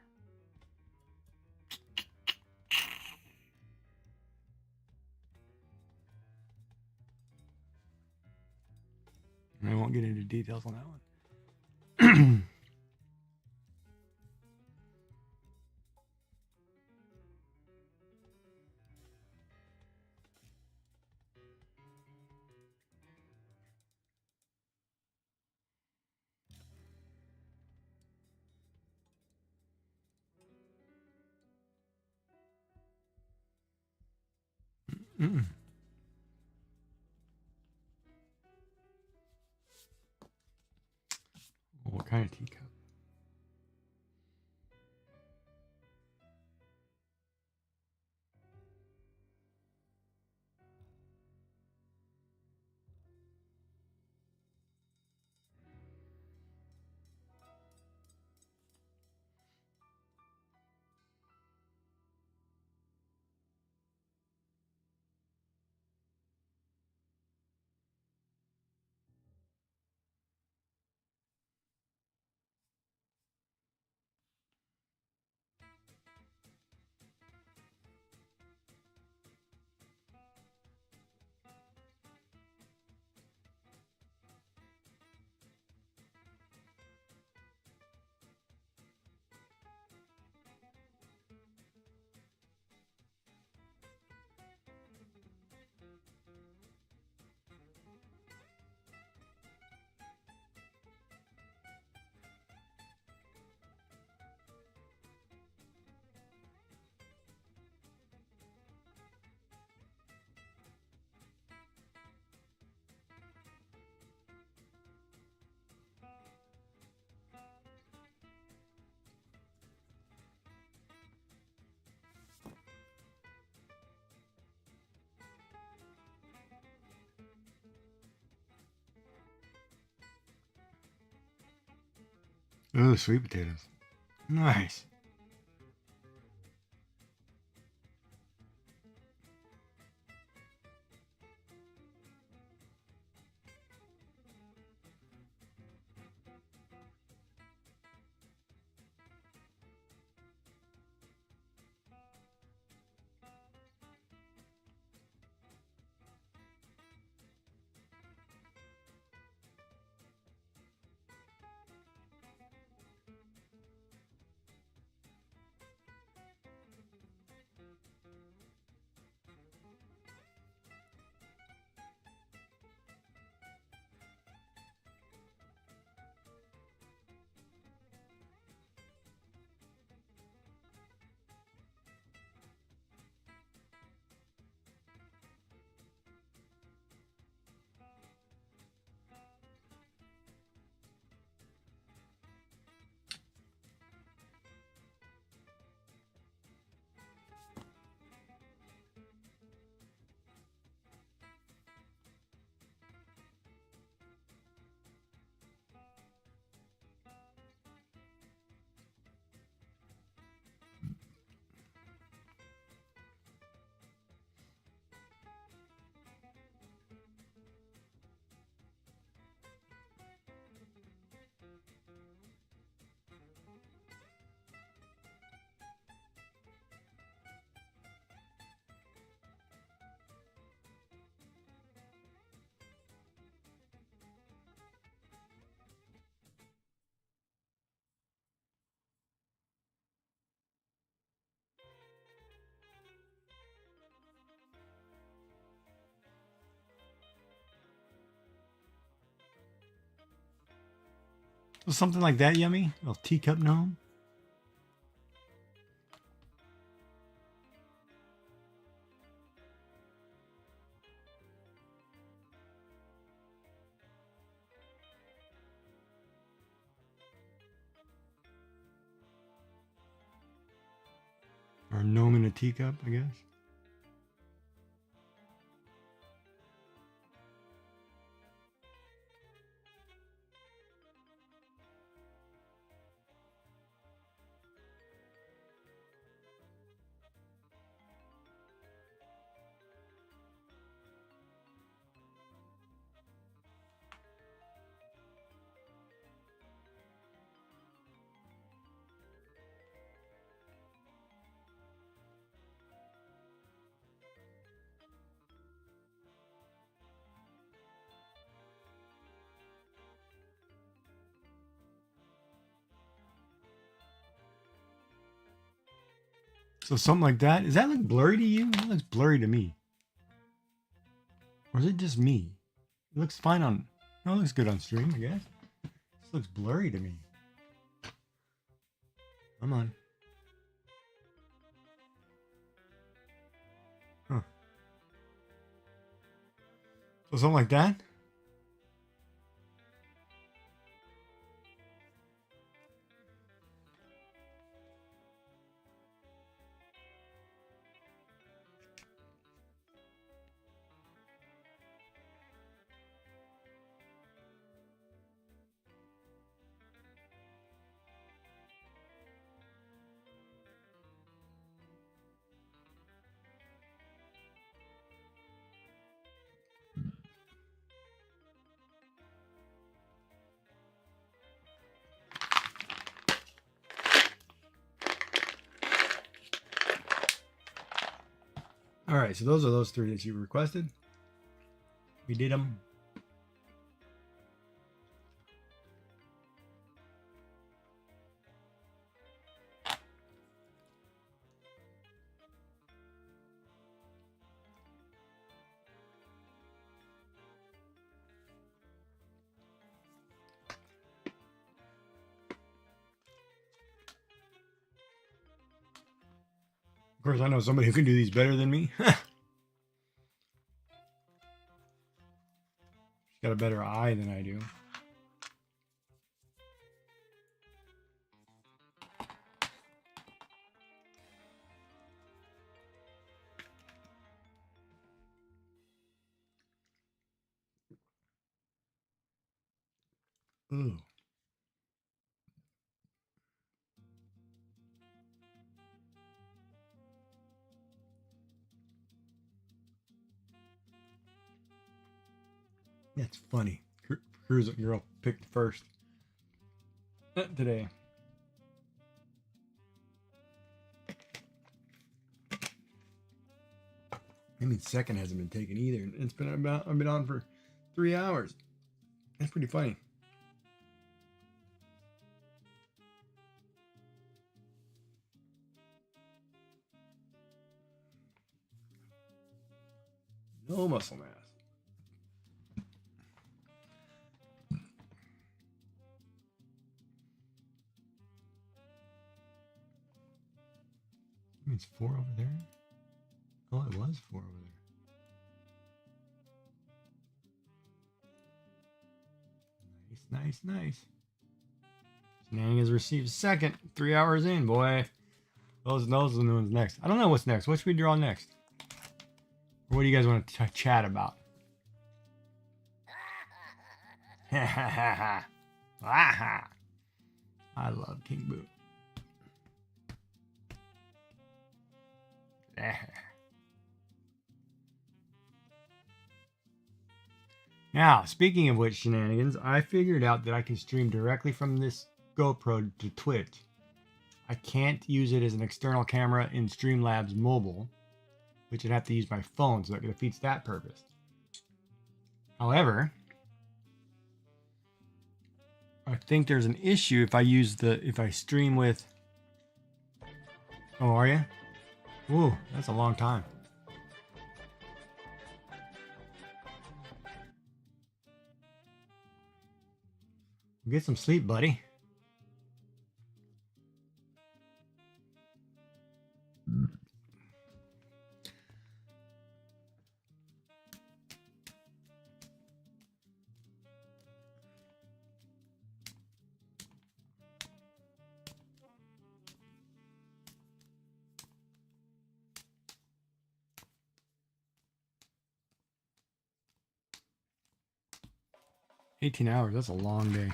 And I won't get into details on that one. What kind of teacup? Oh, sweet potatoes. Nice. So something like that, yummy? A little teacup gnome? Or a gnome in a teacup, I guess. So something like that. Does that look blurry to you? That looks blurry to me. Or is it just me? It looks fine on... No, it looks good on stream, I guess. This looks blurry to me. Come on. Huh. So something like that? All right, so those are those three that you requested. We did them. Of course, I know somebody who can do these better than me. She's got a better eye than I do. Ooh. That's funny. Cruiser girl picked first today. I mean, second hasn't been taken either. It's been about I've been on for 3 hours. That's pretty funny. No muscle mass. It's 4 over there. Oh, it was 4 over there. Nice, nice, nice. Snang has received second. 3 hours in, boy. Those are the ones next. I don't know what's next. What should we draw next? Or what do you guys want to chat about? I love King Boot. Now, speaking of which shenanigans, I figured out that I can stream directly from this GoPro to Twitch. I can't use it as an external camera in Streamlabs mobile, which I'd have to use my phone, so that defeats that purpose. However, I think there's an issue if I stream with... Oh, are you? Ooh, that's a long time. Get some sleep, buddy. Mm. 18 hours, that's a long day.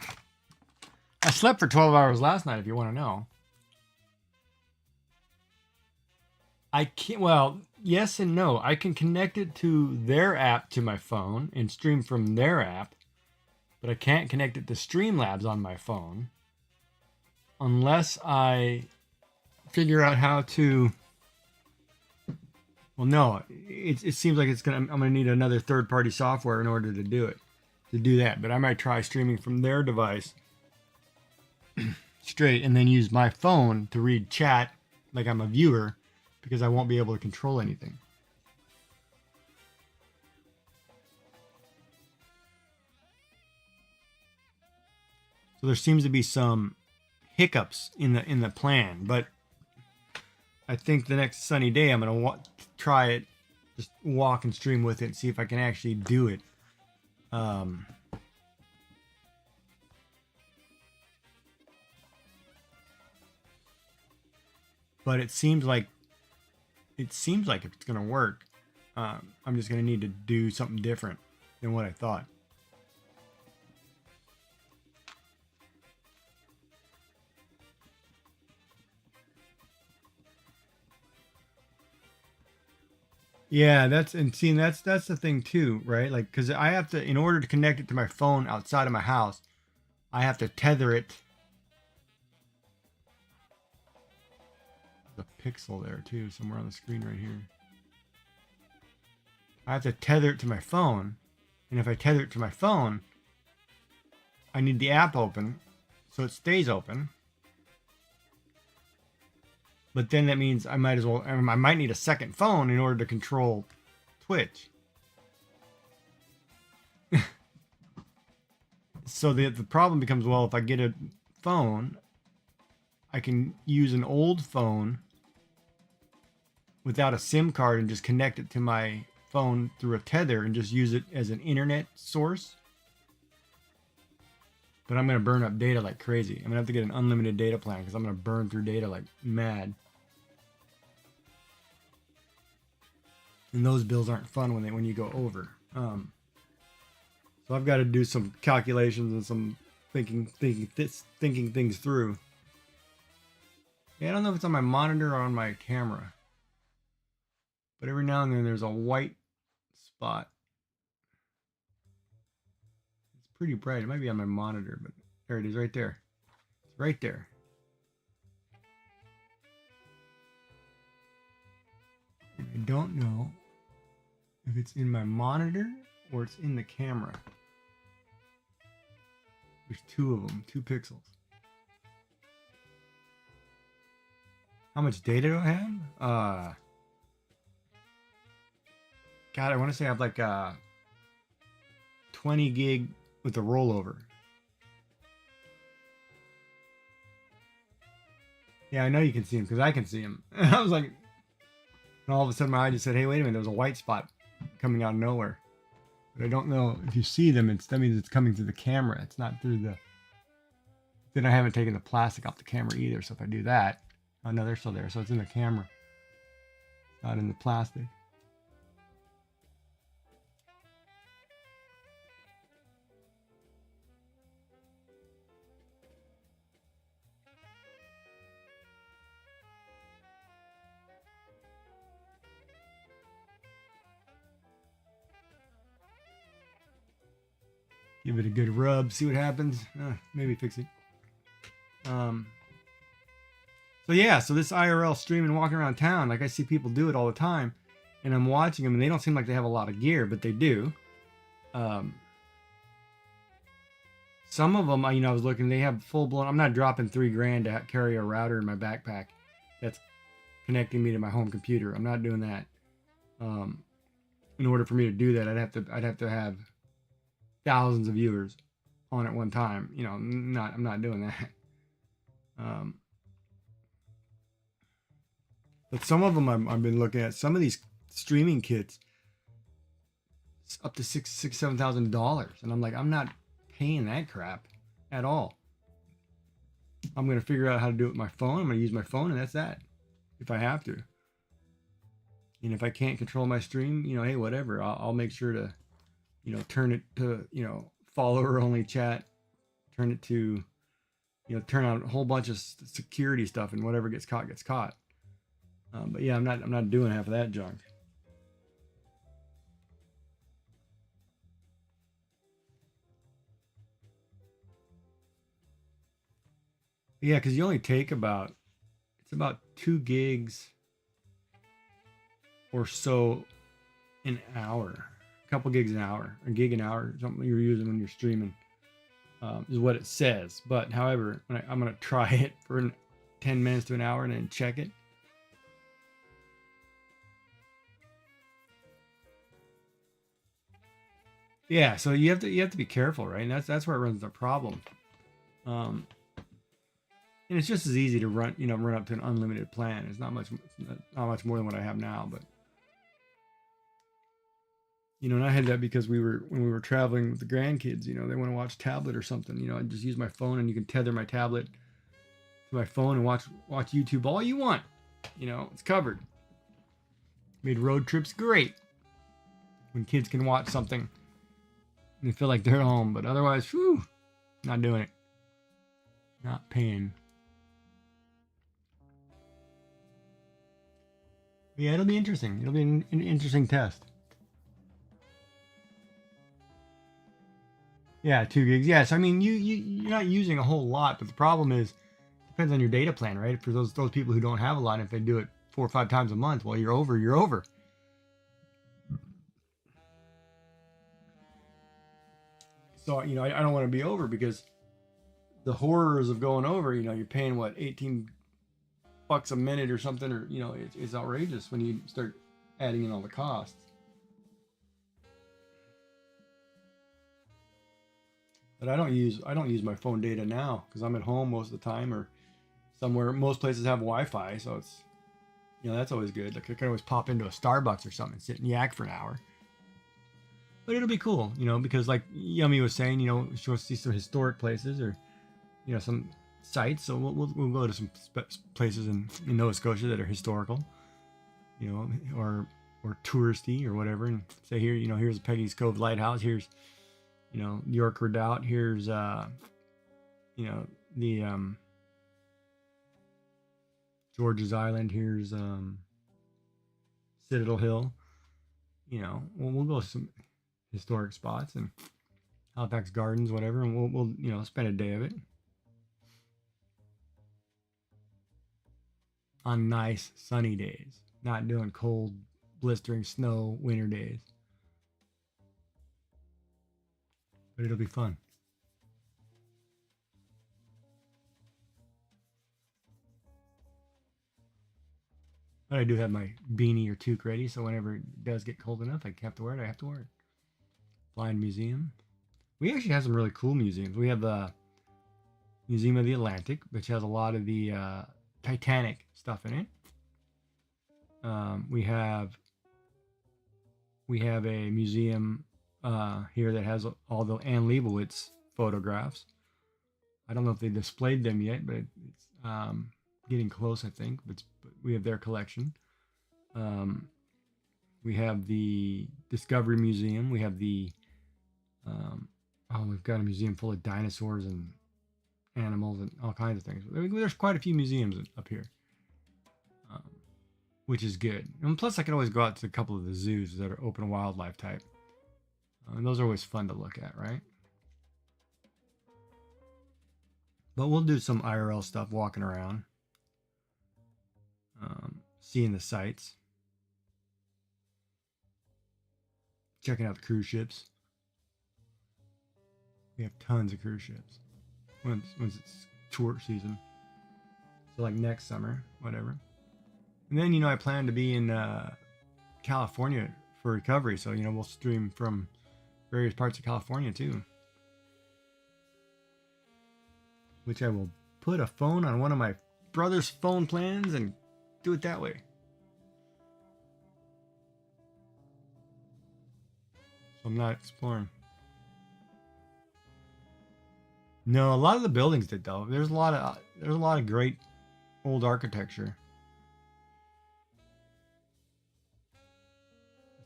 I slept for 12 hours last night, if you want to know. I can't, well, yes and no. I can connect it to their app to my phone and stream from their app, but I can't connect it to Streamlabs on my phone unless I figure out how to. Well, no, it seems like I'm gonna need another third-party software in order to do that. But I might try streaming from their device straight, and then use my phone to read chat like I'm a viewer, because I won't be able to control anything. So there seems to be some hiccups in the plan, but I think the next sunny day I'm gonna try it, just walk and stream with it, and see if I can actually do it. But it seems like it's gonna work. I'm just gonna need to do something different than what I thought. Yeah, that's the thing too, right? Like, because I have to, in order to connect it to my phone outside of my house, I have to tether it. The pixel there too, somewhere on the screen right here. I have to tether it to my phone, and if I tether it to my phone, I need the app open, so it stays open. But then that means I might need a second phone in order to control Twitch. So the problem becomes, well, if I get a phone, I can use an old phone without a SIM card and just connect it to my phone through a tether and just use it as an internet source. But I'm going to burn up data like crazy. I'm going to have to get an unlimited data plan because I'm going to burn through data like mad. And those bills aren't fun when you go over. So I've got to do some calculations and some thinking things through. Yeah, I don't know if it's on my monitor or on my camera, but every now and then there's a white spot. It's pretty bright. It might be on my monitor, but there it is, right there. It's right there. And I don't know if it's in my monitor or it's in the camera. There's two of them, 2 pixels. How much data do I have? God, I want to say I have like 20 gig with the rollover. Yeah, I know you can see him because I can see him. I was like, and all of a sudden my eye just said, hey, wait a minute, there was a white spot coming out of nowhere. But I don't know if you see them, that means it's coming through the camera. It's not through the... Then I haven't taken the plastic off the camera either, so if I do that... Oh no, they're still there, so it's in the camera. Not in the plastic. Give it a good rub, see what happens. Maybe fix it. So yeah, so this IRL streaming, walking around town, like I see people do it all the time, and I'm watching them, and they don't seem like they have a lot of gear, but they do. Some of them, I was looking, they have full blown. I'm not dropping $3,000 to carry a router in my backpack that's connecting me to my home computer. I'm not doing that. In order for me to do that, I'd have to have thousands of viewers on at one time. You know, I'm not doing that. But some of them I've been looking at. Some of these streaming kits, it's up to $7,000, and I'm like, I'm not paying that crap at all. I'm gonna figure out how to do it with my phone. I'm gonna use my phone, and that's that. If I have to, and if I can't control my stream, you know, hey, whatever. I'll make sure to, you know, turn it to, you know, follower only chat. Turn it to, you know, turn on a whole bunch of security stuff, and whatever gets caught gets caught. But yeah, I'm not doing half of that junk. Yeah, because you only take about 2 gigs or so an hour, a couple gigs an hour, a gig an hour, something you're using when you're streaming, is what it says. But however, when I'm gonna try it for 10 minutes to an hour and then check it. Yeah, so you have to be careful, right? And that's where it runs the problem. And it's just as easy to run up to an unlimited plan. It's not much more than what I have now, but you know, and I had that because when we were traveling with the grandkids, you know, they want to watch tablet or something, you know, I just use my phone, and you can tether my tablet to my phone and watch YouTube all you want. You know, it's covered. Made road trips great when kids can watch something and they feel like they're at home, but otherwise, whew, not doing it. Not paying. But yeah, it'll be interesting. It'll be an interesting test. Yeah, 2 gigs. Yes, I mean you're not using a whole lot, but the problem is, depends on your data plan, right? For those people who don't have a lot, if they do it 4 or 5 times a month, well, you're over. You're over. So you know, I don't want to be over, because the horrors of going over. You know, you're paying what, $18 a minute or something, or you know, it's outrageous when you start adding in all the costs. But I don't use my phone data now because I'm at home most of the time, or somewhere. Most places have Wi-Fi, so it's, you know, that's always good. Like I can always pop into a Starbucks or something and sit and yak for an hour. But it'll be cool, you know, because like Yummy was saying, you know, she wants to see some historic places, or you know, some sites. So we'll go to some places in Nova Scotia that are historical, you know, or touristy or whatever, and say, here, you know, here's Peggy's Cove Lighthouse. Here's, you know, York Redoubt. Here's you know, the George's Island. Here's Citadel Hill. You know, we'll go to some historic spots, and Halifax Gardens, whatever, and we'll you know, spend a day of it on nice sunny days, not doing cold, blistering snow winter days. But it'll be fun. But I do have my beanie or toque ready, so whenever it does get cold enough, I have to wear it. I have to wear it. Blind Museum. We actually have some really cool museums. We have the Museum of the Atlantic, which has a lot of the Titanic stuff in it. We have a museum here that has all the Anne Leibovitz photographs. I don't know if they displayed them yet, but it's getting close, I think. But we have their collection. We have the Discovery Museum. We have the we've got a museum full of dinosaurs and animals and all kinds of things. There's quite a few museums up here, which is good. And plus, I can always go out to a couple of the zoos that are open wildlife type. And those are always fun to look at, right? But we'll do some IRL stuff, walking around, seeing the sights, checking out the cruise ships. We have tons of cruise ships once it's tour season. So like next summer, whatever. And then, you know, I plan to be in California for recovery. So, you know, we'll stream from various parts of California too. which I will put a phone on one of my brother's phone plans and do it that way. So I'm not exploring. No, a lot of the buildings did though. There's a lot of great old architecture.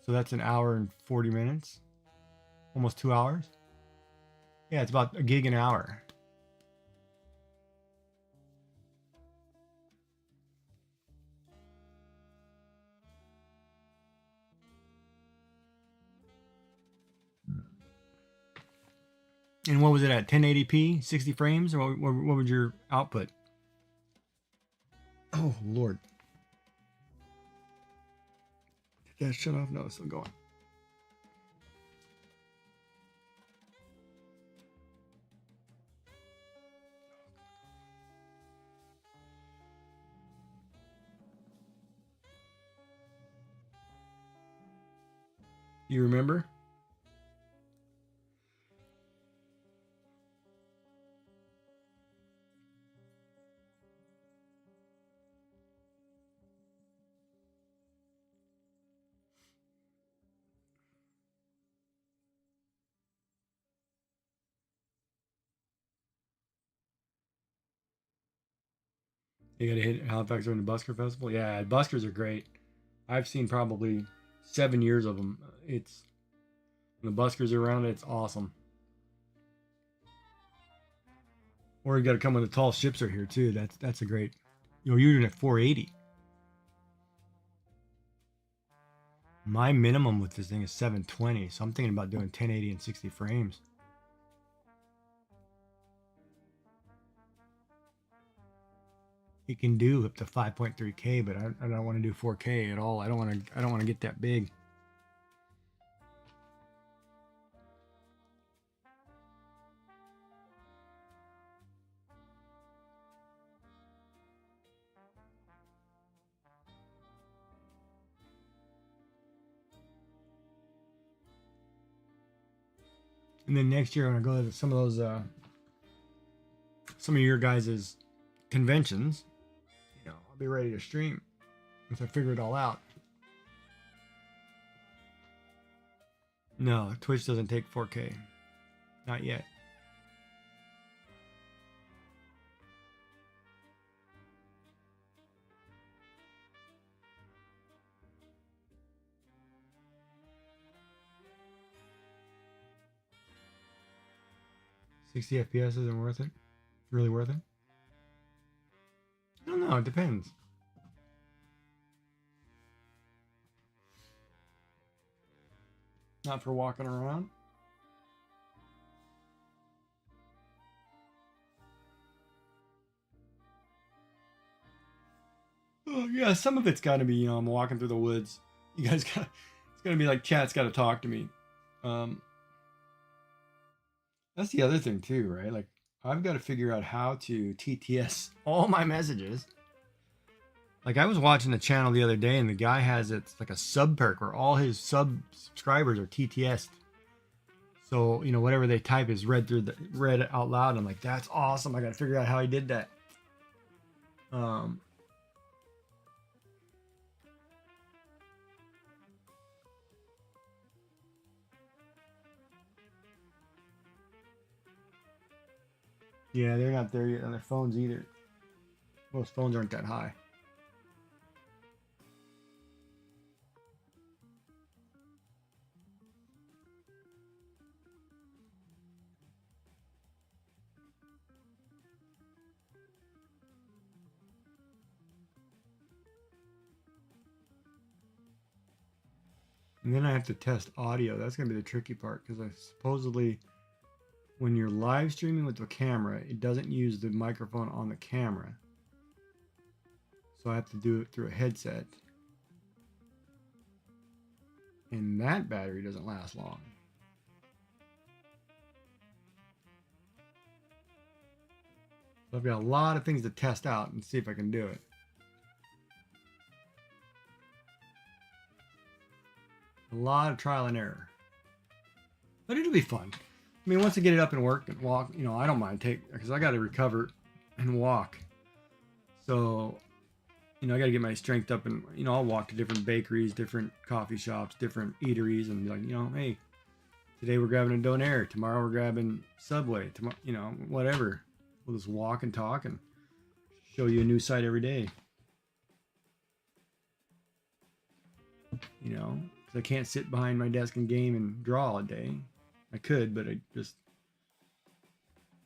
So that's an hour and 40 minutes. Almost 2 hours. Yeah, it's about a gig an hour. And what was it at? 1080p, 60 frames, or what was your output? Oh Lord! Did that shut off? No, it's still going. You remember? You gotta hit Halifax during the Busker Festival. Yeah, buskers are great. I've seen probably 7 years of them. It's when the buskers are around. It's awesome. Or you got to come when the tall ships are here too. That's a great. You're doing at 480. My minimum with this thing is 720, so I'm thinking about doing 1080 and 60 frames. It can do up to 5.3K, but I don't want to do 4K at all. I don't want to get that big. And then next year when I go to some of those some of your guys' conventions, I'll be ready to stream once I figure it all out. No, Twitch doesn't take 4K. Not yet. $60 FPS isn't worth it? Really worth it? I don't know, it depends. Not for walking around. Oh yeah, some of it's got to be, I'm walking through the woods. You guys got, it's gonna be like chat's got to talk to me. That's the other thing too, right? Like I've got to figure out how to TTS all my messages. Like I was watching the channel the other day, and the guy has it's like a sub perk where all his subscribers are TTS'd. So whatever they type is read out loud. I'm like, that's awesome. I got to figure out how he did that. Yeah, they're not there yet on their phones either. Most phones aren't that high. And then I have to test audio. That's going to be the tricky part because I supposedly, when you're live streaming with the camera, it doesn't use the microphone on the camera. So I have to do it through a headset. And that battery doesn't last long. So I've got a lot of things to test out and see if I can do it. A lot of trial and error. But it'll be fun. I mean, once I get it up and work and walk, you know, I don't mind because I got to recover and walk. So, you know, I got to get my strength up, and you know, I'll walk to different bakeries, different coffee shops, different eateries, and be like, you know, hey, today we're grabbing a Donair, tomorrow we're grabbing Subway, tomorrow, you know, whatever. We'll just walk and talk and show you a new site every day. You know, because I can't sit behind my desk and game and draw all day. I could, but I just,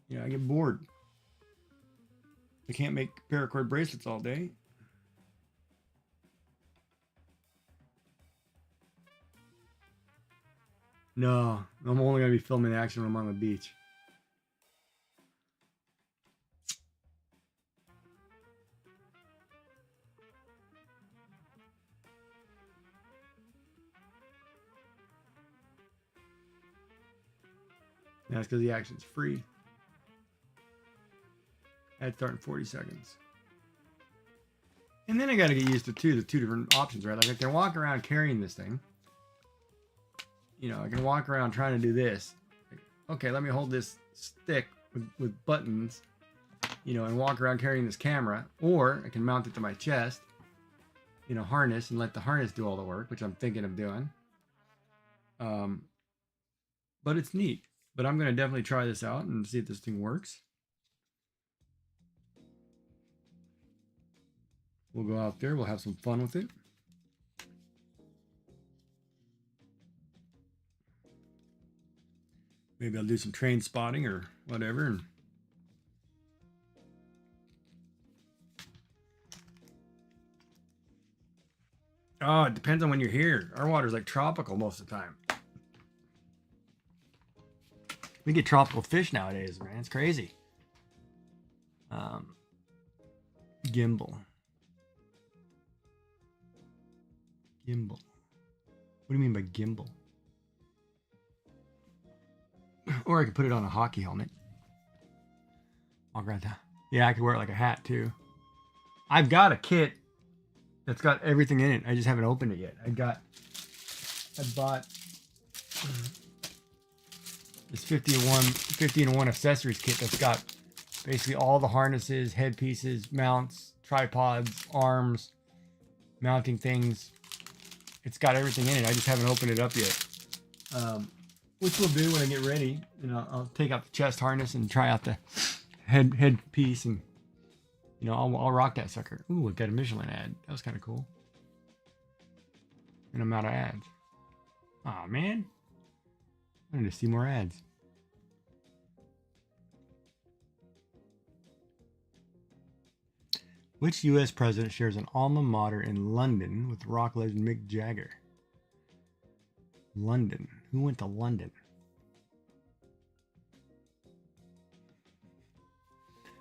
you know, I get bored. I can't make paracord bracelets all day. No, I'm only going to be filming action when I'm on the beach. That's because the action's free. I'd start in 40 seconds. And then I got to get used to the two different options, right? Like I can walk around carrying this thing. You know, I can walk around trying to do this. Like, okay, let me hold this stick with buttons, you know, and walk around carrying this camera. Or I can mount it to my chest, you know, harness, and let the harness do all the work, which I'm thinking of doing. But it's neat. But I'm going to definitely try this out and see if this thing works. We'll go out there. We'll have some fun with it. Maybe I'll do some train spotting or whatever. And oh, it depends on when you're here. Our water's like tropical most of the time. We get tropical fish nowadays, man. It's crazy. Gimbal. Gimbal. What do you mean by gimbal? Or I could put it on a hockey helmet. Walk around town. Yeah, I could wear it like a hat too. I've got a kit that's got everything in it. I just haven't opened it yet. I bought this 50 in 1 accessories kit that's got basically all the harnesses, headpieces, mounts, tripods, arms, mounting things. It's got everything in it. I just haven't opened it up yet. Which we'll do when I get ready. You know, I'll take out the chest harness and try out the headpiece, and you know, I'll rock that sucker. Ooh, I got a Michelin ad. That was kind of cool. And I'm out of ads. Aw, man. I need to see more ads. Which U.S. president shares an alma mater in London with rock legend Mick Jagger? London. Who went to London?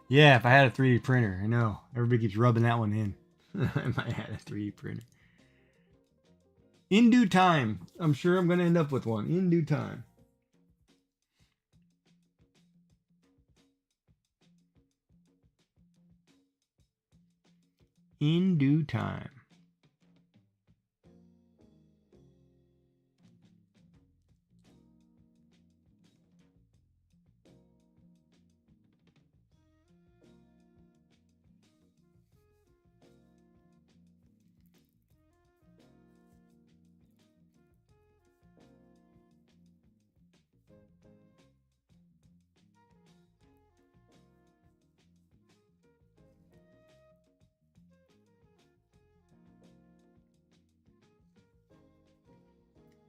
Yeah, if I had a 3D printer, I know. Everybody keeps rubbing that one in. I might have a 3D printer. In due time. I'm sure I'm going to end up with one. In due time. In due time.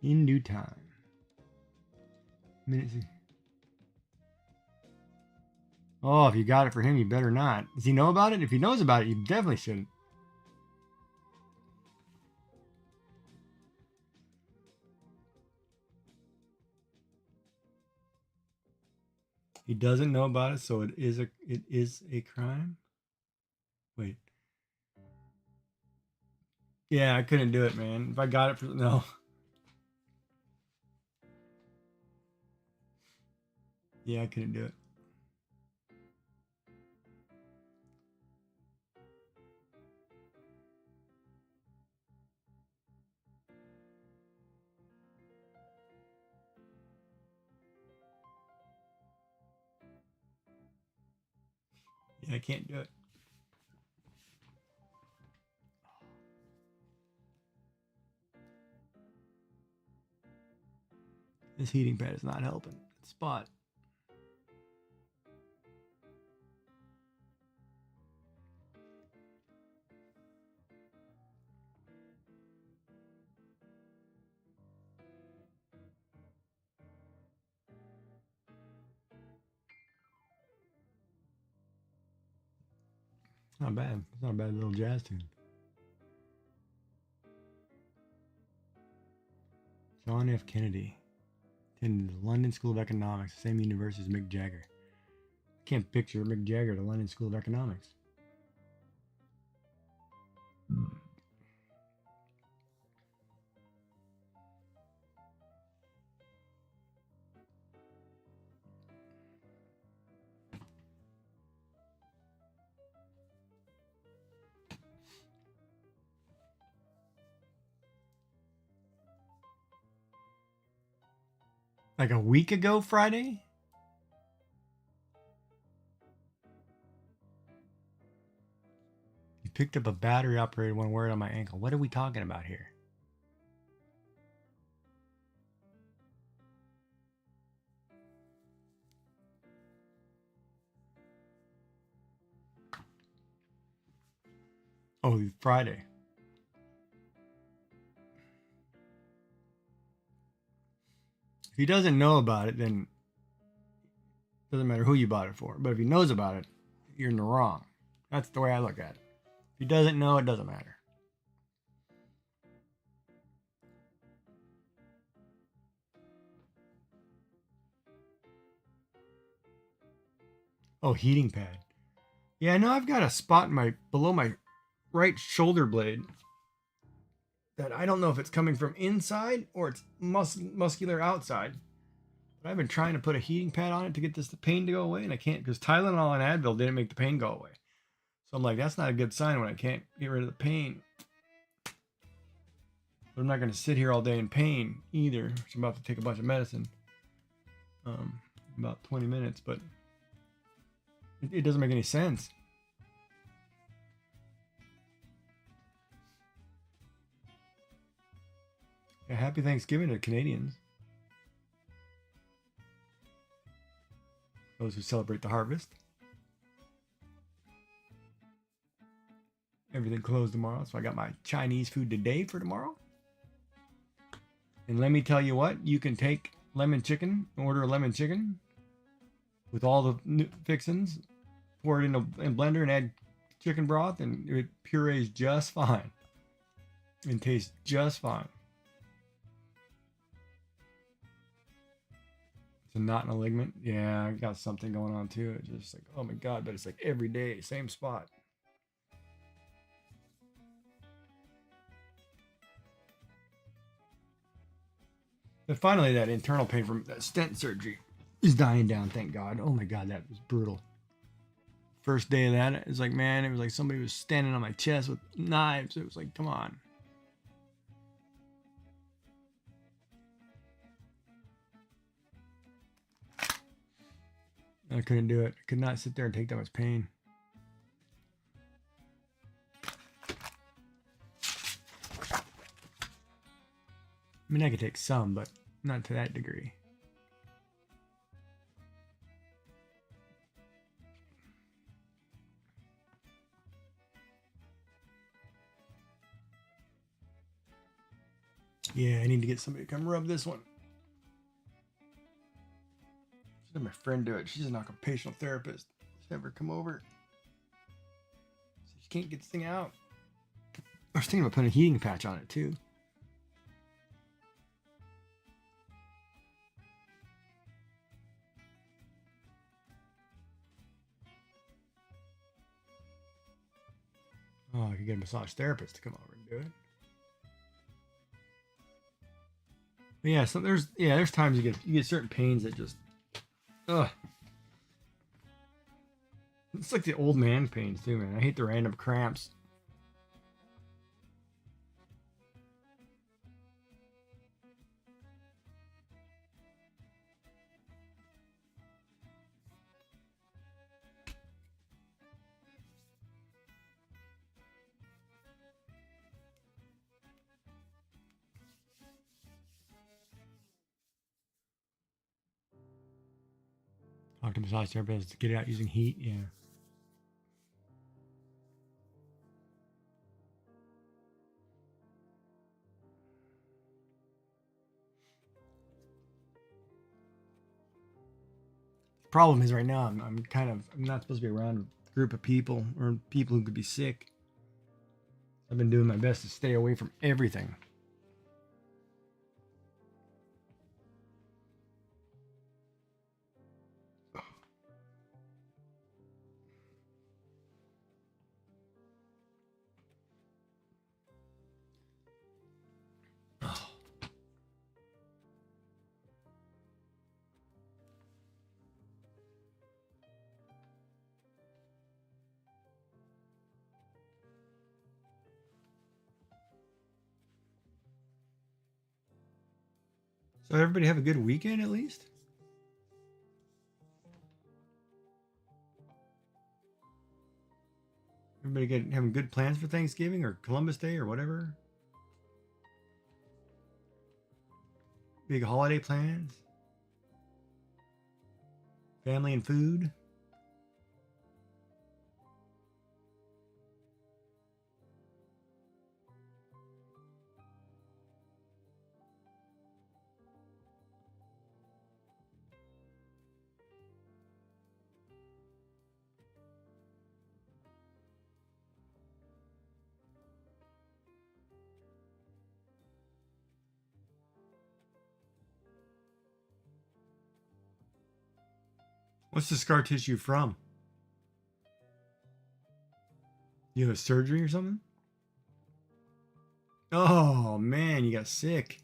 In due time. Minutes. Oh, if you got it for him, you better not. Does he know about it? If he knows about it, you definitely shouldn't. He doesn't know about it, so it is a crime. Wait. Yeah, I couldn't do it, man. If I got it for no. Yeah, I couldn't do it. I can't do it. This heating pad is not helping. Spot. Not bad. It's not a bad little jazz tune. John F. Kennedy attended the London School of Economics, the same university as Mick Jagger. I can't picture Mick Jagger at the London School of Economics. Like a week ago Friday? You picked up a battery operated one word on my ankle. What are we talking about here? Oh, Friday. If he doesn't know about it, then it doesn't matter who you bought it for. But if he knows about it, you're in the wrong. That's the way I look at it. If he doesn't know, it doesn't matter. Oh, heating pad. Yeah, I know I've got a spot in my below my right shoulder blade that I don't know if it's coming from inside or it's muscular outside. But I've been trying to put a heating pad on it to get the pain to go away, and I can't because Tylenol and Advil didn't make the pain go away. So I'm like, that's not a good sign when I can't get rid of the pain. But I'm not going to sit here all day in pain either. I'm about to take a bunch of medicine. About 20 minutes, but it doesn't make any sense. Yeah, happy Thanksgiving to Canadians. Those who celebrate the harvest. Everything closed tomorrow, so I got my Chinese food today for tomorrow. And let me tell you what, you can take lemon chicken, order a lemon chicken with all the fixins, pour it in a blender and add chicken broth, and it purees just fine and tastes just fine. It's a knot and a ligament. Yeah, I got something going on too. It's just like, oh my God, but it's like every day, same spot. But finally, that internal pain from that stent surgery is dying down, thank God. Oh my God, that was brutal. First day of that, it was like, man, it was like somebody was standing on my chest with knives. It was like, come on. I couldn't do it. I could not sit there and take that much pain. I mean, I could take some, but not to that degree. Yeah, I need to get somebody to come rub this one. Should have my friend do it. She's an occupational therapist. Just have her come over. She can't get this thing out. I was thinking about putting a heating patch on it too. Oh, I could get a massage therapist to come over and do it. But yeah, so there's times you get certain pains that just it's like the old man pains too, man. I hate the random cramps. Talk to massage therapists to get it out using heat. Yeah. Problem is right now I'm not supposed to be around a group of people or people who could be sick. I've been doing my best to stay away from everything. So everybody have a good weekend at least? Everybody having good plans for Thanksgiving or Columbus Day or whatever? Big holiday plans? Family and food? What's the scar tissue from? You have a surgery or something? Oh man, you got sick.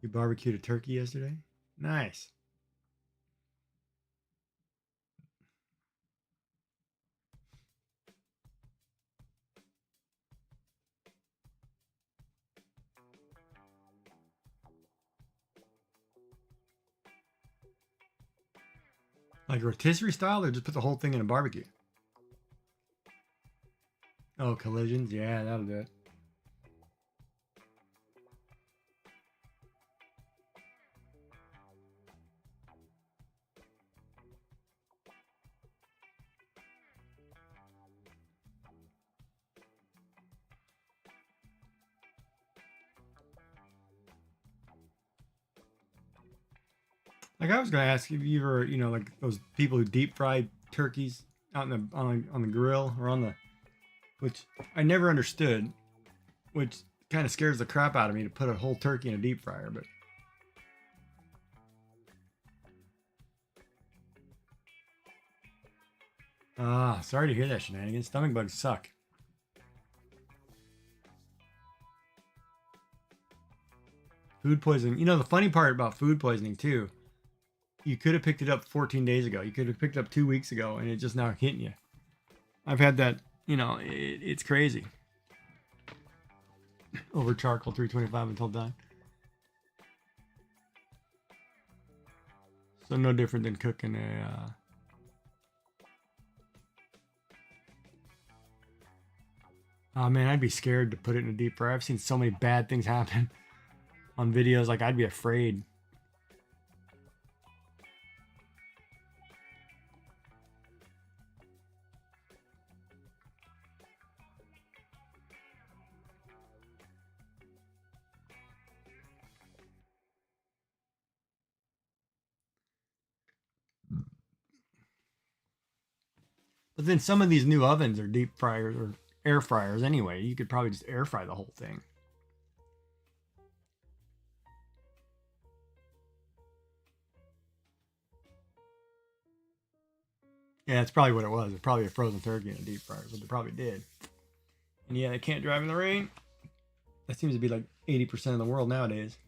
You barbecued a turkey yesterday? Nice. Like rotisserie style or just put the whole thing in a barbecue? Oh, collisions? Yeah, that'll do it. Like I was gonna ask if you ever, like those people who deep fry turkeys out in on the grill or on the, which I never understood, which kind of scares the crap out of me to put a whole turkey in a deep fryer, but sorry to hear that, shenanigans. Stomach bugs suck. Food poisoning. The funny part about food poisoning too, you could have picked it up 14 days ago. You could have picked it up 2 weeks ago, and it just now hitting you. I've had that. It's crazy. Over charcoal 325 until done. So no different than cooking a. Oh man, I'd be scared to put it in a deep fryer. I've seen so many bad things happen on videos. Like I'd be afraid. But then some of these new ovens are deep fryers or air fryers anyway. You could probably just air fry the whole thing. Yeah, that's probably what it was. It's probably a frozen turkey in a deep fryer, what they probably did. And yeah, they can't drive in the rain. That seems to be like 80% of the world nowadays.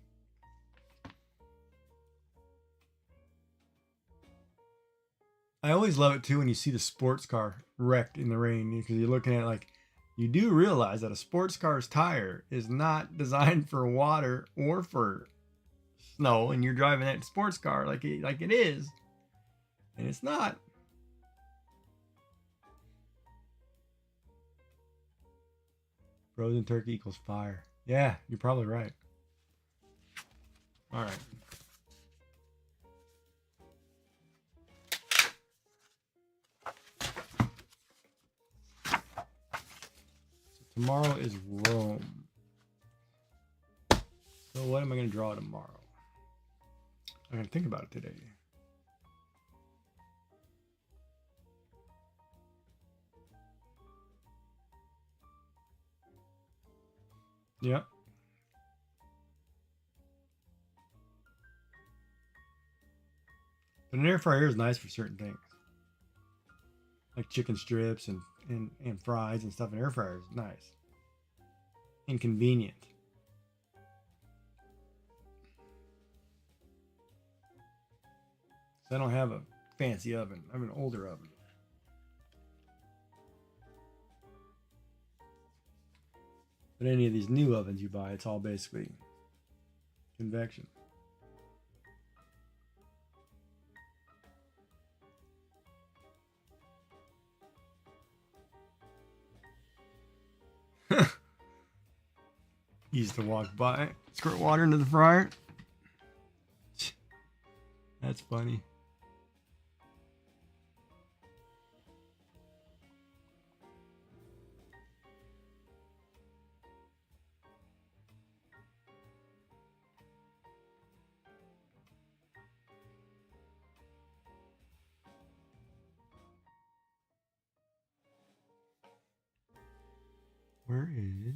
I always love it too when you see the sports car wrecked in the rain because you're looking at it like you do realize that a sports car's tire is not designed for water or for snow, and you're driving that sports car like it is, and it's not. Frozen turkey equals fire. Yeah, you're probably right. All right. Tomorrow is Rome. So what am I going to draw tomorrow? I'm going to think about it today. Yep. But an air fryer is nice for certain things. Like chicken strips and fries and stuff. An air fryer is nice. Inconvenient. So I don't have a fancy oven. I have an older oven. But any of these new ovens you buy, it's all basically convection. Used to walk by, squirt water into the fryer. That's funny. Where is...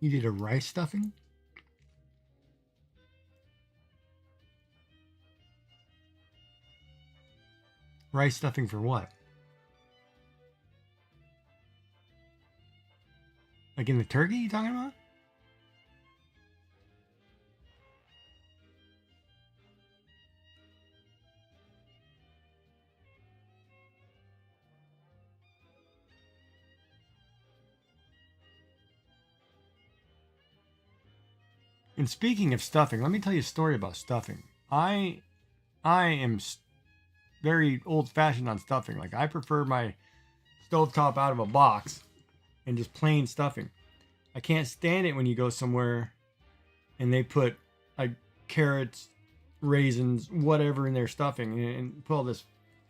You did a rice stuffing? Rice stuffing for what? Like in the turkey you talking about? And speaking of stuffing, let me tell you a story about stuffing. I am very old-fashioned on stuffing. Like I prefer my stovetop out of a box and just plain stuffing. I can't stand it when you go somewhere and they put like carrots, raisins, whatever in their stuffing and put all this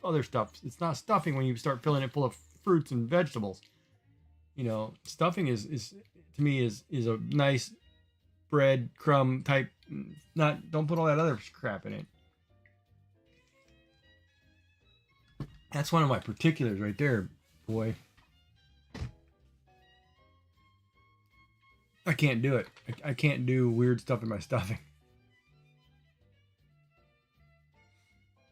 other stuff. It's not stuffing when you start filling it full of fruits and vegetables. You know, stuffing is to me is a nice bread crumb type. Don't put all that other crap in it. That's one of my particulars right there, boy. I can't do it. I can't do weird stuff in my stuffing.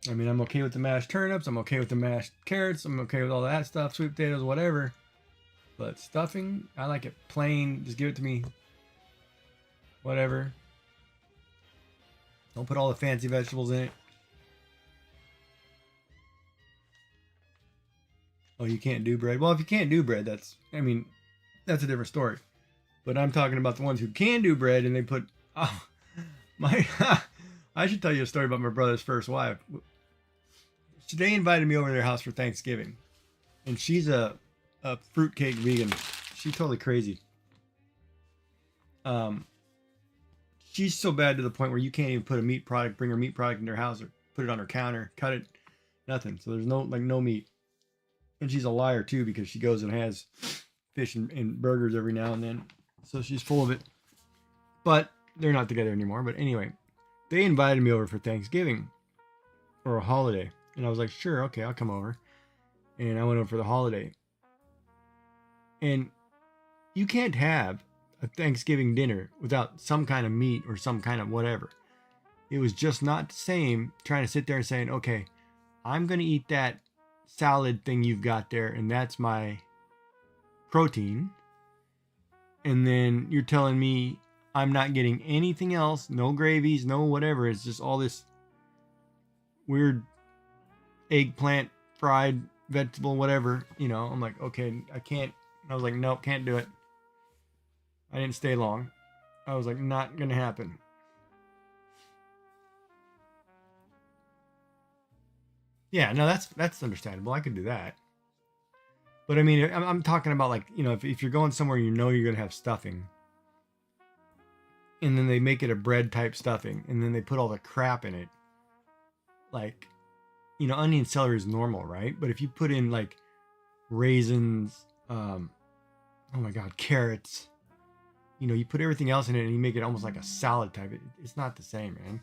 I mean, I'm okay with the mashed turnips. I'm okay with the mashed carrots. I'm okay with all that stuff, sweet potatoes, whatever. But stuffing, I like it plain. Just give it to me. Whatever. Don't put all the fancy vegetables in it. Oh, you can't do bread? Well, if you can't do bread, that's a different story. But I'm talking about the ones who can do bread and they put... Oh, I should tell you a story about my brother's first wife. They invited me over to their house for Thanksgiving. And she's a fruitcake vegan. She's totally crazy. She's so bad to the point where you can't even put a meat product, bring her meat product in her house or put it on her counter, cut it, nothing. So there's no meat. And she's a liar too because she goes and has fish and burgers every now and then. So she's full of it. But they're not together anymore. But anyway, they invited me over for Thanksgiving or a holiday. And I was like, sure, okay, I'll come over. And I went over for the holiday. And you can't have a Thanksgiving dinner without some kind of meat or some kind of whatever. It was just not the same trying to sit there and saying, okay, I'm going to eat that salad thing you've got there, and that's my protein. And then you're telling me I'm not getting anything else, no gravies, no whatever. It's just all this weird eggplant, fried vegetable, whatever. You know, I'm like, okay, I can't. I was like, nope, can't do it. I didn't stay long. I was like, not gonna happen. Yeah, no, that's understandable. I could do that. But I mean, I'm talking about like, you know, if you're going somewhere you know you're gonna have stuffing, and then they make it a bread type stuffing, and then they put all the crap in it. Like, you know, onion celery is normal, right? But if you put in like raisins, oh my god, carrots, you know, you put everything else in it and you make it almost like a salad type. It's not the same, man.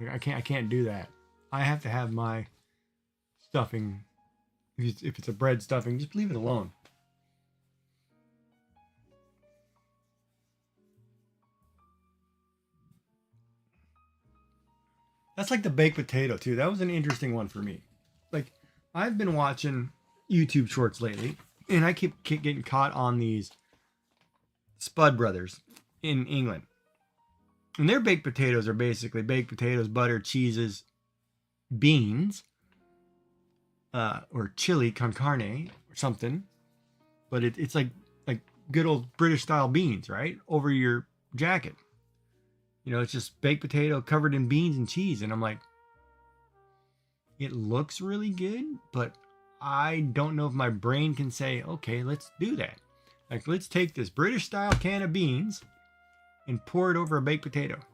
Like, I can't do that. I have to have my stuffing. If it's a bread stuffing, just leave it alone. That's like the baked potato too. That was an interesting one for me. Like, I've been watching YouTube shorts lately, and I keep getting caught on these Spud Brothers in England. And their baked potatoes are basically baked potatoes, butter, cheeses, beans, or chili con carne or something. But it's like good old British style beans, right? Over your jacket. You know, it's just baked potato covered in beans and cheese. And I'm like, it looks really good, but I don't know if my brain can say, okay, let's do that. Like, let's take this British style can of beans and pour it over a baked potato. It's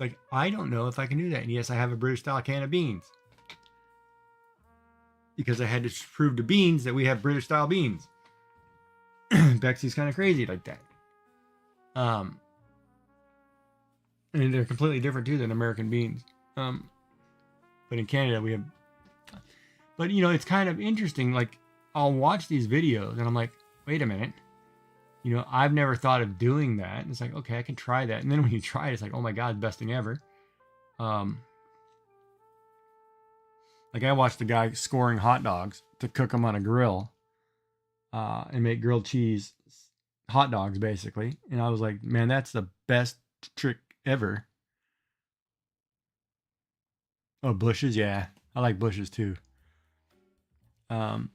like, I don't know if I can do that. And yes, I have a British style can of beans, because I had to prove to beans that we have British style beans. Bexy's kind of crazy like that. And they're completely different too than American beans. But in Canada we have. But you know, it's kind of interesting. Like, I'll watch these videos and I'm like, wait a minute. You know, I've never thought of doing that. And it's like, okay, I can try that. And then when you try it, it's like, oh my god, best thing ever. Like, I watched the guy scoring hot dogs to cook them on a grill, and make grilled cheese hot dogs basically. And I was like, man, that's the best trick ever. Oh, bushes, yeah, I like bushes too. Um,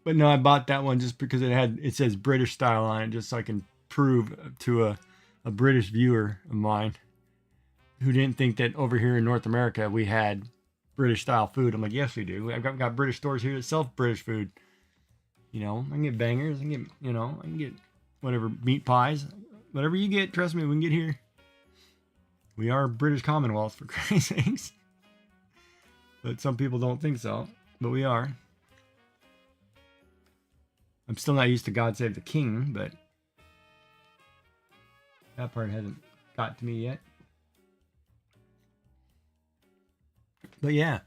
but no, I bought that one just because it says British style on it, just so I can prove to a British viewer of mine who didn't think that over here in North America we had British style food. I'm like, yes, we do. I've got British stores here that sell British food. You know, I can get bangers. I can get whatever, meat pies, whatever you get. Trust me, we can get here. We are British Commonwealth, for Christ's sakes. But some people don't think so. But we are. I'm still not used to God Save the King, but that part hasn't got to me yet. But yeah.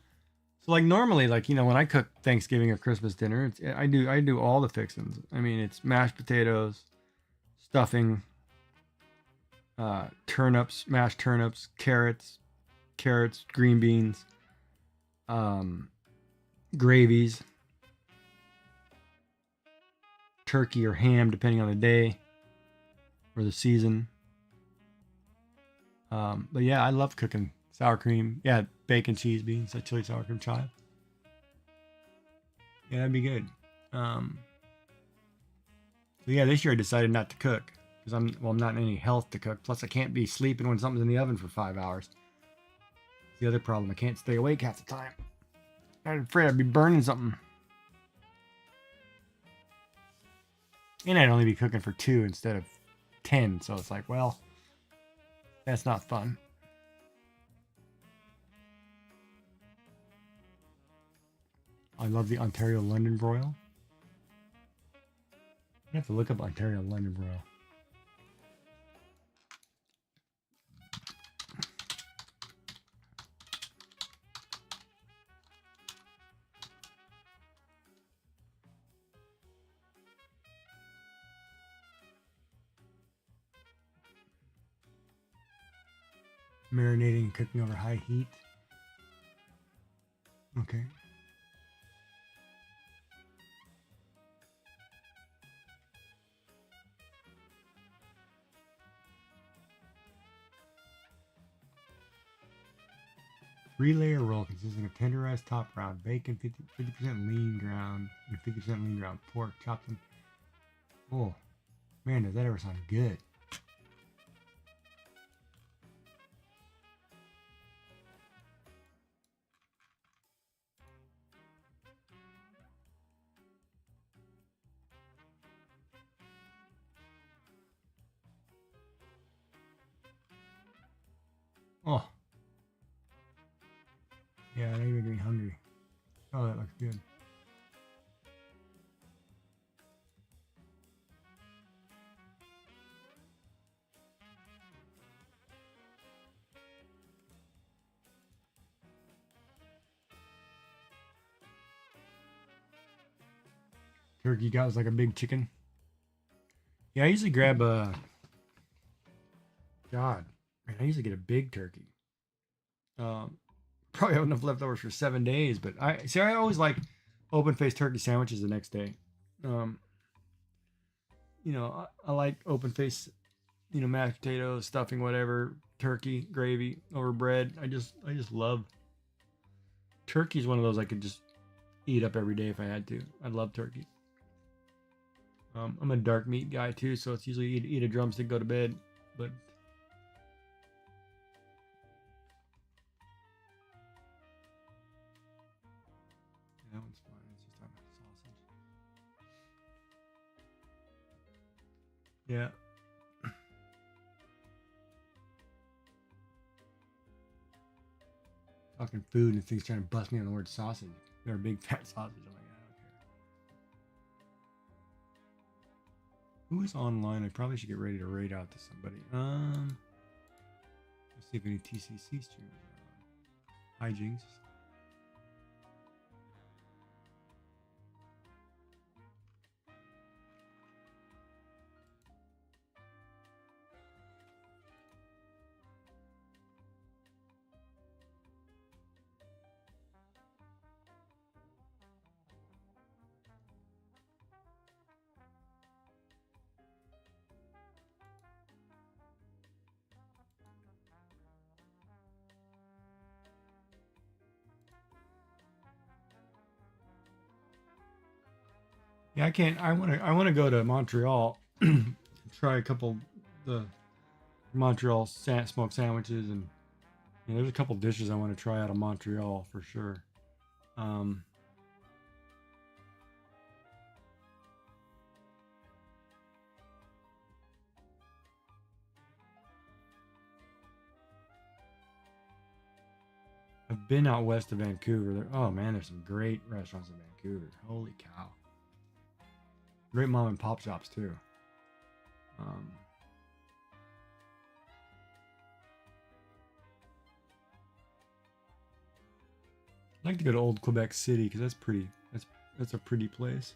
So like normally, like, you know, when I cook Thanksgiving or Christmas dinner, I do all the fixings. I mean, it's mashed potatoes, stuffing, turnips, mashed turnips, carrots, green beans, gravies, turkey or ham, depending on the day or the season. But yeah, I love cooking sour cream. Yeah, bacon, cheese, beans, that chili sour cream chive. Yeah, that'd be good. So yeah, this year I decided not to cook because I'm not in any health to cook. Plus, I can't be sleeping when something's in the oven for 5 hours. It's the other problem. I can't stay awake half the time. I'm afraid I'd be burning something. And I'd only be cooking for 2 instead of 10. So it's like, well, that's not fun. I love the Ontario London broil. I have to look up Ontario London broil. Marinating and cooking over high heat. Okay. Three-layer roll consisting of tenderized top round bacon, 50% lean ground, and 50% lean ground pork chopped in. Oh, man, does that ever sound good? Oh, yeah, that even made me hungry. Oh, that looks good. Turkey got was like a big chicken. Yeah, I usually grab God, man, I usually get a big turkey. Probably have enough leftovers for 7 days, but I always like open faced turkey sandwiches the next day. Um, I like open face, mashed potatoes, stuffing, whatever, turkey, gravy over bread. I just love turkey. Is one of those I could just eat up every day if I had to. I love turkey. I'm a dark meat guy too, so it's usually eat a drumstick, go to bed. But that one's fine. It's just on sausage. Yeah. Talking food and things trying to bust me on the word sausage. They're a big fat sausage. I'm like, I don't care. Who is online? I probably should get ready to raid out to somebody. Let's see if any TCC streamers are on. Hi, Jinx. Yeah, I can't. I want to go to Montreal, try a couple the Montreal smoked sandwiches, and there's a couple dishes I want to try out of Montreal for sure. Um, I've been out west of Vancouver. Oh man, there's some great restaurants in Vancouver. Holy cow! Great mom and pop shops too. Um, I'd like to go to Old Quebec City because that's pretty. That's a pretty place.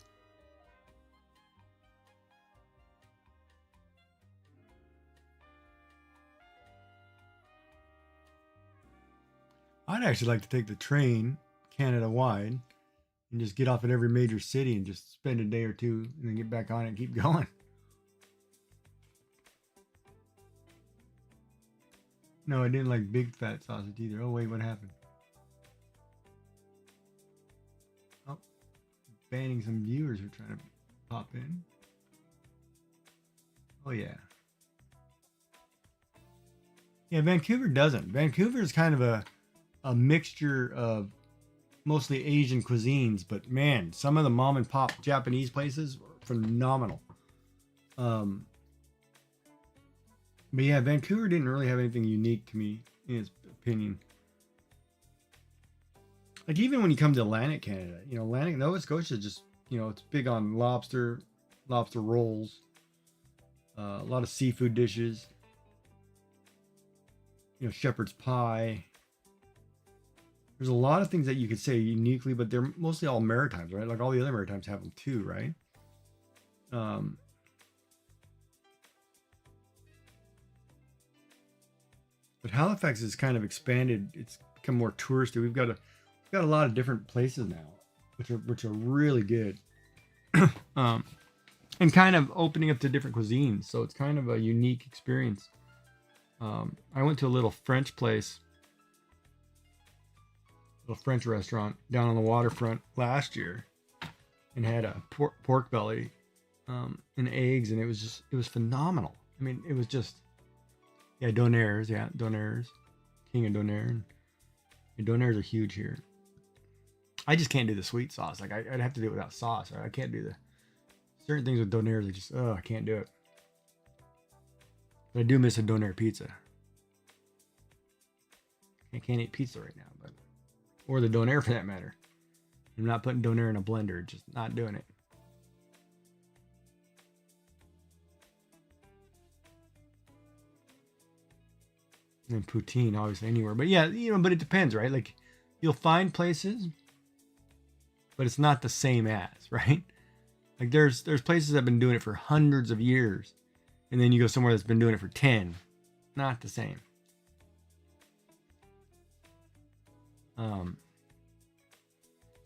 I'd actually like to take the train Canada wide and just get off at every major city and just spend a day or two and then get back on it and keep going. No, I didn't like big fat sausage either. Oh wait, what happened? Oh, banning some viewers who are trying to pop in. Oh yeah. Yeah, Vancouver doesn't. Vancouver is kind of a mixture of mostly Asian cuisines, but man, some of the mom and pop Japanese places are phenomenal. Um, but yeah, Vancouver didn't really have anything unique to me, in its opinion. Like even when you come to Atlantic Canada, Atlantic Nova Scotia is just, it's big on lobster rolls, a lot of seafood dishes, shepherd's pie. There's a lot of things that you could say uniquely, but they're mostly all Maritimes, right? Like all the other Maritimes have them too, right? But Halifax has kind of expanded. It's become more touristy. We've got a lot of different places now, which are really good, and kind of opening up to different cuisines. So it's kind of a unique experience. I went to a little French place little French restaurant down on the waterfront last year, and had a pork belly and eggs, and it was phenomenal. I mean, it was just donaires, donaires, king of donaire, and donaires are huge here. I just can't do the sweet sauce. Like I'd have to do it without sauce. Right? I can't do the certain things with donaires. I just I can't do it. But I do miss a donaire pizza. I can't eat pizza right now, but or the donaire for that matter. I'm not putting donaire in a blender. Just not doing it. And poutine, obviously, anywhere. But yeah, but it depends, right? Like you'll find places, but it's not the same as, right? Like there's places that have been doing it for hundreds of years, and then you go somewhere that's been doing it for 10. Not the same.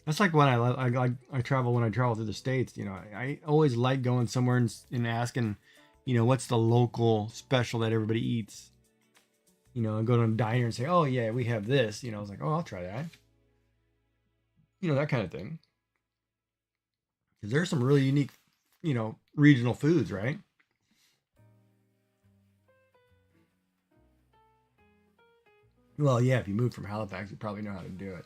That's like when I travel when I travel through the States. I always like going somewhere and asking, what's the local special that everybody eats. And go to a diner and say, oh yeah, we have this. I was like, oh, I'll try that. That kind of thing. Because there's some really unique, regional foods, right? Well, yeah, if you move from Halifax, you probably know how to do it.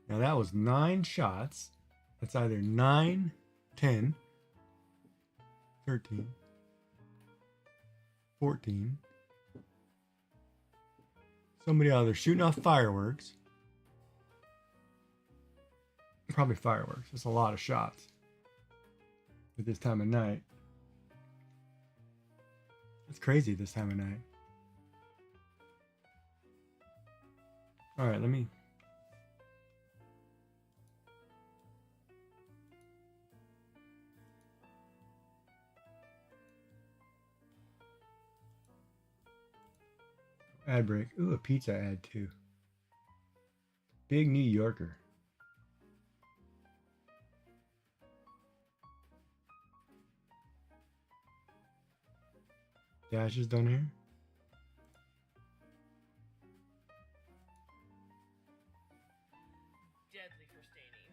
Now that was 9 shots. That's either 9, 10, 13, 14. Somebody out there shooting off fireworks. Probably fireworks. That's a lot of shots at this time of night. It's crazy this time of night. All right, let me. Ad break. Ooh, a pizza ad too. Big New Yorker. Dash is done here. Deadly for staining.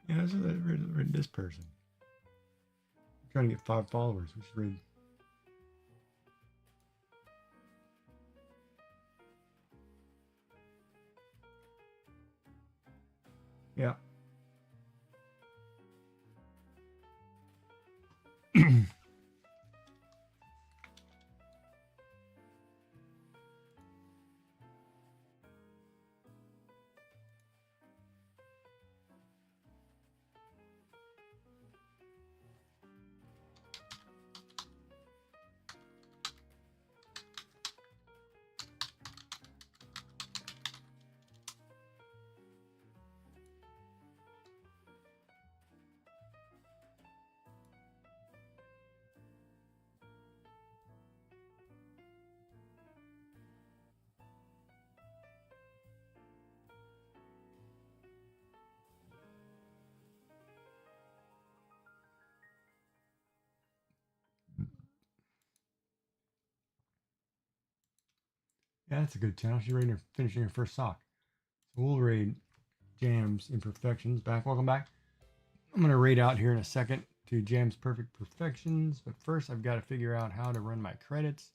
Yeah, let's read this person. I'm trying to get 5 followers. We should read. Yeah. Yeah, that's a good channel. She's finishing her first sock. So we'll raid Jam's Imperfections back. Welcome back. I'm going to raid out here in a second to Jam's Perfect Perfections. But first, I've got to figure out how to run my credits.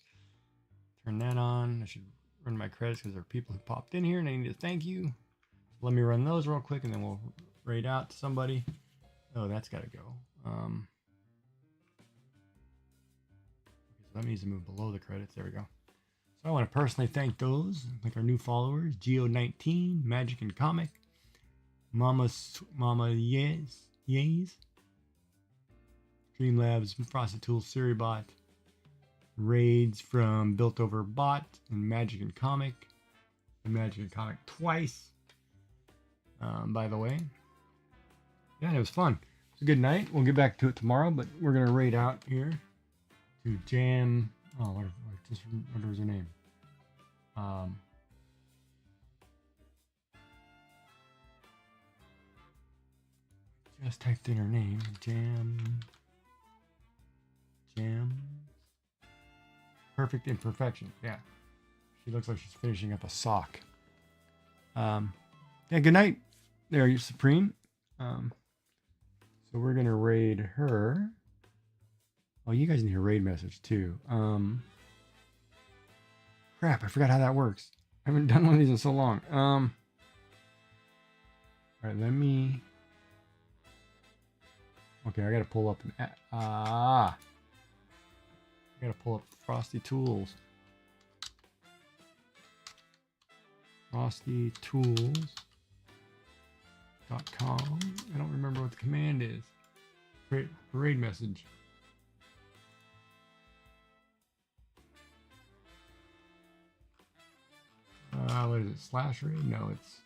Turn that on. I should run my credits because there are people who popped in here and I need to thank you. Let me run those real quick and then we'll raid out to somebody. Oh, that's got to go. So that needs to move below the credits. There we go. So I want to personally thank those, like our new followers, Geo19, Magic and Comic, Mama Yes, Streamlabs, Frosted Tools, Suribot, raids from Built Over Bot and Magic and Comic, and Magic and Comic twice. By the way, yeah, it was fun. It was a good night. We'll get back to it tomorrow, but we're gonna raid out here to Jam. Oh, what was her name? Just typed in her name. Jam. Perfect Imperfection. Yeah. She looks like she's finishing up a sock. Yeah, good night there, you Supreme. So we're gonna raid her. Oh, you guys need a raid message too. Crap, I forgot how that works. I haven't done one of these in so long. All right, let me. Okay, I gotta pull up an. I gotta pull up Frosty Tools. FrostyTools.com. I don't remember what the command is. Raid message. What is it? Slash raid? No, it's.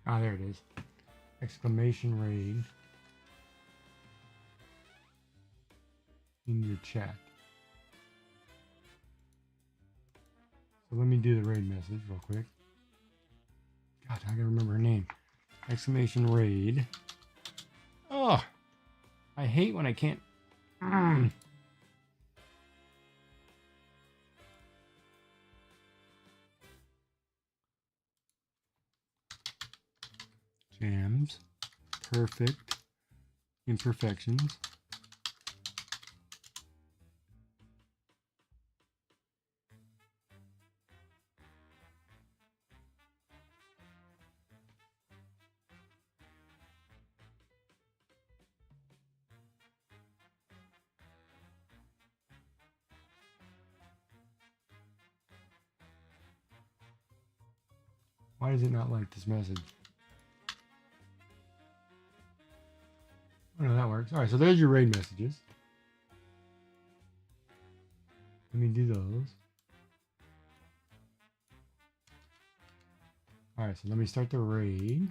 Ah, there it is. Exclamation raid in your chat. So let me do the raid message real quick. God, I gotta remember her name. Exclamation raid. Oh, I hate when I can't. Jams. Perfect Imperfections. Why does it not like this message? Oh no, that works. Alright, so there's your raid messages. Let me do those. Alright, so let me start the raid.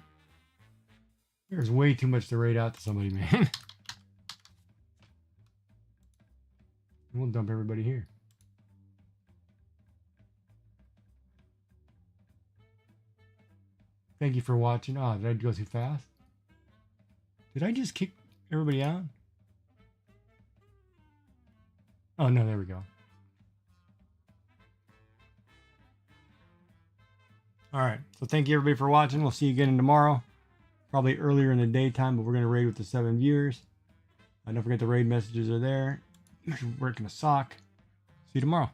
There's way too much to raid out to somebody, man. We'll dump everybody here. Thank you for watching. Oh, did I go too fast? Did I just kick everybody out? Oh, no, there we go. All right, so thank you everybody for watching. We'll see you again tomorrow. Probably earlier in the daytime, but we're going to raid with the 7 viewers. Don't forget the raid messages are there. You're working a sock. See you tomorrow.